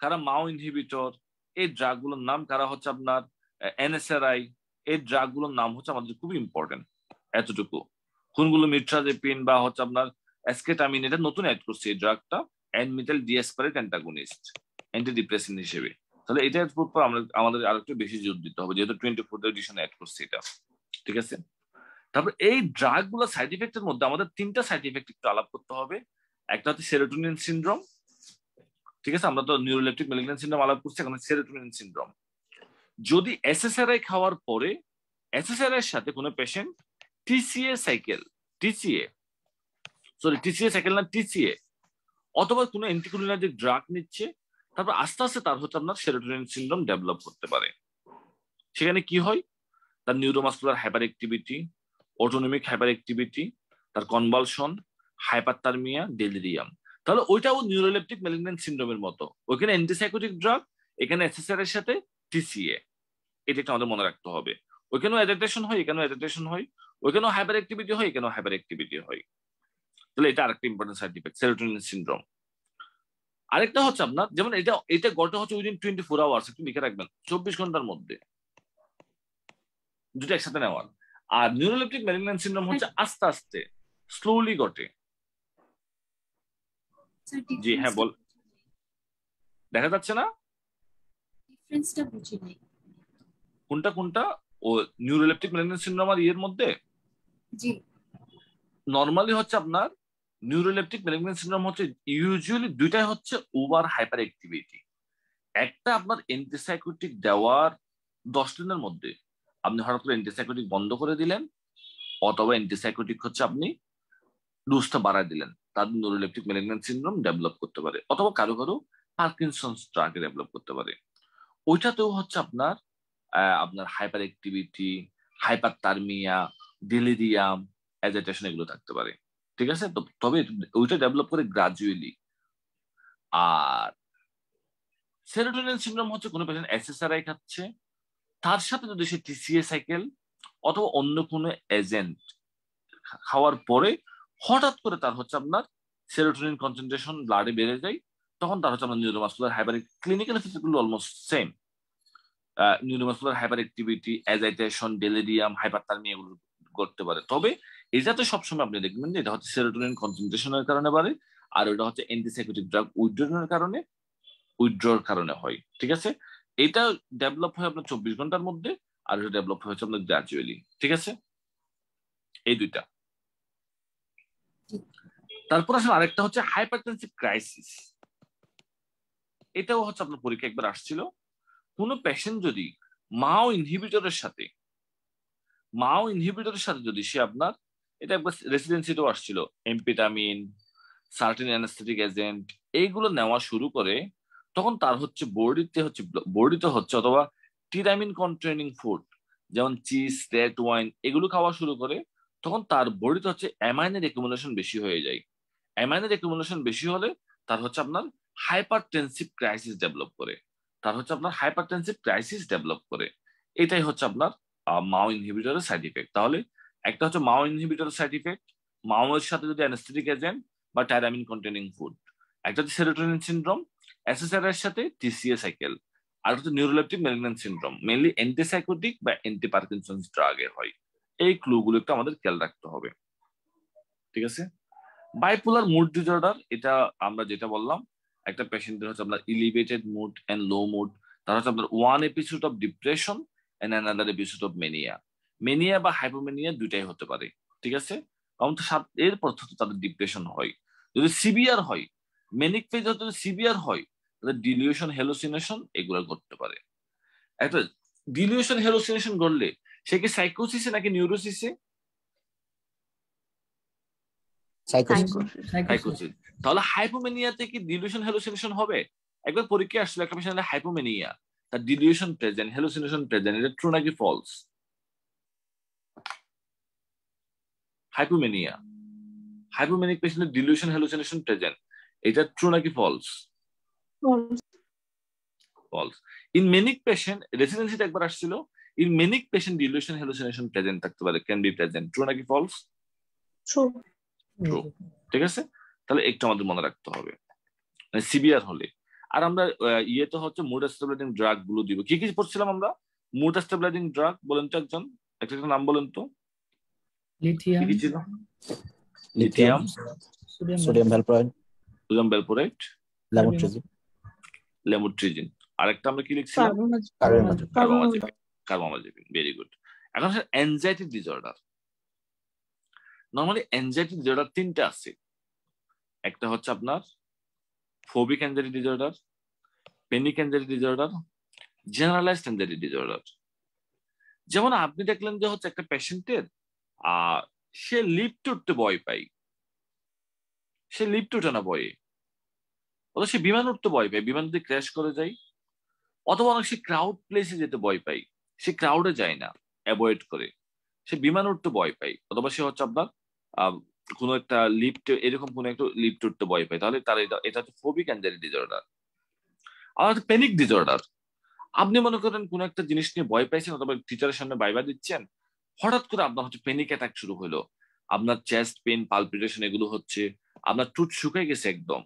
কারা মাও ইনহিবিটর, এই ড্রাগগুলোর নাম, কারা হচ্ছে আপনার এনএসআরআই, এই ড্রাগগুলোর নাম হচ্ছে আমাদের খুব ইম্পর্টেন্ট। এতটুকু। কোনগুলো মিট্রাজেপিন বা হচ্ছে আপনার এসকেটামিন, এটা নতুন অ্যাড করছে এই ড্রাগটা, অ্যানমিটাল ডিএসপারেট অ্যান্টাগনিস্ট অ্যান্টি ডিপ্রেশন হিসেবে। তাহলে এটা পর আমাদের আরেকটু বেশি জোর দিতে হবে, যেহেতু 24th এডিশনে অ্যাড করছে এটা, ঠিক আছে। তারপর এই ড্রাগ গুলো সাইড ইফেক্টের মধ্যে আমাদের 3টা সাইড ইফেক্ট একটু আলাপ করতে হবে। একটা হচ্ছে সেরোটোনিন সিনড্রোম, ঠিক আছে, আমরা তো নিউরোলেপটিক ম্যালিগন্যান্ট সিনড্রোম আলাপ করছি, এখন সেরোটোনিন সিনড্রোম। যদি এসএসআরআই খাওয়ার পরে এসএসআরআই এর সাথে কোনো পেশেন্ট টিসিএ সাইকেল অথবা কোনো অ্যান্টিকোলিনার্জিক ড্রাগ নিচ্ছে, তারপর আস্তে আস্তে তার হচ্ছে আপনার সেরোটোনিন সিনড্রোম ডেভেলপ করতে পারে। সেখানে কি হয়, তার neuromuscular hyper activity, autonomic hyper activity, তার কনভালশন, হাইপারথার্মিয়া, ডেলিরিয়াম। তাহলে ওইটাও নিউরোলেপটিক ম্যালিগন্যান্ট সিনড্রোমের মতো, ওইখানে অ্যান্টিসাইকোটিক ড্রাগ, এখানে এসএসআর এর সাথে টিসিএ, এটা একটা আমাদের মনে রাখতে হবে। ওইখানেও অ্যাডাপ্টেশন হয়, এখানেও অ্যাডাপ্টেশন হয়, ওইখানেও হাইপার অ্যাক্টিভিটি হয়, এখানেও হাইপার অ্যাক্টিভিটি হয়। তাহলে এটা আরেকটা important side effect, serotonin syndrome. আরেকটা হচ্ছে আপনার, যেমন এটা ঘটে হচ্ছে উইদিন 24 আওয়ার্স, একটু লিখে রাখবেন, 24 ঘন্টার মধ্যে, দুটো একসাথে নেওয়ার। আর নিউরোলেপটিক ম্যালিগন্যান্ট সিনড্রোম হচ্ছে আস্তে আস্তে, স্লোলি ঘটে। জি হ্যাঁ, বল, দেখা যাচ্ছে না ডিফারেন্সটা বুঝি নাই। কোনটা ও নিউরোলেপটিক ম্যালিগন্যান্ট সিনড্রোম আর ইয়ের মধ্যে? জি, নরমালি হচ্ছে আপনার নিউরোলেপটিক ম্যালিগন্যান্ট সিনড্রোম হচ্ছে ইউজুয়ালি দুইটাই হচ্ছে ওভার হাইপার অ্যাক্টিভিটি। একটা আপনার অ্যান্টিসাইকোটিক দেওয়ার 10 দিনের মধ্যে আপনি হঠাৎ করে অ্যান্টিসাইকোটিক বন্ধ করে দিলেন, অথবা অ্যান্টিসাইকোটিক হচ্ছে আপনি ডোজটা বাড়ায় দিলেন, তাদের নিউরোলেপটিক ম্যালিগন্যান্ট সিনড্রোম ডেভেলপ করতে পারে, অথবা কারো পার্কিনসন্স ড্রাগ ডেভেলপ করতে পারে। ওইটাতেও হচ্ছে আপনার hyper activity, hyperthermia, delirium, agitation এগুলো থাকতে পারে, ঠিক আছে। তবে ওইটা ডেভেলপ করে গ্রাজুয়ালি। আর সেরোটোনিন সিনড্রোম হচ্ছে কোনো পেশেন্ট এসএসআরআই খাচ্ছে, তার সাথে যদি সে টিসিএ সাইকেল অথবা অন্য কোনো এজেন্ট খাওয়ার পরে হঠাৎ করে তার হচ্ছে আপনার সেরোটোনিন কনসেন্ট্রেশন ব্লাডে বেড়ে যায়, তখন তার হচ্ছে আপনার নিউরোমাসকুলার হাইপার, ক্লিনিক্যাল ফিচারগুলো almost same, neuromuscular hyper activity, agitation, delirium, hyperthermia এগুলো করতে পারে। তবে এটাতে সবসময় আপনি দেখবেন যে এটা হচ্ছে সেরোটোনিন কনসেন্ট্রেশনের কারণে বাড়ে, আর ওটা হচ্ছে অ্যান্টিসাইকোটিক ড্রাগ উইথড্রর কারণে হয়, ঠিক আছে। এটা ডেভেলপ হয় আপনার 24 ঘন্টার মধ্যে, আর এটা ডেভেলপ হয়েছে আপনার গ্রাজুয়ালি, ঠিক আছে। এই দুইটা। তারপর আসলে আরেকটা হচ্ছে হাইপারটেনসিভ ক্রাইসিস। এটাও হচ্ছে আপনার পরীক্ষা একবার আসছিল। কোন পেশেন্ট যদি মাও ইনহিবিটরের সাথে যদি সে আপনার, এটা একবার রেসিডেন্সিতেও আসছিল, এমপিটামিন, সার্টেন অ্যানাস্থেটিক এজেন্ট এইগুলো নেওয়া শুরু করে, তখন তার হচ্ছে বডিতে হচ্ছে অথবা টিরামিন কন্টেনিং ফুড যেমন চিজ, রেড ওয়াইন এগুলো খাওয়া শুরু করে, তখন তার বডিতে হচ্ছে অ্যামাইনের অ্যাকুমুলেশন বেশি হয়ে যায়। অ্যামাইনের অ্যাকুমুলেশন বেশি হলে তার হচ্ছে আপনার হাইপারটেনসিভ ক্রাইসিস ডেভেলপ করে, এটাই হচ্ছে আপনার মাও ইনহিবিটরের সাইড ইফেক্ট। তাহলে একটা হচ্ছে মাও ইনহিবিটর সাইড ইফেক্ট, মাওয়ের সাথে যদি অ্যানেস্থেটিক এজেন্ট বা টাইরামিন কন্টেনিং ফুড। একটা হচ্ছে সেরোটোনিন সিনড্রোম এসএসআর এর সাথে টিসিএ সাইকেল। আর হচ্ছে neuroleptic malignant syndrome, mainly antipsychotic বা অ্যান্টি পার্কিনসন্স ড্রাগে হয়। এই ক্লুগুলো একটু আমাদের খেয়াল রাখতে হবে, ঠিক আছে? বাইপোলার মুড ডিসঅর্ডার, এটা আমরা যেটা বললাম, একটা পেশেন্টের হচ্ছে আপনার elevated mood and low mood, তার হচ্ছে আপনার one episode of depression and another episode of mania. Mania বা হাইপোমেনিয়া দুইটাই হতে পারে, ঠিক আছে? কারণ তো এরপর তো তাদের ডিপ্রেশন হয়। যদি সিভিয়ার হয়, মেনিক ফেজ যদি সিভিয়ার হয়, তাদের ডিলিউশন হ্যালুসিনেশন এগুলো করতে পারে। একটা ডিলিউশন হ্যালুসিনেশন করলে সে কি সাইকোসিসে নাকি নিউরোসিসে? সাইকোসিস। সাইকোসিস। তাহলে হাইপোমেনিয়াতে কি ডিলিউশন হ্যালুসিনেশন হবে? একবার পরীক্ষা আসলে একটা পেশেন্ট হাইপোমেনিয়া, তার ডিলিউশন প্রেজেন্ট, হ্যালুসিনেশন প্রেজেন্ট, এটা ট্রু নাকি ফলস? হাইপোমেনিয়া, হাইপোমেনিক পেশেন্টের ডিলিউশন হ্যালুসিনেশন প্রেজেন্ট, এটা ট্রু নাকি false? False. In manic patient, রেসিডেন্সিতে একবার আসছিল, in manic patient delusion hallucination present থাকতে পারে, ক্যান বি প্রেজেন্ট, ট্রু নাকি ফলস? ট্রু, ঠিক আছে? তাহলে একটু আমাদের মনে রাখতে হবে সিভিয়ার হলে। আর আমরা ইয়েতে হচ্ছে মুড স্টেবিলাইজিং ড্রাগ গুলো দিব। কি কি পড়ছিলাম আমরা? মুড স্টেবিলাইজিং ড্রাগ বলেন তো একজন, একটা নাম বলেন তো। লিথিয়াম, কি ছিল? Lithium, sodium valproate, sodium valproate, lamotrigine, lamotrigine. আরেকটা আমরা কি লিখছিলাম? কার্বামাজিপিন। কার্বামাজিপিন। Very good. এখন হচ্ছে anxiety disorder. Normally anxiety disorder তিনটা আছে। একটা হচ্ছে আপনার phobic anxiety disorder, panic anxiety disorder, generalised anxiety disorder. যেমন আপনি দেখলেন যে হচ্ছে একটা পেশেন্টের সে লিফট উঠতে ভয় পায়, সে লিফট উঠে না ভয়ে, অথবা সে বিমান উঠতে ভয় পায়, বিমান যদি ক্র্যাশ করে যায়, অথবা অনেক সে ক্রাউড প্লেসে যেতে ভয় পায়, সে ক্রাউডে যায় না, অ্যাভয়েড করে, সে বিমান উঠতে ভয় পায়, অথবা সে হচ্ছে আপনার কোনো একটা লিফট, এরকম কোনো একটা লিফট উঠতে ভয় পায়, তাহলে তার এটা হচ্ছে ফোবিক অ্যাংজাইটি ডিসঅর্ডার। আর হচ্ছে প্যানিক ডিসঅর্ডার। আপনি মনে করেন কোনো একটা জিনিস নিয়ে ভয় পাইছেন, অথবা টিচারের সামনে ভাইবা দিচ্ছেন, হঠাৎ করে আপনার হচ্ছে প্যানিক অ্যাটাক শুরু হলো, আপনার চেস্ট পেন, পালপিটেশন এগুলো হচ্ছে, আপনার টুট শুকিয়ে গেছে একদম,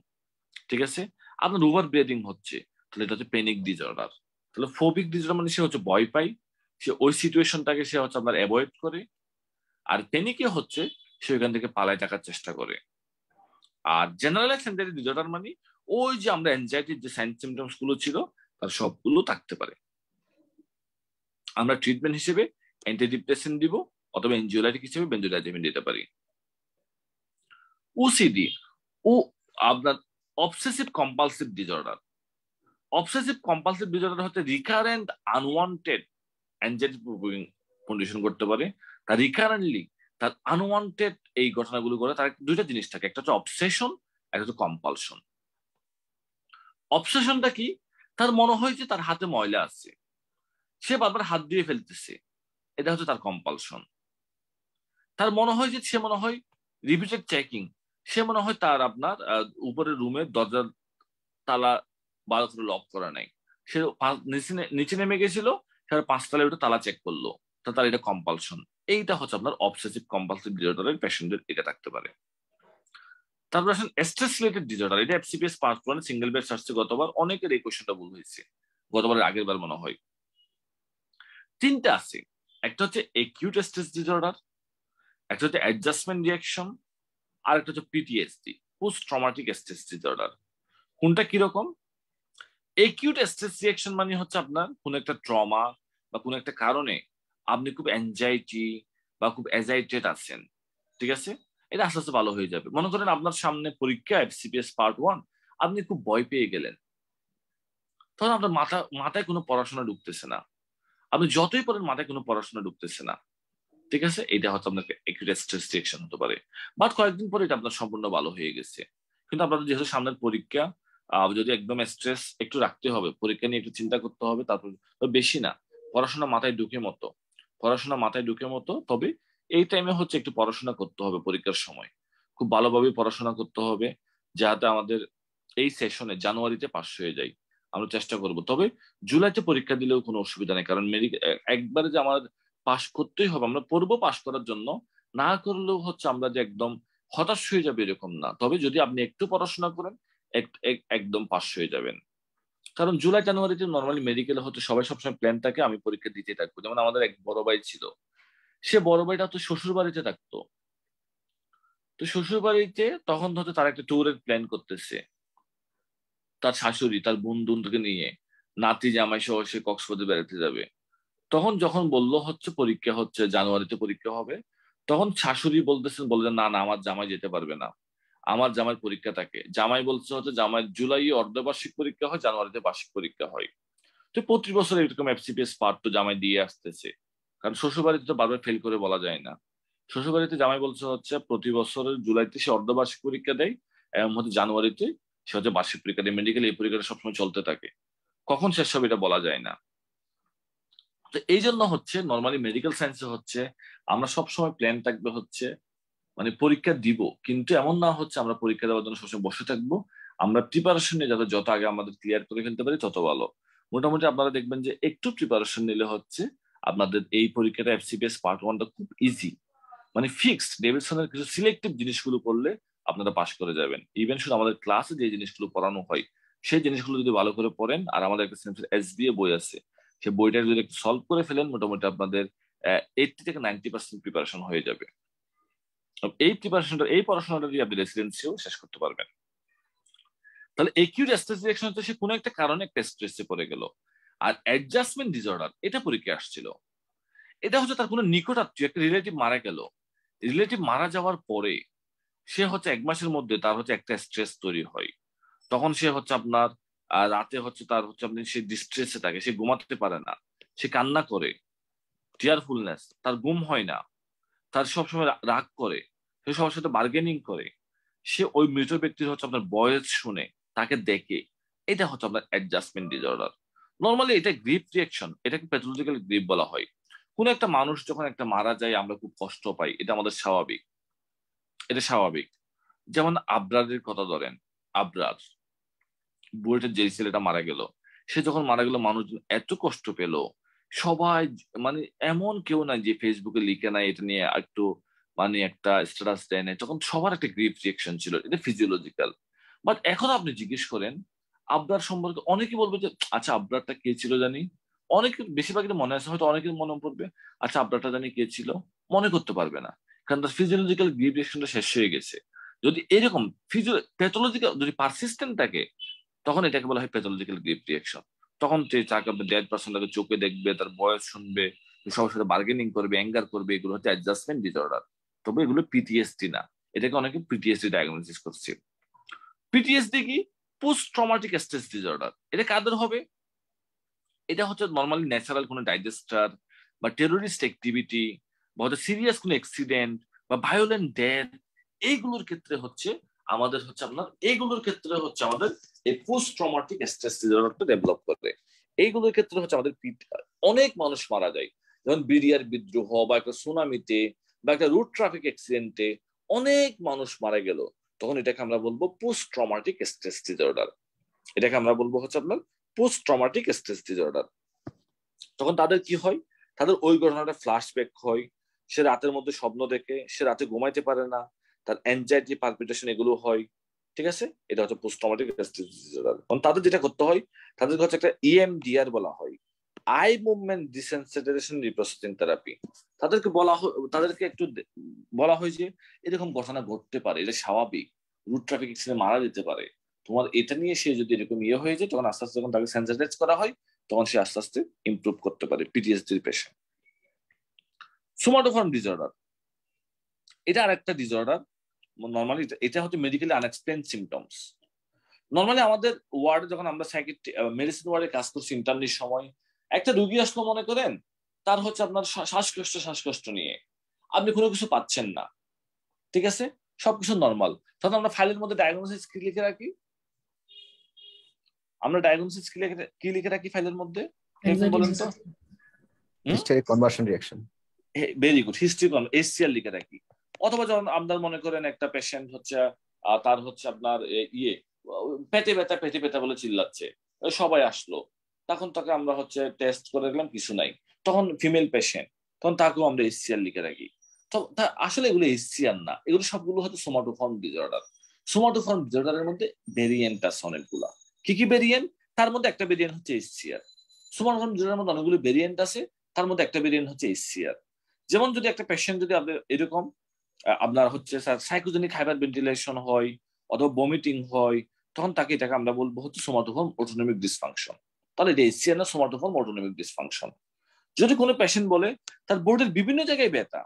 ঠিক আছে, আপনার ওভার ব্রিদিং হচ্ছে, তাহলে এটা হচ্ছে প্যানিক ডিসঅর্ডার। তাহলে ফোবিক ডিসঅর্ডার মানে সে হচ্ছে ভয় পায়, সে ওই সিচুয়েশনটাকে সে হচ্ছে আপনার অ্যাভয়েড করে। আর প্যানিকে হচ্ছে সে ওইখান থেকে পালায় থাকার চেষ্টা করে। আর জেনারেলাইজড অ্যাংজাইটি ডিসঅর্ডার মানে ওই যে আমরা অ্যাংজাইটির যে সাইন সিমটমস গুলো ছিল তার সবগুলো থাকতে পারে। আমরা ট্রিটমেন্ট হিসেবে অ্যান্টিডিপ্রেসেন্ট দিব, অথবা এনজিওলাইটিক হিসেবে বেনজোডাইজাপিন দিতে পারি। ওসিডি ও আপনার obsessive compulsive disorder. Obsessive compulsive disorder হচ্ছে রিকারেন্ট আনওয়ান্টেড অ্যাংজাইটি কন্ডিশন করতে পারে। তার রিকারেন্টলি তার আনওয়ান্টেড এই ঘটনাগুলো করে, তার দুইটা জিনিস থাকে, একটা হচ্ছে অবসেশন, একটা হচ্ছে কম্পালশন। অবসেশনটা কি? তার মনে হয় যে তার হাতে ময়লা আছে, সে বারবার হাত দিয়ে ফেলতেছে, এটা হচ্ছে তার কম্পালশন। তার মনে হয় যে সে মনে হয় রিপিটেড চেকিং, সে মনে হয় তার আপনার উপরের রুমের দরজার তালা ভালো করে লক করা নাই, সে নিচে নেমে গেছিল, সে 5 তলায় উঠে তালা চেক করলো, তার এটা কম্পালশন। এইটা হচ্ছে আপনার অবসেসিভ কম্পালসিভ ডিসঅর্ডারের পেশেন্টদের এটা থাকতে পারে। তারপর আসেন স্ট্রেস রিলেটেড ডিসঅর্ডার। এটা এফসিপিএস পার্ট 1 সিঙ্গেল বেড সার্চে গতবার অনেকের এই কোশ্চেনটা ভুল হয়েছে, গতবারের আগের বার মনে হয়। তিনটা আছে, একটা হচ্ছে একিউট স্ট্রেস ডিসঅর্ডার, একটা হচ্ছে অ্যাডজাস্টমেন্ট রিঅ্যাকশন, আর একটা হচ্ছে PTSD, post traumatic stress disorder. কোনটা কিরকম? একিউট স্ট্রেস রিঅ্যাকশন মানে হচ্ছে আপনার কোন একটা ট্রমা বা কোন একটা কারণে আপনি খুব অ্যাংজাইটি বা খুব অ্যাজাইটেড আছেন, ঠিক আছে, এটা আস্তে আস্তে ভালো হয়ে যাবে। মনে করেন আপনার সামনে পরীক্ষা এফসিপিএস পার্ট 1, আপনি খুব ভয় পেয়ে গেলেন, তখন আপনার মাথায় কোনো পড়াশোনা ঢুকতেছে না, আপনি যতই পড়েন মাথায় কোনো পড়াশোনা ঢুকতেছে না, ঠিক আছে, এটা হচ্ছে আপনাকে একিউট স্ট্রেস রিঅ্যাকশন হতে পারে। বাট কয়েকদিন পরে এটা আপনার সম্পূর্ণ ভালো হয়ে গেছে। কিন্তু আপনাদের যেহেতু সামনের পরীক্ষা, যদি একদম স্ট্রেস একটু রাখতে হবে, পরীক্ষা নিয়ে একটু চিন্তা করতে হবে, তারপর বেশি না, পড়াশোনা মাথায় ঢুকে মতো, তবে এই টাইমে হচ্ছে একটু পড়াশোনা করতে হবে, পরীক্ষার সময় খুব ভালোভাবে পড়াশোনা করতে হবে, যাতে আমাদের এই সেশনে জানুয়ারিতে পাস হয়ে যায়। আমরা চেষ্টা করব, তবে জুলাইতে পরীক্ষা দিলেও কোনো অসুবিধা নেই, কারণ একবারে যে আমার পাশ করতেই হবে, আমরা পড়বো পাশ করার জন্য, না করলেও হচ্ছে আমরা যে একদম হতাশ হয়ে যাবে এরকম না। তবে যদি আপনি একটু পড়াশোনা করেন একদম পাশ হয়ে যাবেন। কারণ জুলাই জানুয়ারিতে নর্মালি মেডিকেল হতে সবাই সবসময় প্ল্যান থাকে আমি পরীক্ষা দিতে থাকবো। যেমন আমাদের এক বড় ভাই ছিল, সে বড় ভাইটা তো শ্বশুর বাড়িতে থাকতো, তো শ্বশুর বাড়িতে তখন হচ্ছে তার একটা ট্যুরের প্ল্যান করতেছে, তার শাশুড়ি তার বন্ধুকে নিয়ে নাতি জামাই সহ সে কক্সবাজার বেড়াতে যাবে। তখন যখন বললো হচ্ছে পরীক্ষা হচ্ছে জানুয়ারিতে পরীক্ষা হবে, তখন শাশুড়ি বললেন না না আমার জামাই যেতে পারবে না, আমার জামাই পরীক্ষা থাকে। জামাই বলছে হচ্ছে জামাই জুলাই অর্ধবার্ষিক পরীক্ষা হয়, জানুয়ারিতে বার্ষিক পরীক্ষা হয়। তো প্রতি বছর এরকম এফসিপিএস পার্ট তো জামাই দিয়ে আসতেছে, কারণ শ্বশুর বাড়িতে তো বারবার ফেল করে বলা যায় না। শ্বশুর বাড়িতে জামাই বলছে হচ্ছে প্রতি বছরের জুলাইতে সে অর্ধবার্ষিক পরীক্ষা দেয় এবং হচ্ছে জানুয়ারিতে সে হচ্ছে বার্ষিক পরীক্ষা দেয়। মেডিকেল এই পরীক্ষাটা সবসময় চলতে থাকে, কখন শেষ হবে এটা বলা যায় না। তো এই জন্য হচ্ছে নর্মালি মেডিকেল সায়েন্সে হচ্ছে আমরা সবসময় প্ল্যান থাকবে হচ্ছে মানে পরীক্ষা দিব, কিন্তু এমন না হচ্ছে আমরা পরীক্ষা দেওয়ার জন্য সবসময় বসে থাকবো। আমরা প্রিপারেশন নিয়ে যাতে যত আগে আমাদের ক্লিয়ার করে ফেলতে পারি তত ভালো। মোটামুটি আপনারা দেখবেন যে একটু প্রিপারেশন নিলে হচ্ছে আপনাদের এই পরীক্ষাটা এফসিপিএস পার্ট 1টা খুব ইজি, মানে ফিক্সড ডেভিডসনের কিছু সিলেক্টিভ জিনিসগুলো করলে আপনারা পাস করে যাবেন। ইভেন শুধু আমাদের ক্লাসে যে জিনিসগুলো পড়ানো হয় সেই জিনিসগুলো যদি ভালো করে পড়েন, আর আমাদের একটা এসবিএ বই আছে, সেই বইটা যদি একটু সলভ করে ফেলেন মোটামুটি আপনাদের 80 থেকে 90% প্রিপারেশন হয়ে যাবে। এই পড়াশোনাটা দিয়ে আপনি রেসিডেন্সিও শেষ করতে পারবেন। তাহলে একিউট স্ট্রেস রিঅ্যাকশন হচ্ছে সে কোনো একটা কারণে একটা স্ট্রেসে পড়ে গেল। আর অ্যাডজাস্টমেন্ট ডিসঅর্ডার এটা পরীক্ষা আসছিল, এটা হচ্ছে তার কোনো নিকট আত্মীয় একটা রিলেটিভ মারা গেল, রিলেটিভ মারা যাওয়ার পরে সে হচ্ছে 1 মাসের মধ্যে তার হচ্ছে একটা স্ট্রেস তৈরি হয়। তখন সে হচ্ছে আপনার রাতে হচ্ছে তার হচ্ছে আপনি সে ডিস্ট্রেসে থাকে, সে ঘুমাতে পারে না, সে কান্না করে, টিয়ারফুলনেস, তার ঘুম হয় না, তার সবসময় রাগ করে, সে সবার সাথে বার্গেনিং করে, সে ওই মৃত ব্যক্তির হচ্ছে আপনার ভয়েস শুনে, তাকে দেখে, এটা হচ্ছে আপনার অ্যাডজাস্টমেন্ট ডিসঅর্ডার। নর্মালি এটা গ্রিপ রিঅ্যাকশন, এটাকে প্যাথোলজিক্যাল গ্রিপ বলা হয়। কোন একটা মানুষ যখন একটা মারা যায় আমরা খুব কষ্ট পাই, এটা আমাদের স্বাভাবিক, এটা স্বাভাবিক। যেমন আবরারের কথা ধরেন, আবরার বুয়েটের যে ছেলেটা মারা গেল, সে যখন মারা গেল মানুষজন এত কষ্ট পেল, সবাই মানে এমন কেউ নাই যে ফেসবুকে লিখে নাই এটা নিয়ে একটু মানে একটা স্ট্যাটাস দেয় নাই, তখন সবার একটা গ্রিপ রিঅ্যাকশন ছিল, এটা ফিজিওলজিক্যাল। বাট এখন আপনি জিজ্ঞেস করেন আবরার সম্পর্কে, অনেকে বলবে যে আচ্ছা আবরারটা কে ছিল জানি, অনেকে বেশিরভাগই মনে আছে, হয়তো অনেকের মনে পড়বে আচ্ছা আবরারটা জানি কে ছিল, মনে করতে পারবে না, কারণ তার ফিজিওলজিক্যাল গ্রিপ রিঅ্যাকশনটা শেষ হয়ে গেছে। যদি এরকম প্যাথোলজিক্যাল যদি পারসিস্টেন্ট থাকে তখন এটাকে বলা হয় প্যাথোলজিক্যাল গ্রিপ রিঅ্যাকশন। তখন যাকে আপনি ডেড পার্সনটাকে চোখে দেখবে, তার ভয়েস শুনবে, সবার সাথে বার্গেনিং করবে, অ্যাঙ্গার করবে, এগুলো হচ্ছে অ্যাডজাস্টমেন্ট ডিসঅর্ডার। তবে এগুলো পিটিএসডি না, এটাকে অনেকে পিটিএসডি ডায়াগনোসিস করছে। পিটিএসডি কি? Post traumatic stress disorder. এটা কাদের হবে? এটা হচ্ছে নর্মালি ন্যাচারাল কোনো ডাইজেস্টার বা টেরোরিস্ট অ্যাক্টিভিটি বা হচ্ছে সিরিয়াস কোনো অ্যাক্সিডেন্ট বা ভায়োলেন্ট ডেথ, এইগুলোর ক্ষেত্রে হচ্ছে আমাদের হচ্ছে আপনার এইগুলোর ক্ষেত্রে হচ্ছে আমাদের এই পোস্ট ট্রমাটিক স্ট্রেস ডিসঅর্ডারটা ডেভেলপ করে। এইগুলোর ক্ষেত্রে হচ্ছে আমাদের অনেক মানুষ মারা যায়, যেমন বিডিআর বিদ্রোহ বা একটা সুনামিতে বা একটা রুট ট্রাফিক অ্যাক্সিডেন্টে অনেক মানুষ মারা গেল, তখন এটাকে আমরা বলবো পোস্ট ট্রমাটিক স্ট্রেস ডিসঅর্ডার। এটাকে আমরা বলবো হচ্ছে আপনার পোস্ট ট্রমাটিক স্ট্রেস ডিসঅর্ডার। তখন তাদের কি হয়? তাদের ওই ঘটনাটা ফ্ল্যাশব্যাক হয়, সে রাতের মধ্যে স্বপ্ন দেখে, সে রাতে ঘুমাইতে পারে না, তার অ্যাংজাইটি পালপিটেশন এগুলো হয়, ঠিক আছে? এটা হচ্ছে পোস্ট ট্রমাটিক স্ট্রেস ডিসঅর্ডার। তাদের যেটা করতে হয়, তাদেরকে হচ্ছে একটা ইএমডিআর বলা হয়, আই মুভমেন্ট ডিসেন্সিটাইজেশন রিপ্রসেসিং থেরাপি। তাদেরকে তাদেরকে একটু বলা হয় যে এরকম ঘটনা ঘটতে পারে, এটা স্বাভাবিক, রুট ট্রাফিক অ্যাক্সিডেন্টে মারা যেতে পারে, তোমার এটা নিয়ে সে যদি এরকম হয়ে যায়, তখন আস্তে আস্তে যখন তাকে সেন্সিটাইজ করা হয় তখন সে আস্তে আস্তে ইমপ্রুভ করতে পারে। PTSD patient. সোমাটোফর্ম ডিসঅর্ডার, এটা আরেকটা ডিসঅর্ডার। নর্মালি এটা হচ্ছে মেডিকেলি আনএক্সপ্লেইন সিমটমস। নর্মালি আমাদের ওয়ার্ডে যখন আমরা মেডিসিন ওয়ার্ডে কাজ করছি ইন্টার্নির সময়, একটা রুগী আসলো মনে করেন তার হচ্ছে আপনার শ্বাসকষ্ট নিয়ে, আপনি কোনো কিছু পাচ্ছেন না, ঠিক আছে, সবকিছু নর্মাল, তখন আমরা ফাইলের মধ্যে ডায়াগনোসিস কি লিখে রাখি? আমরা ডায়াগনোসিস কি লিখে রাখি ফাইলের মধ্যে? বলেন তো। Hysteric conversion reaction. Very good, history HCR লিখে রাখি। অথবা যখন আপনার মনে করেন একটা পেশেন্ট হচ্ছে তার হচ্ছে আপনার পেটে ব্যথা বলে চিল্লাচ্ছে, সবাই আসলো, তখন তাকে আমরা হচ্ছে টেস্ট করে দেখলাম কিছু নাই, তখন ফিমেল পেশেন্ট, তখন তাকেও আমরা এসসিআর লিখে রাখি। তো আসলে এগুলো এসসিআর না, এগুলো সবগুলো হচ্ছে সোমাটোফর্ম ডিসঅর্ডার। সোমাটোফর্ম ডিসঅর্ডারের মধ্যে ভেরিয়েন্ট আছে অনেকগুলা। কি কি ভেরিয়েন্ট? তার মধ্যে একটা ভেরিয়েন্ট হচ্ছে এসসিআর। সোমাটোফর্ম ডিসঅর্ডারের মধ্যে অনেকগুলো ভেরিয়েন্ট আছে, তার মধ্যে একটা ভেরিয়েন্ট হচ্ছে এসসিআর। যেমন যদি একটা পেশেন্ট যদি আপনার এরকম আপনার হচ্ছে সাইকোজেনিক হাইপার ভেন্টিলেশন হয় অথবা বমিটিং হয়, তখন এটাকে আমরা বলবো হচ্ছে সোমাটোফর্ম অটোনমিক ডিসফাংশন। তাহলে এটা এসসিআর না, সোমাটোফর্ম অটোনমিক ডিসফাংশন। যদি কোনো পেশেন্ট বলে তার বোর্ডের বিভিন্ন জায়গায় ব্যথা,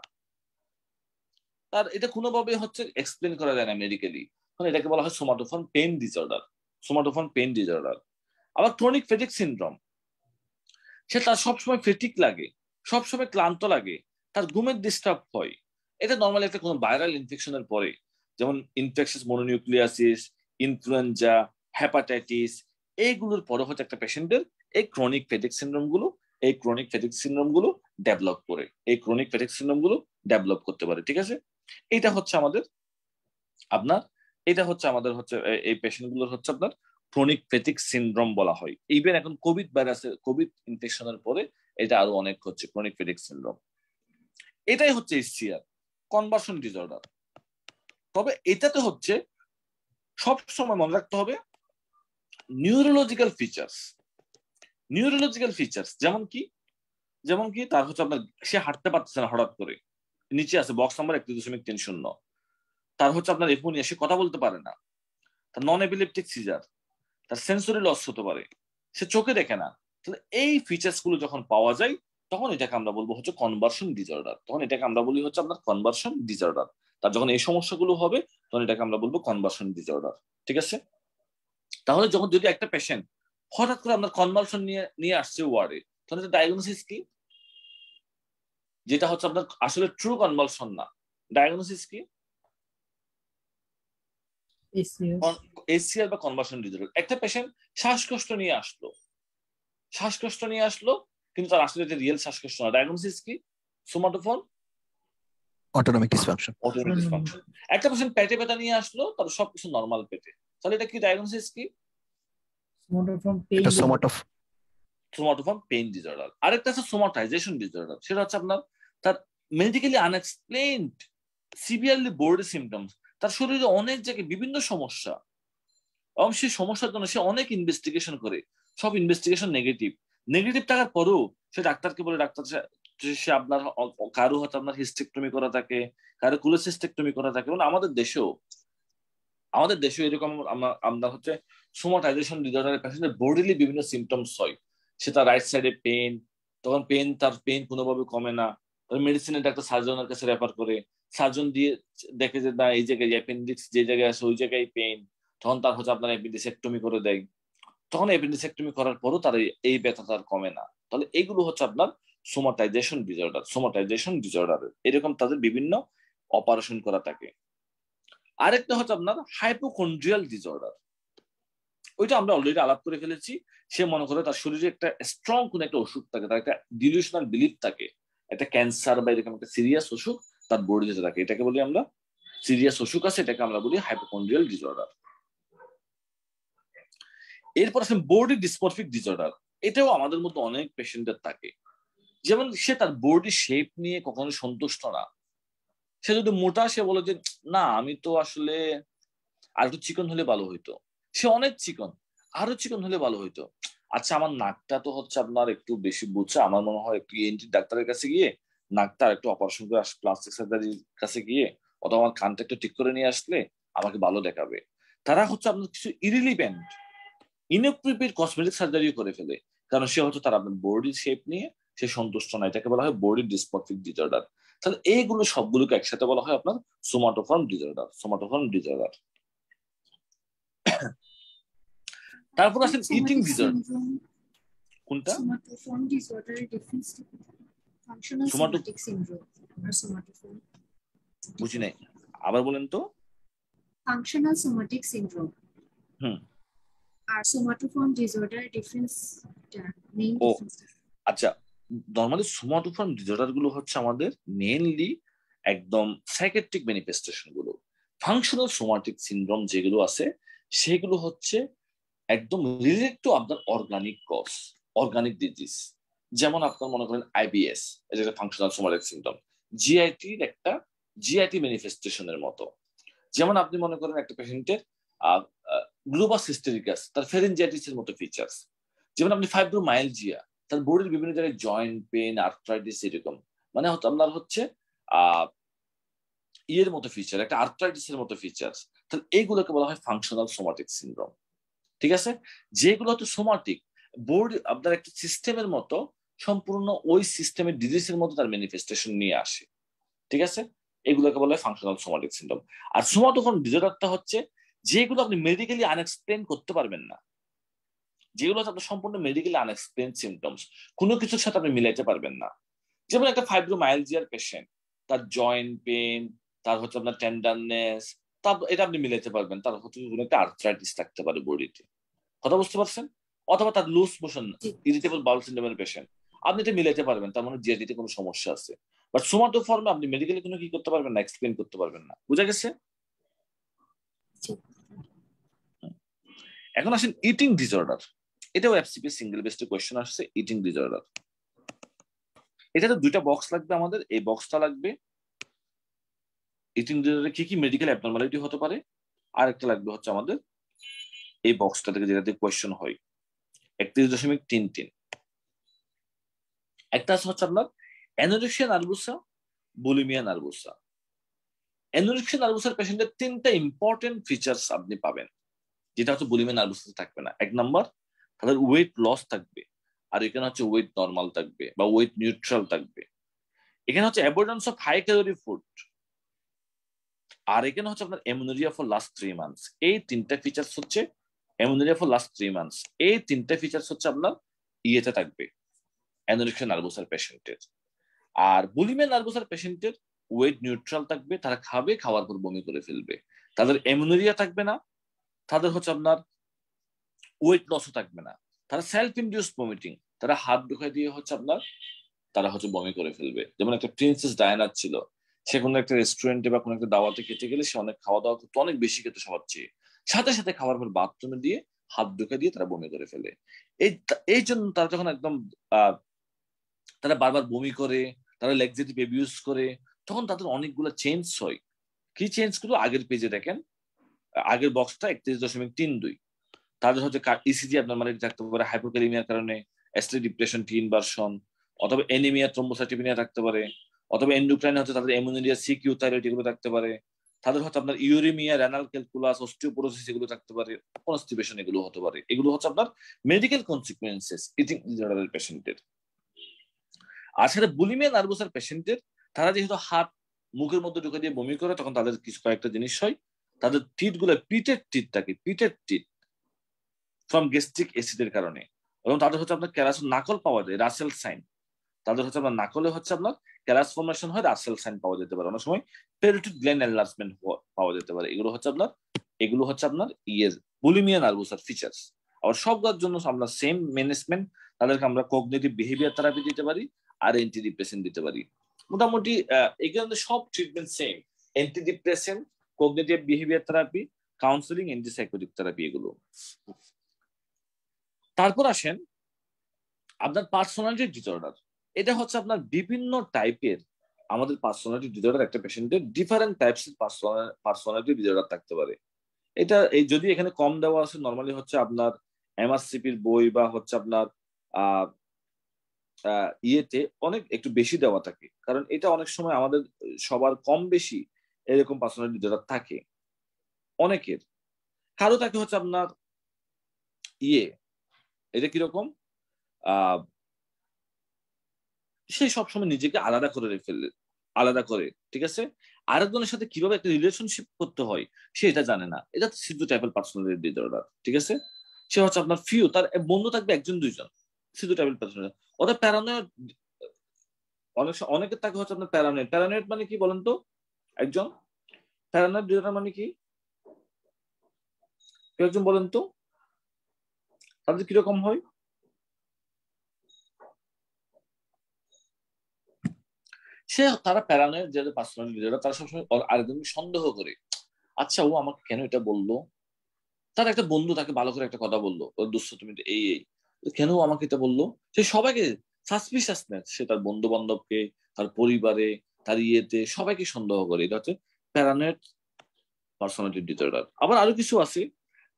তার এটা কোনোভাবে হচ্ছে এক্সপ্লেন করা যায় না মেডিকেলি, তখন এটাকে বলা হয় সোমাটোফর্ম পেইন ডিসঅর্ডার, সোমাটোফর্ম পেইন ডিসঅর্ডার। আবার ক্রনিক ফেটিক সিনড্রোম, সে তার সবসময় ফেটিক লাগে, সবসময় ক্লান্ত লাগে, তার ঘুমের ডিস্টার্ব হয়। এটা নর্মালি একটা কোনো ভাইরাল ইনফেকশনের পরে, যেমন ইনফেকশাস মনোনিউক্লিয়াসিস, ইনফ্লুয়েঞ্জা, হেপাটাইটিস, এইগুলোর পরে হচ্ছে একটা পেশেন্টের এই ক্রনিক ফেটিক সিনড্রোম গুলো ডেভেলপ করে, এই ক্রনিক ফেটিক সিনড্রোম গুলো ডেভেলপ করতে পারে। ঠিক আছে, এটা হচ্ছে আমাদের এই পেশেন্ট গুলোর হচ্ছে আপনার ক্রনিক ফেটিক সিনড্রোম বলা হয়। ইভেন এখন কোভিড ইনফেকশনের পরে এটা আরো অনেক হচ্ছে ক্রনিক ফেটিক সিনড্রোম। এটাই হচ্ছে এসসিআর, কনভার্সন ডিসঅর্ডার। তবে এটাতে হচ্ছে সব সময় মনে রাখতে হবে নিউরোলজিক্যাল ফিচার্স, যেমন কি তার হচ্ছে আপনার সে হাঁটতে পারতেছে না, হঠাৎ করে নিচে আছে বক্স নাম্বার 1.30, তার হচ্ছে আপনার এপোনিয়া, সে কথা বলতে পারে না, তার নন এপিলেপটিক সিজার, তার সেন্সরি লস হতে পারে, সে চোখে দেখে না। তাহলে এই ফিচার্স গুলো যখন পাওয়া যায় তখন এটাকে আমরা বলবো হচ্ছে কনভার্সন ডিসঅর্ডার, তার যখন এই সমস্যাগুলো হবে তখন এটাকে আমরা বলবো কনভার্সন ডিসঅর্ডার। ঠিক আছে, তাহলে যদি একটা পেশেন্ট হঠাৎ করে আপনার কনভার্সন নিয়ে আসছে ওয়ার্ডে, তাহলে ডায়াগনোসিস কি? যেটা হচ্ছে আপনার আসলে ট্রু কনভালশন না, ডায়াগনোসিস কি? এসসিআর বা কনভার্সন ডিসঅর্ডার। একটা পেশেন্ট শ্বাসকষ্ট নিয়ে আসলো কিন্তু তার আসলে রিয়েল শ্বাসকষ্ট না, ডায়াগনোসিস কি? সোমাটোফর্ম অটোনমিক ডিসফাংশন। একটা পেশেন্ট পেটে ব্যথা নিয়ে আসলো, তার সবকিছু নরমাল পেটে, তাহলে এটা কি ডায়াগনোসিস কি? সোমাটোফর্ম পেইন ডিসঅর্ডার। আরেকটা আছে সোমাটাইজেশন ডিসঅর্ডার, সেটা হচ্ছে আপনার তার medically unexplained severely board symptoms, তার শরীরে অনেক জায়গায় বিভিন্ন সমস্যা, এবং সেই সমস্যার জন্য সে অনেক ইনভেস্টিগেশন করে, সব ইনভেস্টিগেশন নেগেটিভ থাকার পরেও সে ডাক্তারকে বলে, ডাক্তার সে আপনার কারো হয়তো আপনার হিস্টেক্টমি করা থাকে, কারো কোলোসিস্টেক্টমি করা থাকে। মানে আমাদের দেশেও এরকম আমরা হচ্ছে সোমাটাইজেশন ডিসঅর্ডারের পেশেন্টের বডিলি বিভিন্ন সিমটমস হয়। সে তার রাইট সাইডে পেইন, তখন তার পেইন কোনোভাবে কমে না, মেডিসিনের ডাক্তার সার্জনের কাছে রেফার করে, সার্জন দিয়ে দেখে যে না এই জায়গায় অ্যাপেন্ডিক্স যে জায়গায় আছে ওই জায়গায় পেইন, তখন তার হচ্ছে আপনার অ্যাপেন্ডিসেক্টমি করে দেয়, তখন অ্যাপেন্ডিসেক্টমি করার পরও তার এই ব্যথা তার কমে না। তাহলে এইগুলো হচ্ছে আপনার সোমাটাইজেশন ডিসঅর্ডার, এরকম তাদের বিভিন্ন অপারেশন করা থাকে। আরেকটা হচ্ছে আপনার হাইপোকন্ড্রিয়াল ডিসঅর্ডার, ওইটা আমরা অলরেডি আলাপ করে ফেলেছি। সে মনে করে তার শরীরে একটা স্ট্রং কোন একটা অসুখ থাকে, তার একটা ডিলিউশনাল বিলিফ থাকে, একটা ক্যান্সার বা এরকম একটা সিরিয়াস অসুখ তার বডিতে থাকে, এটাকে বলি আমরা সিরিয়াস অসুখ আছে, এটাকে আমরা বলি হাইপোকন্ড্রিয়াল ডিসঅর্ডার। এরপর আসলে বডি ডিসমরফিক ডিসঅর্ডার, এটাও আমাদের মধ্যে অনেক পেশেন্টের থাকে। যেমন সে তার বডি শেপ নিয়ে কখনো সন্তুষ্ট না, সে যদি মোটা সে বলে যে না আমি তো আসলে আর একটু চিকন হলে ভালো হইতো, সে অনেক চিকন, আরো চিকন হলে ভালো হইতো। আচ্ছা আমার নাকটা তো হচ্ছে আপনার একটু বেশি বুঝছে, আমার মনে হয় একটু ENT ডাক্তারের কাছে গিয়ে নাকটা একটু অপারেশন করে প্লাস্টিক সার্জারির কাছে গিয়ে, অথবা আমার কানটা একটু ঠিক করে নিয়ে আসলে আমাকে ভালো দেখাবে। তারা হচ্ছে আপনার কিছু ইরিলিভেন্ট ইনঅ্যাপ্রোপ্রিয়েট কসমেটিক সার্জারিও করে ফেলে, কারণ সে হচ্ছে তার আপনার বডি শেপ নিয়ে সে সন্তুষ্ট নয়, এটাকে বলা হয় বডি ডিসমরফিক ডিসঅর্ডার। তাহলে এইগুলো সবগুলোকে একসাথে বলা হয় আপনার সোমাটোফর্ম ডিসঅর্ডার। তারপর আসেন ইটিং ডিসঅর্ডার। কোনটা? সোমাটোফর্ম ডিসঅর্ডারের ডিফারেন্সটা কি? ফাংশনাল সোমাটিক সিনড্রোম আর সোমাটোফর্ম। বুঝি নাই, আবার বলেন তো। ফাংশনাল সোমাটিক সিনড্রোম আর সোমাটোফর্ম ডিসঅর্ডারের ডিফারেন্সটা, মেইন ডিফারেন্সটা। আচ্ছা, নরমালি সোমাটোফর্ম ডিসঅর্ডার গুলো হচ্ছে আমাদের মেইনলি একদম সাইকিয়াট্রিক ম্যানিফেস্টেশন গুলো। ফাংশনাল সোমাটিক সিনড্রোম যেগুলো আছে সেগুলো হচ্ছে একদম রিলেটেড টু আপনার অর্গানিক ডিজিজ। যেমন আপনার মনে করেন আইবিএস, এটা একটা ফাংশনাল সোমাটিক সিম্পটম, জিআইটির একটা জিআইটি ম্যানিফেস্টেশনের মতো। যেমন আপনি মনে করেন একটা পেশেন্টের গ্লুবাস হিস্টেরিকাস, তার ফেরিনজাইটিস এর মতো ফিচার্স। যেমন আপনি ফাইব্রোমাইলজিয়া, তার বডির বিভিন্ন জায়গায় জয়েন্ট পেন, আর্থ্রাইটিস, এরকম মানে আপনার হচ্ছে ইয়ের মতো ফিচার, একটা আর্থ্রাইটিস এর মতো ফিচার্স। তাহলে এইগুলোকে বলা হয় ফাংশনাল সোমাটিক সিনড্রোম। ঠিক আছে, যেগুলো হচ্ছে সোমাটিক, বডি আপনার একটা সিস্টেমের মতো, সম্পূর্ণ ওই সিস্টেমের ডিজিজের মতো তার ম্যানিফেস্টেশন নিয়ে আসে। ঠিক আছে, এগুলোকে বলা হয় ফাংশনাল সোমাটিক সিনড্রোম। আর সোমাটোফোন ডিসঅর্ডারটা হচ্ছে যেগুলো আপনি মেডিকেলি আনএক্সপ্লেন করতে পারবেন না, যেগুলো হচ্ছে আপনার সম্পূর্ণ মেডিকেলি আনএক্সপ্লেন সিমটমস, কোনো কিছুর সাথে আপনি মিলাইতে পারবেন না। যেমন একটা ফাইব্রোমাইলজিয়ার পেশেন্ট, তার জয়েন্ট পেন, তার হচ্ছে আপনার টেন্ডারনেস, এটা আপনি মিলাইতে পারবেন, তার হচ্ছে কোনো একটা আর্থ্রাইটিস থাকতে পারে বডিতে, কথা বুঝতে পারছেন? অথবা তার লুজ মোশন, ইরিটেবল বাউল সিনড্রোমের পেশেন্ট, আপনি এটা মিলাইতে পারবেন, তার মানে জিআইটিতে কোনো সমস্যা আছে। বাট সোমাটোফর্মে আপনি মেডিকেলি কোনো কি করতে পারবেন না, এক্সপ্লেন করতে পারবেন না। বুঝা গেছে? এখন আসেন ইটিং ডিসঅর্ডার। এটাও এফসিপি সিঙ্গেল বেসড কোয়েশ্চেন আসছে, ইটিং ডিসঅর্ডার। এটাতে দুইটা বক্স লাগবে আমাদের, এই বক্সটা লাগবে ইটিং ডিসঅর্ডারে কি কি মেডিকেল অ্যাবনরমালিটি হতে পারে, আর একটা লাগবে হচ্ছে আমাদের এই বক্সটা থেকে যেটাতে কোয়েশ্চেন হয় 31.33। একটা আছে হচ্ছে আপনার anorexia nervosa, bulimia nervosa. Anorexia নার্ভোসার পেশেন্টের তিনটা ইম্পর্টেন্ট ফিচার্স আপনি পাবেন, যেটা হচ্ছে বুলিমিয়া নার্ভোসা থাকবে না। এক নম্বর, তাদের ওয়েট লস থাকবে, আর এখানে হচ্ছে ওয়েট নর্মাল থাকবে বা ওয়েট নিউট্রাল থাকবে। এখানে হচ্ছে avoidance of high calorie food, আর এখানে হচ্ছে আপনার অ্যামেনোরিয়া ফর লাস্ট 3 মান্থস। এই তিনটা ফিচার্স হচ্ছে অ্যামেনোরিয়া ফর লাস্ট 3 মান্থস, এই তিনটা ফিচার্স হচ্ছে আপনার ইয়েতে থাকবে অ্যানোরেক্সিয়া নার্ভোসার পেশেন্টের। আর বুলিমিয়া নার্ভোসার পেশেন্টের ওয়েট নিউট্রাল থাকবে, তারা খাবে, খাওয়ার পর বমি করে ফেলবে, তাদের অ্যামেনোরিয়া থাকবে না, তাদের হচ্ছে আপনার ওয়েট লসও থাকবে না, তারা সেলফ ইনডিউসড ভমিটিং, তারা হাত ঢুকাই দিয়ে হচ্ছে আপনার তারা হচ্ছে বমি করে ফেলবে। যেমন একটা প্রিন্সেস ডায়ানা ছিল, সে কোনো একটা রেস্টুরেন্টে বা কোনো একটা দাওয়াতে খেতে গেলে সে অনেক খাওয়া দাওয়া করতে, অনেক বেশি খেতে সবার চেয়ে, সাথে সাথে খাওয়ার পর বাথরুমে দিয়ে হাত ঢুকে দিয়ে তারা বমি করে ফেলে। এই জন্য তারা যখন একদম তারা বারবার বমি করে, তারা ল্যাক্সেটিভ অ্যাবিউজ করে, তখন তাদের অনেকগুলো চেঞ্জ হয়। কি চেঞ্জ গুলো আগের পেজে দেখেন, আগের বক্সটা 31.32। তাদের হচ্ছে ইসিজি অ্যাবনরমালিটি থাকতে পারে হাইপোক্যালেমিয়ার কারণে, অ্যাস্ট্রিক ডিপ্রেশন, টি ইনভার্সন, অথবা অ্যানিমিয়া, থ্রম্বোসাইটোপেনিয়া থাকতে পারে, অথবা এন্ডোক্রাইন হচ্ছে তাদের অ্যামোনিয়া, সিকিউ থাইরয়েড, এগুলো থাকতে পারে। তাদের হচ্ছে আপনার ইউরেমিয়া, রেনাল ক্যালকুলাস, অস্টিওপোরোসিস, এগুলো থাকতে পারে, কনস্টিপেশন, এগুলো হতে পারে। এগুলো হচ্ছে আপনার মেডিকেল কনসিকুয়েন্সেস ইটিং ডিসঅর্ডারের পেশেন্টের। আর সেটা বুলিমিয়া নার্ভোসার পেশেন্টের, তারা যেহেতু হাত মুখের মধ্যে ঢুকে দিয়ে বমি করে, তখন তাদের কিছু কয়েকটা জিনিস হয়, তাদের টিট গুলো পিটেড টিট থাকে, পিটেড টিট ফ্রম গ্যাস্ট্রিক অ্যাসিডের কারণে, এবং তাদের হচ্ছে আপনার ক্যারাস নাকল পাওয়া যায়, রাসেল সাইন, তাদের হচ্ছে আপনার নাকলে হচ্ছে আপনার ক্যারাস ফর্মেশন হয়, রাসেল সাইন পাওয়া যেতে পারে, অনেক সময় পেরিটোড গ্ল্যান্ড এনলার্জমেন্ট পাওয়া যেতে পারে। এগুলো হচ্ছে আপনার ইয়ের বুলিমিয়া নার্ভোসার ফিচার্স। আবার সবগুলোর জন্য আমরা সেম ম্যানেজমেন্ট, তাদেরকে আমরা কগনিটিভ বিহেভিয়ার থেরাপি দিতে পারি আর অ্যান্টি ডিপ্রেসেন্ট দিতে পারি। মোটামুটি এখানে সব treatment same, anti depressant, cognitive behaviour therapy, counselling, antipsychotic therapy, এগুলো। তারপর আসেন আপনার পার্সোনালিটি ডিসঅর্ডার। এটা হচ্ছে আপনার বিভিন্ন টাইপের, আমাদের পার্সোনালিটি ডিসঅর্ডার, একটা পেশেন্টের ডিফারেন্ট টাইপস এর পার্সোনালিটি ডিসঅর্ডার থাকতে পারে। এটা যদি এখানে কম দেওয়া আছে, নরমালি হচ্ছে আপনার এমআরসিপির বই বা হচ্ছে আপনার ইয়েতে অনেক একটু বেশি দেওয়া থাকে, কারণ এটা অনেক সময় আমাদের সবার কম বেশি এরকম পার্সোনালিটি ডিসঅর্ডার থাকে অনেকের। কারো থাকে হচ্ছে আপনার এটা কিরকম, সে সবসময় নিজেকে আলাদা করে, ঠিক আছে, আরেকজনের সাথে কিভাবে একটা রিলেশনশিপ করতে হয় সে এটা জানে না, এটা সিদ্ধু টাইপের পার্সোনালিটি ডিসঅর্ডার। ঠিক আছে, সে হচ্ছে আপনার তার বন্ধু থাকবে 1-2 জন, সিদ্ধু টাইপের পার্সোনালিটি। ওদের প্যারানয়েড, অনেকের থাকে হচ্ছে আপনার প্যারানয়েড মানে কি বলেন তো, একজন প্যারানয়েড ডিসঅর্ডার মানে কি, একজন বলেন তো তাদের কিরকম হয়? তারা প্যারানয়েড যাদের পার্সোনালিটি ডিসঅর্ডার, তারা সবসময় আরেকজনকে সন্দেহ করে, আচ্ছা ও আমাকে কেন এটা বললো, তার একটা বন্ধু তাকে ভালো করে একটা কথা বললো, ওর দোস্ত তুমি এই কেন আমাকে এটা বললো, সে সবাইকে সাসপিশিয়াসনেস, সে তার বন্ধু বান্ধবকে, তার পরিবারে, তার ইয়েতে সবাইকে সন্দেহ করে। এটা হচ্ছে প্যারানয়েড পার্সোনালিটি ডিসঅর্ডার। আবার আরো কিছু আছে,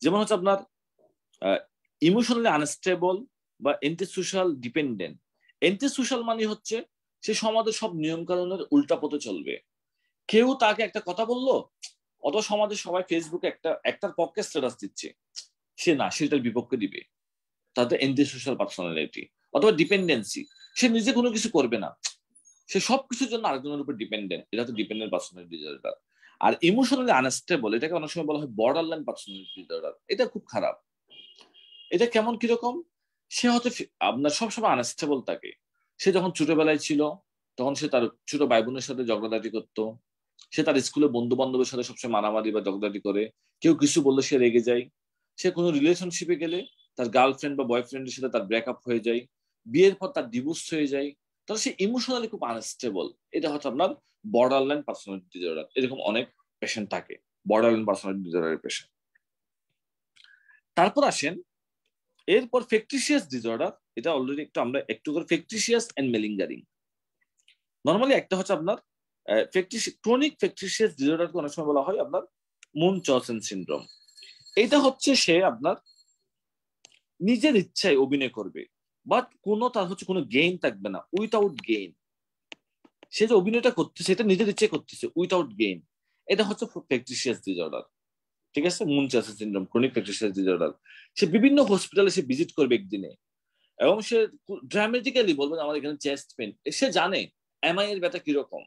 যেমন হচ্ছে আপনার ইমোশনালি আনস্টেবল বা এন্টিসোশ্যাল ডিপেন্ডেন্ট। এন্টিসোশ্যাল মানে হচ্ছে সে সমাজের সব নিয়ম কানুনের উল্টা পথে চলবে। কেউ তাকে একটা কথা বললো, অত সমাজে সবাই ফেসবুকে একটার পক্ষে স্ট্যাটাস দিচ্ছে, সে না, সেটার বিপক্ষে দিবে। তাতে এন্টিসোশ্যাল পার্সোনালিটি। অথবা ডিপেন্ডেন্সি, সে নিজে কোনো কিছু করবে না, সে সবকিছুর জন্য আরেকজনের উপর ডিপেন্ডেন্ট। এটা হচ্ছে ডিপেন্ডেন্ট পার্সোনালিটি ডিসঅর্ডার। আর ইমোশনালি আনস্টেবল, এটাকে অনেক সময় বলা হয় বর্ডারলাইন পার্সোনালিটি ডিসঅর্ডার। এটা খুব খারাপ। এটা কেমন কিরকম? সে হচ্ছে আপনার সবসময় আনস্টেবল থাকে। সে যখন ছোটবেলায় ছিল তখন সে তার ছোট ভাই বোনের সাথে ঝগড়াঝাটি করতো, সে তার স্কুলে বন্ধু বান্ধবের সাথে সবসময় মারামারি বা ঝগড়াঝাটি করে, কেউ কিছু বললে সে রেগে যায়, সে কোনো রিলেশনশিপে গেলে তার গার্লফ্রেন্ড বা বয়ফ্রেন্ডের সাথে তার ব্রেকআপ হয়ে যায়, বিয়ের পর তার ডিভোর্স হয়ে যায়, তাহলে সে ইমোশনালি খুব আনস্টেবল। এটা হচ্ছে আপনার বর্ডারলাইন পার্সোনালিটি ডিসঅর্ডার। এরকম অনেক পেশেন্ট থাকে, বর্ডারলাইন পার্সোনালিটি ডিসঅর্ডারের পেশেন্ট। তারপর আসেন এরপর ফেকটিশিয়াস ডিসঅর্ডার। এটা অলরেডি আমরা একটু করে ফেকটিশিয়াস এন্ড মেলিঙ্গারিং। নর্মালি একটা হচ্ছে আপনার ক্রনিক ফেকটিশিয়াস ডিসঅর্ডারকে অনেক সময় বলা হয় আপনার মুনচৌসেন সিনড্রোম। এটা হচ্ছে সে আপনার নিজের ইচ্ছায় অভিনয় করবে, বাট তার হচ্ছে কোনো গেইন থাকবে না, উইথাউট গেইন। সে যে অভিনয়টা করতেছে এটা নিজের ইচ্ছায় করতেছে, উইথাউট গেইন। এটা হচ্ছে ফেকটিশিয়াস ডিসঅর্ডার। ঠিক আছে, মুনচৌসেন সিনড্রোম, ক্রনিক ফেকটিশিয়াস ডিসঅর্ডার। সে বিভিন্ন হসপিটালে সে ভিজিট করবে একদিনে, এবং সে ড্রামেটিক্যালি বলবে আমার এখানে চেস্ট পেন। সে জানে এমআই এর ব্যথা কিরকম,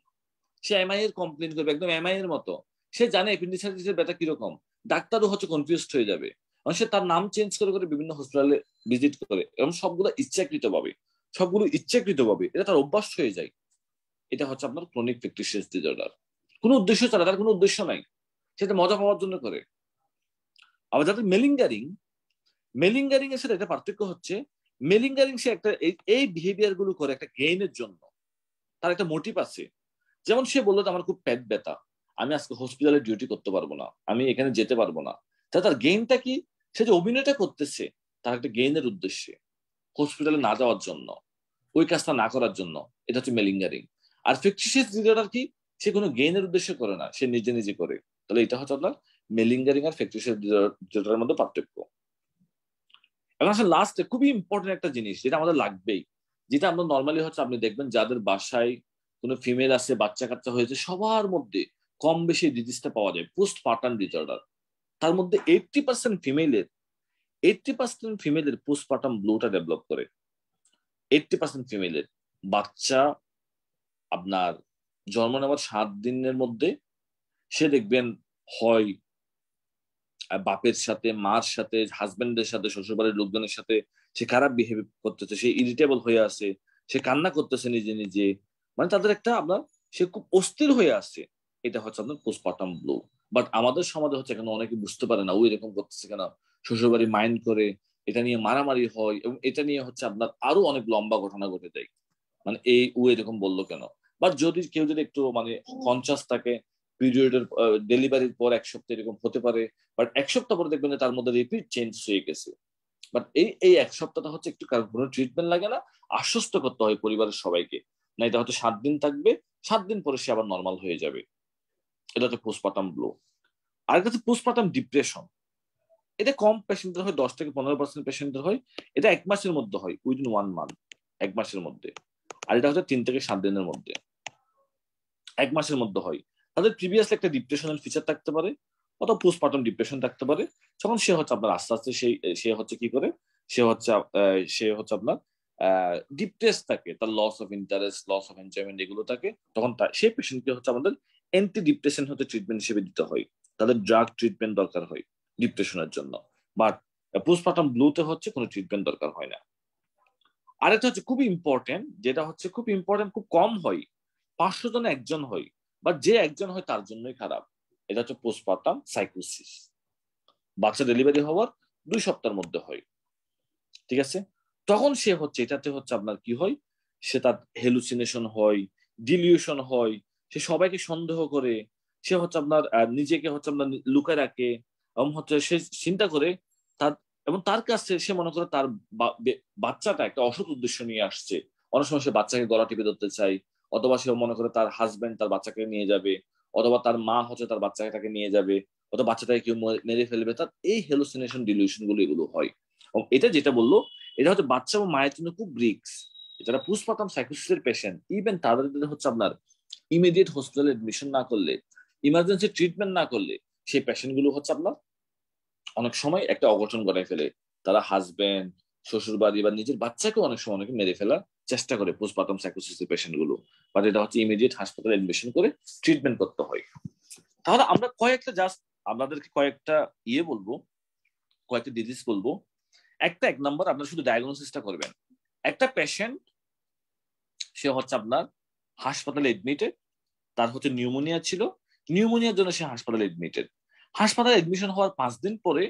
সে এমআই এর কমপ্লেন করবে একদম এমআই এর মতো। সে জানে অ্যাপেন্ডিসাইটিসের ব্যথা কিরকম, ডাক্তারও হচ্ছে কনফিউজড হয়ে যাবে। এবং সে তার নাম চেঞ্জ করে করে বিভিন্ন হসপিটালে ভিজিট করে, এবং সবগুলো ইচ্ছাকৃতভাবে এটা তার অভ্যাস হয়ে যায়। এটা হচ্ছে আপনার ক্রনিক ফেকটিশিয়াস ডিসঅর্ডার। কোনো উদ্দেশ্য ছাড়া, তার কোনো উদ্দেশ্য নাই, সেটা মজা পাওয়ার জন্য করে। আবার যাদের মেলিঙ্গারিং এর সাথে একটা পার্থক্য হচ্ছে, মেলিঙ্গারিং সে একটা এই বিহেভিয়ার গুলো করে একটা গেইনের জন্য, তার একটা মোটিভ আছে। যেমন সে বললো আমার খুব পেট ব্যথা, আমি আজকে হসপিটালে ডিউটি করতে পারবো না, আমি এখানে যেতে পারবো না। তার গেইনটা কি? সে যে অভিনয়টা করতেছে তার একটা গেইনের উদ্দেশ্যে, হসপিটালে না যাওয়ার জন্য, ওই কাজটা না করার জন্য। এটা হচ্ছে মেলিঙ্গারিং। আর ফেকটিশিয়াস ডিসঅর্ডার কি? সে কোনো গেইনের উদ্দেশ্যে করে না, সে নিজে নিজে করে। তাহলে এটা হচ্ছে আপনার মেলিঙ্গারিং আর ফেকটিশিয়াস ডিসঅর্ডারের মধ্যে পার্থক্য। এখন আসলে লাস্টে খুবই ইম্পর্টেন্ট একটা জিনিস যেটা আমাদের লাগবেই, যেটা আমরা নর্মালি হচ্ছে আপনি দেখবেন যাদের বাসায় কোনো ফিমেল আছে, বাচ্চা কাচ্চা হয়েছে, সবার মধ্যে কম বেশি ডিজিজটা পাওয়া যায়, পোস্ট পার্টাম ডিসঅর্ডার। তার মধ্যে 80% ফিমেলের পোস্ট পার্টাম ব্লুটা ডেভেলপ করে। 80% ফিমেলের বাচ্চা আপনার জন্ম নেওয়ার 7 দিনের মধ্যে সে দেখবেন হয় বাপের সাথে, মার সাথে, হাজবেন্ডের সাথে, শ্বশুরবাড়ির লোকজনের সাথে সে খারাপ বিহেভ করতেছে, সে ইরিটেবল হয়ে আছে, সে কান্না করতেছে নিজে নিজে, মানে তাদের একটা আপনার সে খুব অস্থির হয়ে আসছে। এটা হচ্ছে আপনার পোস্টপার্টাম ব্লু। বাট আমাদের সমাজে হচ্ছে এখানে অনেকে বুঝতে পারে না ও এরকম করতেছে কেন, শ্বশুরবাড়ি মাইন্ড করে, এটা নিয়ে মারামারি হয়, এবং এটা নিয়ে হচ্ছে আপনার আরো অনেক লম্বা ঘটনা ঘটে যায়, মানে ও এরকম বললো কেন। বাট কেউ যদি একটু মানে কনসাস থাকে, পিরিয়ডের ডেলিভারির পর 1 সপ্তাহ এরকম হতে পারে, বাট 1 সপ্তাহ পরে দেখবেন তার মধ্যে রিপিট চেঞ্জ হয়ে গেছে। বাট এই 1 সপ্তাহটা হচ্ছে একটু কারণ কোনো ট্রিটমেন্ট লাগে না, আশ্বস্ত করতে হয় পরিবারের সবাইকে, না এটা হচ্ছে 7 দিন থাকবে, 7 দিন পরে সে আবার নর্মাল হয়ে যাবে। এটা হচ্ছে পোস্টপার্টাম ব্লু। আর একটা হচ্ছে পোস্টপার্টাম ডিপ্রেশন। এটা কম পেশেন্টদের হয়, 10 থেকে 15% পেশেন্টদের হয়। এটা 1 মাসের মধ্যে হয়, উইদিন 1 মান্থ, 1 মাসের মধ্যে। আর এটা হচ্ছে 3 থেকে 7 দিনের মধ্যে, 1 মাসের মধ্যে হয়। তাদের প্রিভিয়াসলি একটা ডিপ্রেশনাল ফিচার থাকতে পারে, অথবা পোস্টপার্টাম ডিপ্রেশন থাকতে পারে। তখন সে হচ্ছে আপনার আস্তে আস্তে সে হচ্ছে কি করে, সে হচ্ছে আপনার ডিপ্রেস থাকে, তার loss of interest, loss of enjoyment এগুলো থাকে। তখন সেই পেশেন্টকে হচ্ছে আমাদের অ্যান্টি ডিপ্রেশন হতে ট্রিটমেন্ট হিসেবে দিতে হয়, তাদের ড্রাগ ট্রিটমেন্ট দরকার হয় ডিপ্রেশনের জন্য। বাট পোস্টপার্টাম ব্লুতে হচ্ছে কোনো ট্রিটমেন্ট দরকার হয় না। আরেকটা হচ্ছে খুব ইম্পর্টেন্ট, যেটা হচ্ছে খুব ইম্পর্টেন্ট, খুব কম হয়, 500 জনে 1 জন হয়, বা যে 1 জন হয় তার জন্যই খারাপ। এটা হচ্ছে পোস্টপার্টাম সাইকোসিস। বাচ্চা ডেলিভারি হওয়ার 2 সপ্তাহের মধ্যে হয়। ঠিক আছে, তখন সে হচ্ছে এটাতে হচ্ছে আপনার কি হয়, সে তার হেলুসিনেশন হয়, ডিলিউশন হয়, সে সবাইকে সন্দেহ করে, সে হচ্ছে আপনার নিজেকে হচ্ছে আপনার লুকায় রাখে, এবং হচ্ছে সে চিন্তা করে তার, এবং তার কাছে সে মনে করে তার বাচ্চাটা একটা অসৎ উদ্দেশ্য নিয়ে আসছে, অনেক সময় সে বাচ্চাকে গলা টিপে ধরতে চায়, অথবা সে মনে করে তার হাজবেন্ড তার বাচ্চাকে নিয়ে যাবে, অথবা তার মা হচ্ছে তার বাচ্চাটাকে নিয়ে যাবে, অথবা বাচ্চাটাকে কেউ মেরে ফেলবে। তার এই হ্যালুসিনেশন ডিলিউশন গুলো এগুলো হয়। এবং এটা যেটা বললো, এটা হচ্ছে বাচ্চা ও মায়ের জন্য খুব রিস্ক। যারা পোস্টপার্টাম সাইকোসিসের পেশেন্ট, ইভেন তাদের হচ্ছে আপনার ইমিডিয়েট হসপিটালে এডমিশন না করলে, ইমার্জেন্সি ট্রিটমেন্ট না করলে, সেই পেশেন্ট গুলো হচ্ছে আপনার অনেক সময় একটা অঘটন ঘটায় ফেলে। তারা হাজবেন্ড, শ্বশুর বাড়ি বা নিজের বাচ্চাকে অনেক সময় অনেকে মেরে ফেলার চেষ্টা করে পোস্টপার্টাম সাইকোসিসের পেশেন্ট গুলো। বাট এটা হচ্ছে ইমিডিয়েট হাসপাতালে এডমিশন করে ট্রিটমেন্ট করতে হয়। তাহলে আমরা কয়েকটা জাস্ট আপনাদেরকে কয়েকটা বলবো, কয়েকটা ডিজিজ বলবো। এক নাম্বার, আপনারা শুধু ডায়াগনোসিসটা করবেন। একটা পেশেন্ট, সে হচ্ছে আপনার হাসপাতালে এডমিটেড, তার হচ্ছে নিউমোনিয়া ছিল, নিউমোনিয়ার জন্য সে হাসপাতালে এডমিটেড। হাসপাতালে এডমিশন হওয়ার 5 দিন পরে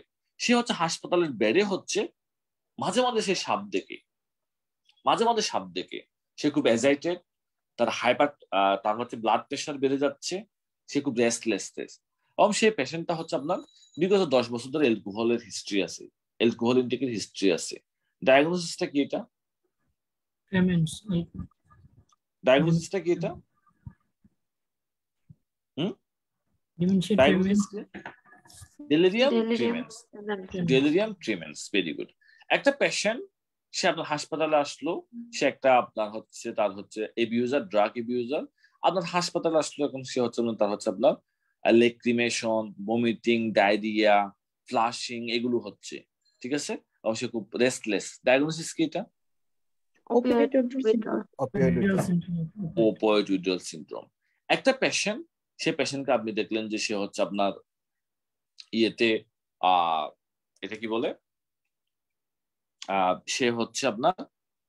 সে হচ্ছে হাসপাতালের বেডে হচ্ছে মাঝে মাঝে সে সাপ দেখে, মাঝে মাঝে সাপ দেখে, সে খুব এক্সাইটেড, তার তার হচ্ছে ব্লাড প্রেশার বেড়ে যাচ্ছে, সে খুব রেস্টলেস। এবং সেই পেশেন্টটা হচ্ছে আপনার বিগত 10 বছর ধরে অ্যালকোহলের হিস্ট্রি আছে, অ্যালকোহল ইনটেকের হিস্ট্রি আছে। ডায়াগনোসিসটা কি এটা? ডায়াগনোসিসটা কি এটা? Delirium tremens. Very good. একটা পেশেন্ট, সে আপনার হাসপাতালে আসলো, সে একটা আপনার হচ্ছে তার হচ্ছে এবিউজার, ড্রাগ এবিউজার, আপনার হাসপাতালে আসলো। এখন সে হচ্ছে তার হচ্ছে আপনার লেক্রিমেশন, ভমিটিং, ডায়রিয়া, ফ্লাশিং এগুলো হচ্ছে, ঠিক আছে? এবং সে খুব রেস্টলেস। ডায়াগনোসিস কি এটা? Opioid opioid syndrome. একটা পেশেন্ট, সে পেশেন্টকে আপনি দেখলেন যে সে হচ্ছে আপনার ইয়েতে এটা কি বলে, সে হচ্ছে আপনার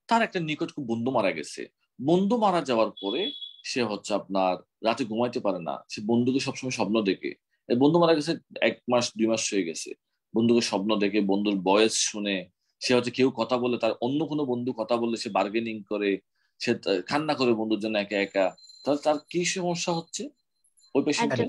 তার একটা নিকট খুব বন্ধু মারা গেছে। বন্ধু মারা যাওয়ার পরে সে হচ্ছে আপনার রাতে ঘুমাইতে পারে না, সে বন্ধুকে সবসময় স্বপ্ন দেখে। বন্ধু মারা গেছে 1 মাস 2 মাস হয়ে গেছে, বন্ধুকে স্বপ্ন দেখে, বন্ধুর ভয়েস শুনে, সে হচ্ছে কেউ কথা বলে, তার অন্য কোনো বন্ধু কথা বললে সে বার্গেনিং করে, সে কান্না করে বন্ধুর জন্য একা একা। তাহলে তার কি সমস্যা হচ্ছে? ওই পেশেন্টের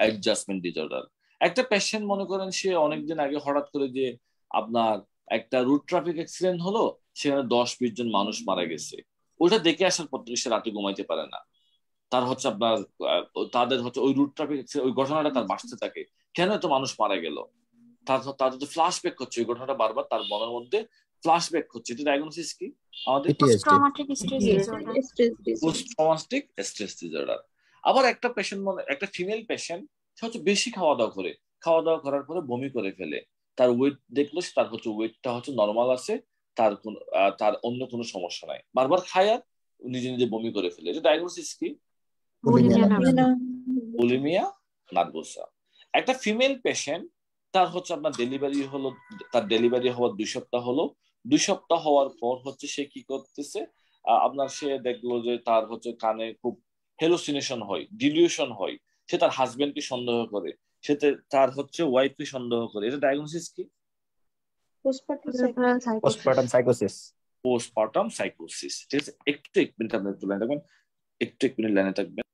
অ্যাডজাস্টমেন্ট ডিসঅর্ডার। একটা পেশেন্ট মনে করেন সে অনেকদিন আগে হঠাৎ করে যে আপনার একটা রুট ট্রাফিক অ্যাক্সিডেন্ট হলো, সেখানে 10-20 জন মানুষ মারা গেছে, ওটা দেখে আসার পর থেকে সে রাতে ঘুমাইতে পারে না। তার হচ্ছে আপনার তাদের হচ্ছে ওই রুট ট্রাফিক, ওই ঘটনাটা তার বাঁচতে থাকে, কেন এত মানুষ মারা গেল, তার হচ্ছে ফ্ল্যাশ ব্যাক হচ্ছে, ওই ঘটনাটা বারবার তার মনের মধ্যে ফ্ল্যাশ ব্যাক হচ্ছে। এটা ডায়াগনোসিস কি আমাদের? Post traumatic stress disorder. আবার একটা পেশেন্ট, একটা ফিমেল পেশেন্ট, সে হচ্ছে বেশি খাওয়া দাওয়া করে, খাওয়া দাওয়া করার পরে বমি করে ফেলে, তার ওয়েট দেখলো, তার হচ্ছে ওয়েটটা হচ্ছে নর্মাল আছে, তার অন্য কোনো সমস্যা নাই, বারবার খায় আর নিজে নিজে বমি করে ফেলে। এটা ডায়াগনোসিস কি? Bulimia nervosa. একটা ফিমেল পেশেন্ট, তার হচ্ছে আপনার ডেলিভারি হলো, তার ডেলিভারি হওয়ার 2 সপ্তাহ হলো, 2 সপ্তাহ হওয়ার পর হচ্ছে সে কি করতেছে, আপনার সে দেখলো যে তার হচ্ছে কানে খুব হেলুসিনেশন হয়, ডিলিউশন হয়, সে তার হাজবেন্ডকে সন্দেহ করে, সে তার হচ্ছে ওয়াইফকে সন্দেহ করে। এটা ডায়াগনোসিস কি? পোস্টপার্টাম সাইকোসিস। ঠিক আছে, একটু 1 মিনিট আপনি একটু লাইনে থাকবেন, একটু 1 মিনিট লাইনে থাকবেন।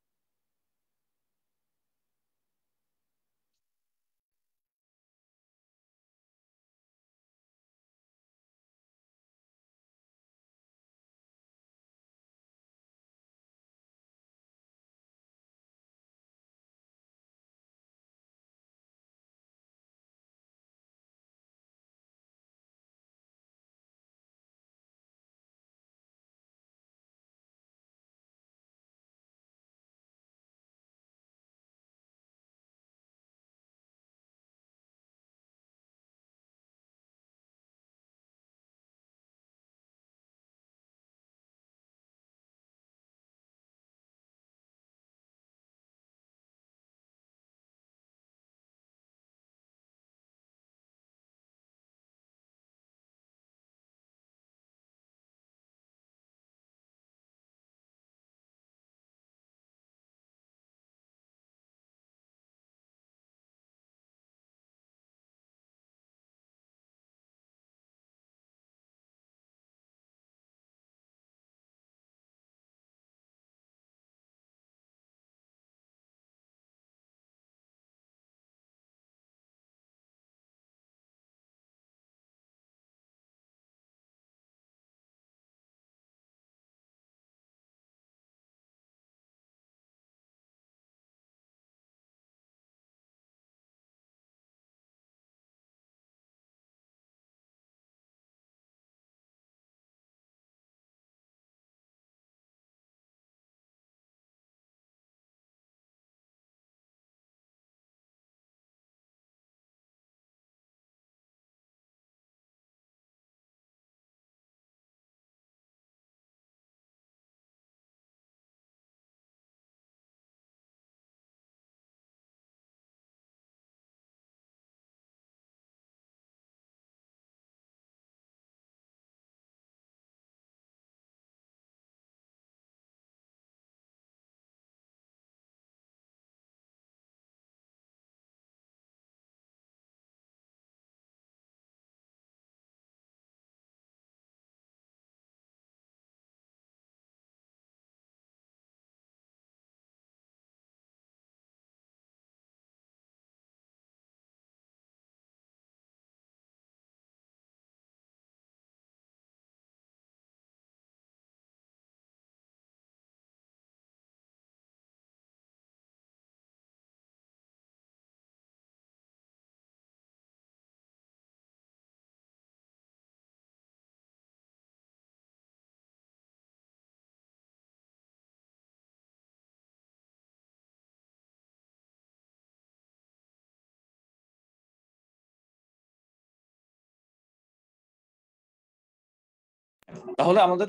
তাহলে আমাদের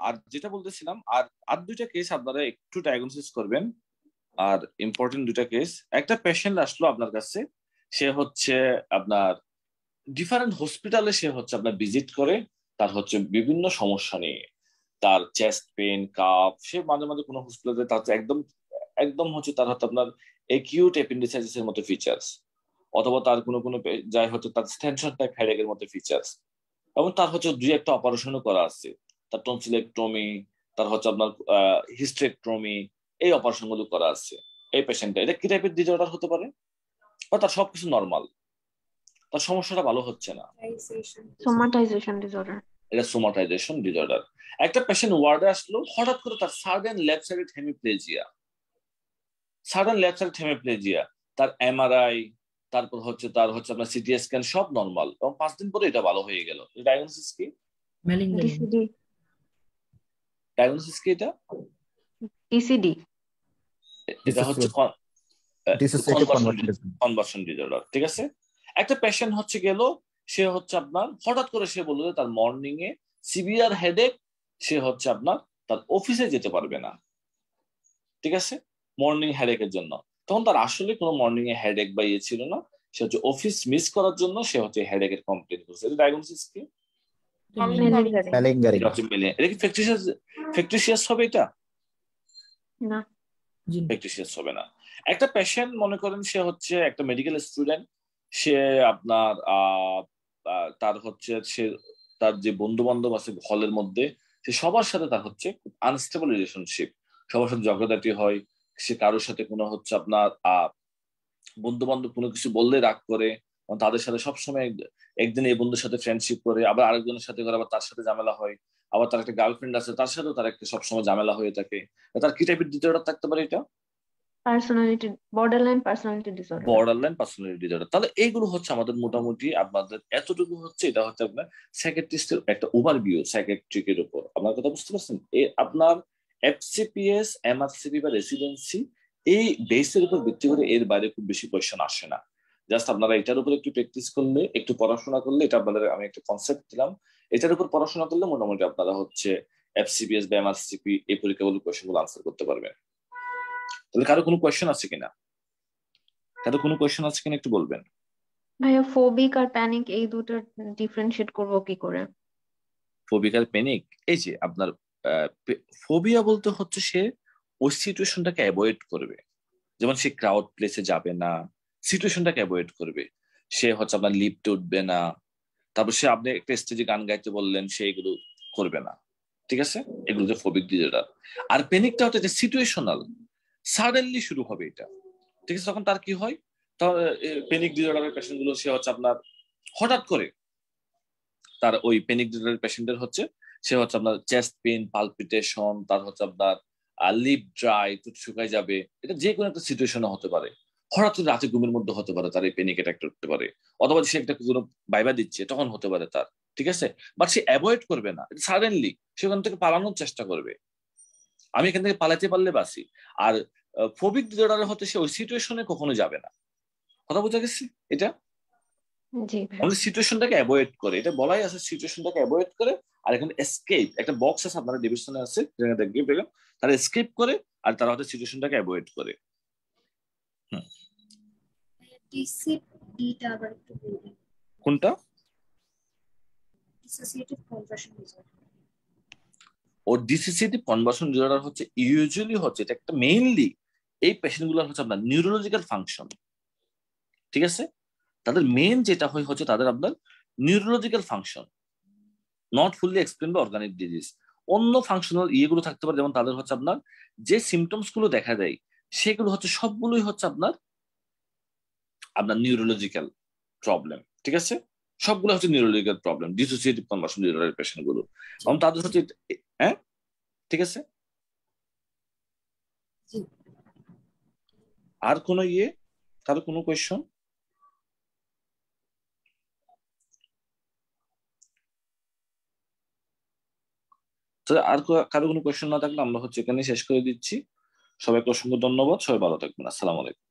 আর যেটা বলতেছিলাম, আর দুইটা কেস আপনারা একটু ডায়াগনোসিস করবেন। আর ইম্পর্টেন্ট দুইটা কেস, একটা পেশেন্ট আসলো আপনার কাছে, সে হচ্ছে আপনার ডিফারেন্ট হসপিটালে সে হচ্ছে আপনার ভিজিট করে, তার হচ্ছে বিভিন্ন সমস্যা নিয়ে, তার চেস্ট পেন, কাফ, সে মাঝে মাঝে কোনো হসপিটালে তার হচ্ছে একদম একদম হচ্ছে তার হচ্ছে আপনার একিউট অ্যাপেন্ডিসাইটিস এর মতো ফিচার্স, অথবা তার কোনো কোনো যাই হচ্ছে তার টেনশন টাইপ হেডেক এর মতো ফিচার্স, এবং তার হচ্ছে দুই একটা অপারেশনও করা আছে, তার টনসিলেক্টমি, তার হচ্ছে আপনার হিস্টেক্টমি, এই অপারেশন গুলো করা আছে। এই পেশেন্টটা এটা কি টাইপের ডিসঅর্ডার হতে পারে? বা তার সবকিছু নর্মাল, তার সমস্যাটা ভালো হচ্ছে না, সোমাটাইজেশন ডিসঅর্ডার। এটা সোমাটাইজেশন ডিসঅর্ডার। একটা পেশেন্ট ওয়ার্ডে আসলো, হঠাৎ করে তার sudden left sided hemiplegia, sudden left sided hemiplegia, তার এমআরআই, তারপর হচ্ছে তার হচ্ছে আপনার সিটি স্ক্যান সব নর্মাল, এবং 5 দিন পরে এটা ভালো হয়ে গেল। ডায়াগনোসিস কি? ম্যালিঙ্গারি। ডিসিডি। ডায়াগনোসিস কি এটা? ডিসিডি। এটা হচ্ছে Dissociative conversion disorder. Conversion disorder. ঠিক আছে, একটা পেশেন্ট হচ্ছে গেল, সে হচ্ছে আপনার হঠাৎ করে সে বললো যে তার মর্নিং এ সিভিয়ার হেডেক, সে হচ্ছে আপনার তার অফিসে যেতে পারবে না। ঠিক আছে, মর্নিং হেডেকের জন্য। তখন তার আসলে কোনো মর্নিং এ হেডেক বা ইয়ে ছিল না, সে হচ্ছে অফিস মিস করার জন্য সে হচ্ছে হেডেকের কমপ্লেন করছে। এটা ডায়াগনোসিস কি? Malingering. এটা কি ফ্যাক্টিশিয়াস হবে? এটা না, ফ্যাক্টিশিয়াস হবে না। একটা পেশেন্ট মনে করেন সে হচ্ছে একটা মেডিকেল স্টুডেন্ট, সে আপনার তার হচ্ছে সে তার যে বন্ধু বান্ধব আছে হলের মধ্যে, সে সবার সাথে তার হচ্ছে খুব আনস্টেবল রিলেশনশিপ, সবার সাথে ঝগড়াঝাটি হয়, সে কারোর সাথে কোনো হচ্ছে আপনার বন্ধু বান্ধব কোনো কিছু বললে রাগ করে, এবং তাদের সাথে সবসময় একদিন এই বন্ধুর সাথে ফ্রেন্ডশিপ করে, আবার আরেকজনের সাথে করে, আবার তার সাথে ঝামেলা হয়, আবার তার একটা গার্লফ্রেন্ড আছে তার সাথেও তার একটা সবসময় ঝামেলা হয়ে থাকে। তার কি টাইপের ডিসঅর্ডার থাকতে পারে? এটা personality, borderline personality disorder. Borderline personality disorder. তাহলে এইগুলো হচ্ছে আমাদের মোটামুটি আপনাদের এতটুকু হচ্ছে, এটা হচ্ছে আপনার সাইকিয়াট্রিস্টের একটা ওভারভিউ সাইকিয়াট্রিকের উপর। আপনার কথা বুঝতে পারছেন? আপনার এফসিপিএস, এমআরসিপি বা রেসিডেন্সি, এই বেসের উপর ভিত্তি করে এর বাইরে খুব বেশি কোয়েশ্চেন আসে না। জাস্ট আপনারা এটার উপর একটু প্র্যাকটিস করলে, একটু পড়াশোনা করলে, এটা আপনাদের আমি একটা কনসেপ্ট দিলাম, এটার উপর পড়াশোনা করলে মোটামুটি আপনারা হচ্ছে এফসিপিএস বা এমআরসিপি এই পরীক্ষাগুলো কোয়েশ্চেনগুলো আনসার করতে পারবেন। তাহলে কারো কোনো কোয়েশ্চেন আছে কিনা? কারো কোনো কোয়েশ্চেন আছে কিনা একটু বলবেন। ভাইয়া, ফোবিক আর প্যানিক এই দুটোর ডিফারেন্সিয়েট করব কি করে? ফোবিক আর প্যানিক, এই যে আপনার ফোবিয়া বলতে হচ্ছে সে ওই সিচুয়েশনটাকে অ্যাভয়েড করবে, যেমন সে ক্রাউড প্লেসে যাবে না, সিচুয়েশনটাকে অ্যাভয়েড করবে, সে হচ্ছে আপনার লিফটে উঠবে না, তারপর সে আপনি একটা স্টেজে গান গাইতে বললেন সে এগুলো করবে না। ঠিক আছে, এগুলো যে ফোবিক ডিসঅর্ডার। আর প্যানিকটা হচ্ছে সিচুয়েশনাল, সাডেনলি শুরু হবে এটা। ঠিক আছে, তখন তার কি হয়, প্যানিক ডিসঅর্ডারের পেশেন্ট গুলো সে হচ্ছে আপনার হঠাৎ করে তার ওই প্যানিক ডিসঅর্ডার পেশেন্টের হচ্ছে সে হচ্ছে আপনার চেস্ট পেইন, পালপিটেশন, তার হচ্ছে আপনার লিপ ড্রাই, শুকায় যাবে। এটা যে কোনো একটা সিচুয়েশনে হতে পারে, হঠাৎ করে রাতে ঘুমের মধ্যে হতে পারে তার এই প্যানিক অ্যাটাক করতে পারে, অথবা সে একটা কোনো ভাইবা দিচ্ছে তখন হতে পারে তার। ঠিক আছে, বাট সে অ্যাভয়েড করবে না, সাডেনলি সেখান থেকে পালানোর চেষ্টা করবে, আমি এখান থেকে পালাতে পারলে বাসি। আর ফোবিক ডিসঅর্ডার হতে সে ওই সিচুয়েশনে কখনো যাবে না। কথা বোঝা গেছে? এটা জি আমাদের সিচুয়েশনটাকে অ্যাভয়েড করে, এটা বলাই আছে সিচুয়েশনটাকে অ্যাভয়েড করে। আর এখানে এসকেপ একটা বক্স আছে আপনারা ডিভিশনে আছে, দেখবে তারা এসকেপ করে, আর তারা হয়তো সিচুয়েশনটাকে অ্যাভয়েড করে। ডিসিডিটা আবার একটু বলবেন। কোনটা? Dissociative conversion disorder. ও ডিসোসিয়েটিভ কনভার্সন ডিসঅর্ডার হচ্ছে ইউজুয়ালি হচ্ছে এটা একটা মেইনলি এই পেশেন্টগুলোর হচ্ছে আপনার নিউরোলজিক্যাল ফাংশন। ঠিক আছে, তাদের মেইন যেটা হয় হচ্ছে তাদের আপনার neurological function, not fully explain বা অর্গানিক ডিজিজ। অন্য ফাংশনাল ইয়েগুলো থাকতে পারে, যেমন তাদের হচ্ছে আপনার যে সিমটমস গুলো দেখা দেয় সেগুলো হচ্ছে সবগুলোই হচ্ছে আপনার আপনার নিউরোলজিক্যাল প্রবলেম। ঠিক আছে, সবগুলো হচ্ছে নিউরোলজিক্যাল প্রবলেম, ডিসোসিয়েটিভ কনভার্সন ডিসঅর্ডারের পেশেন্ট গুলো। এবং তাদের হচ্ছে হ্যাঁ, ঠিক আছে। আর কোনো ইয়ে, কারো কোনো কোয়েশ্চন? আর কারো কোনো কোয়েশ্চন না থাকলে আমরা হচ্ছে এখানে শেষ করে দিচ্ছি। সবাইকে অসংখ্য ধন্যবাদ, সবাই ভালো থাকবেন, আসসালামু আলাইকুম।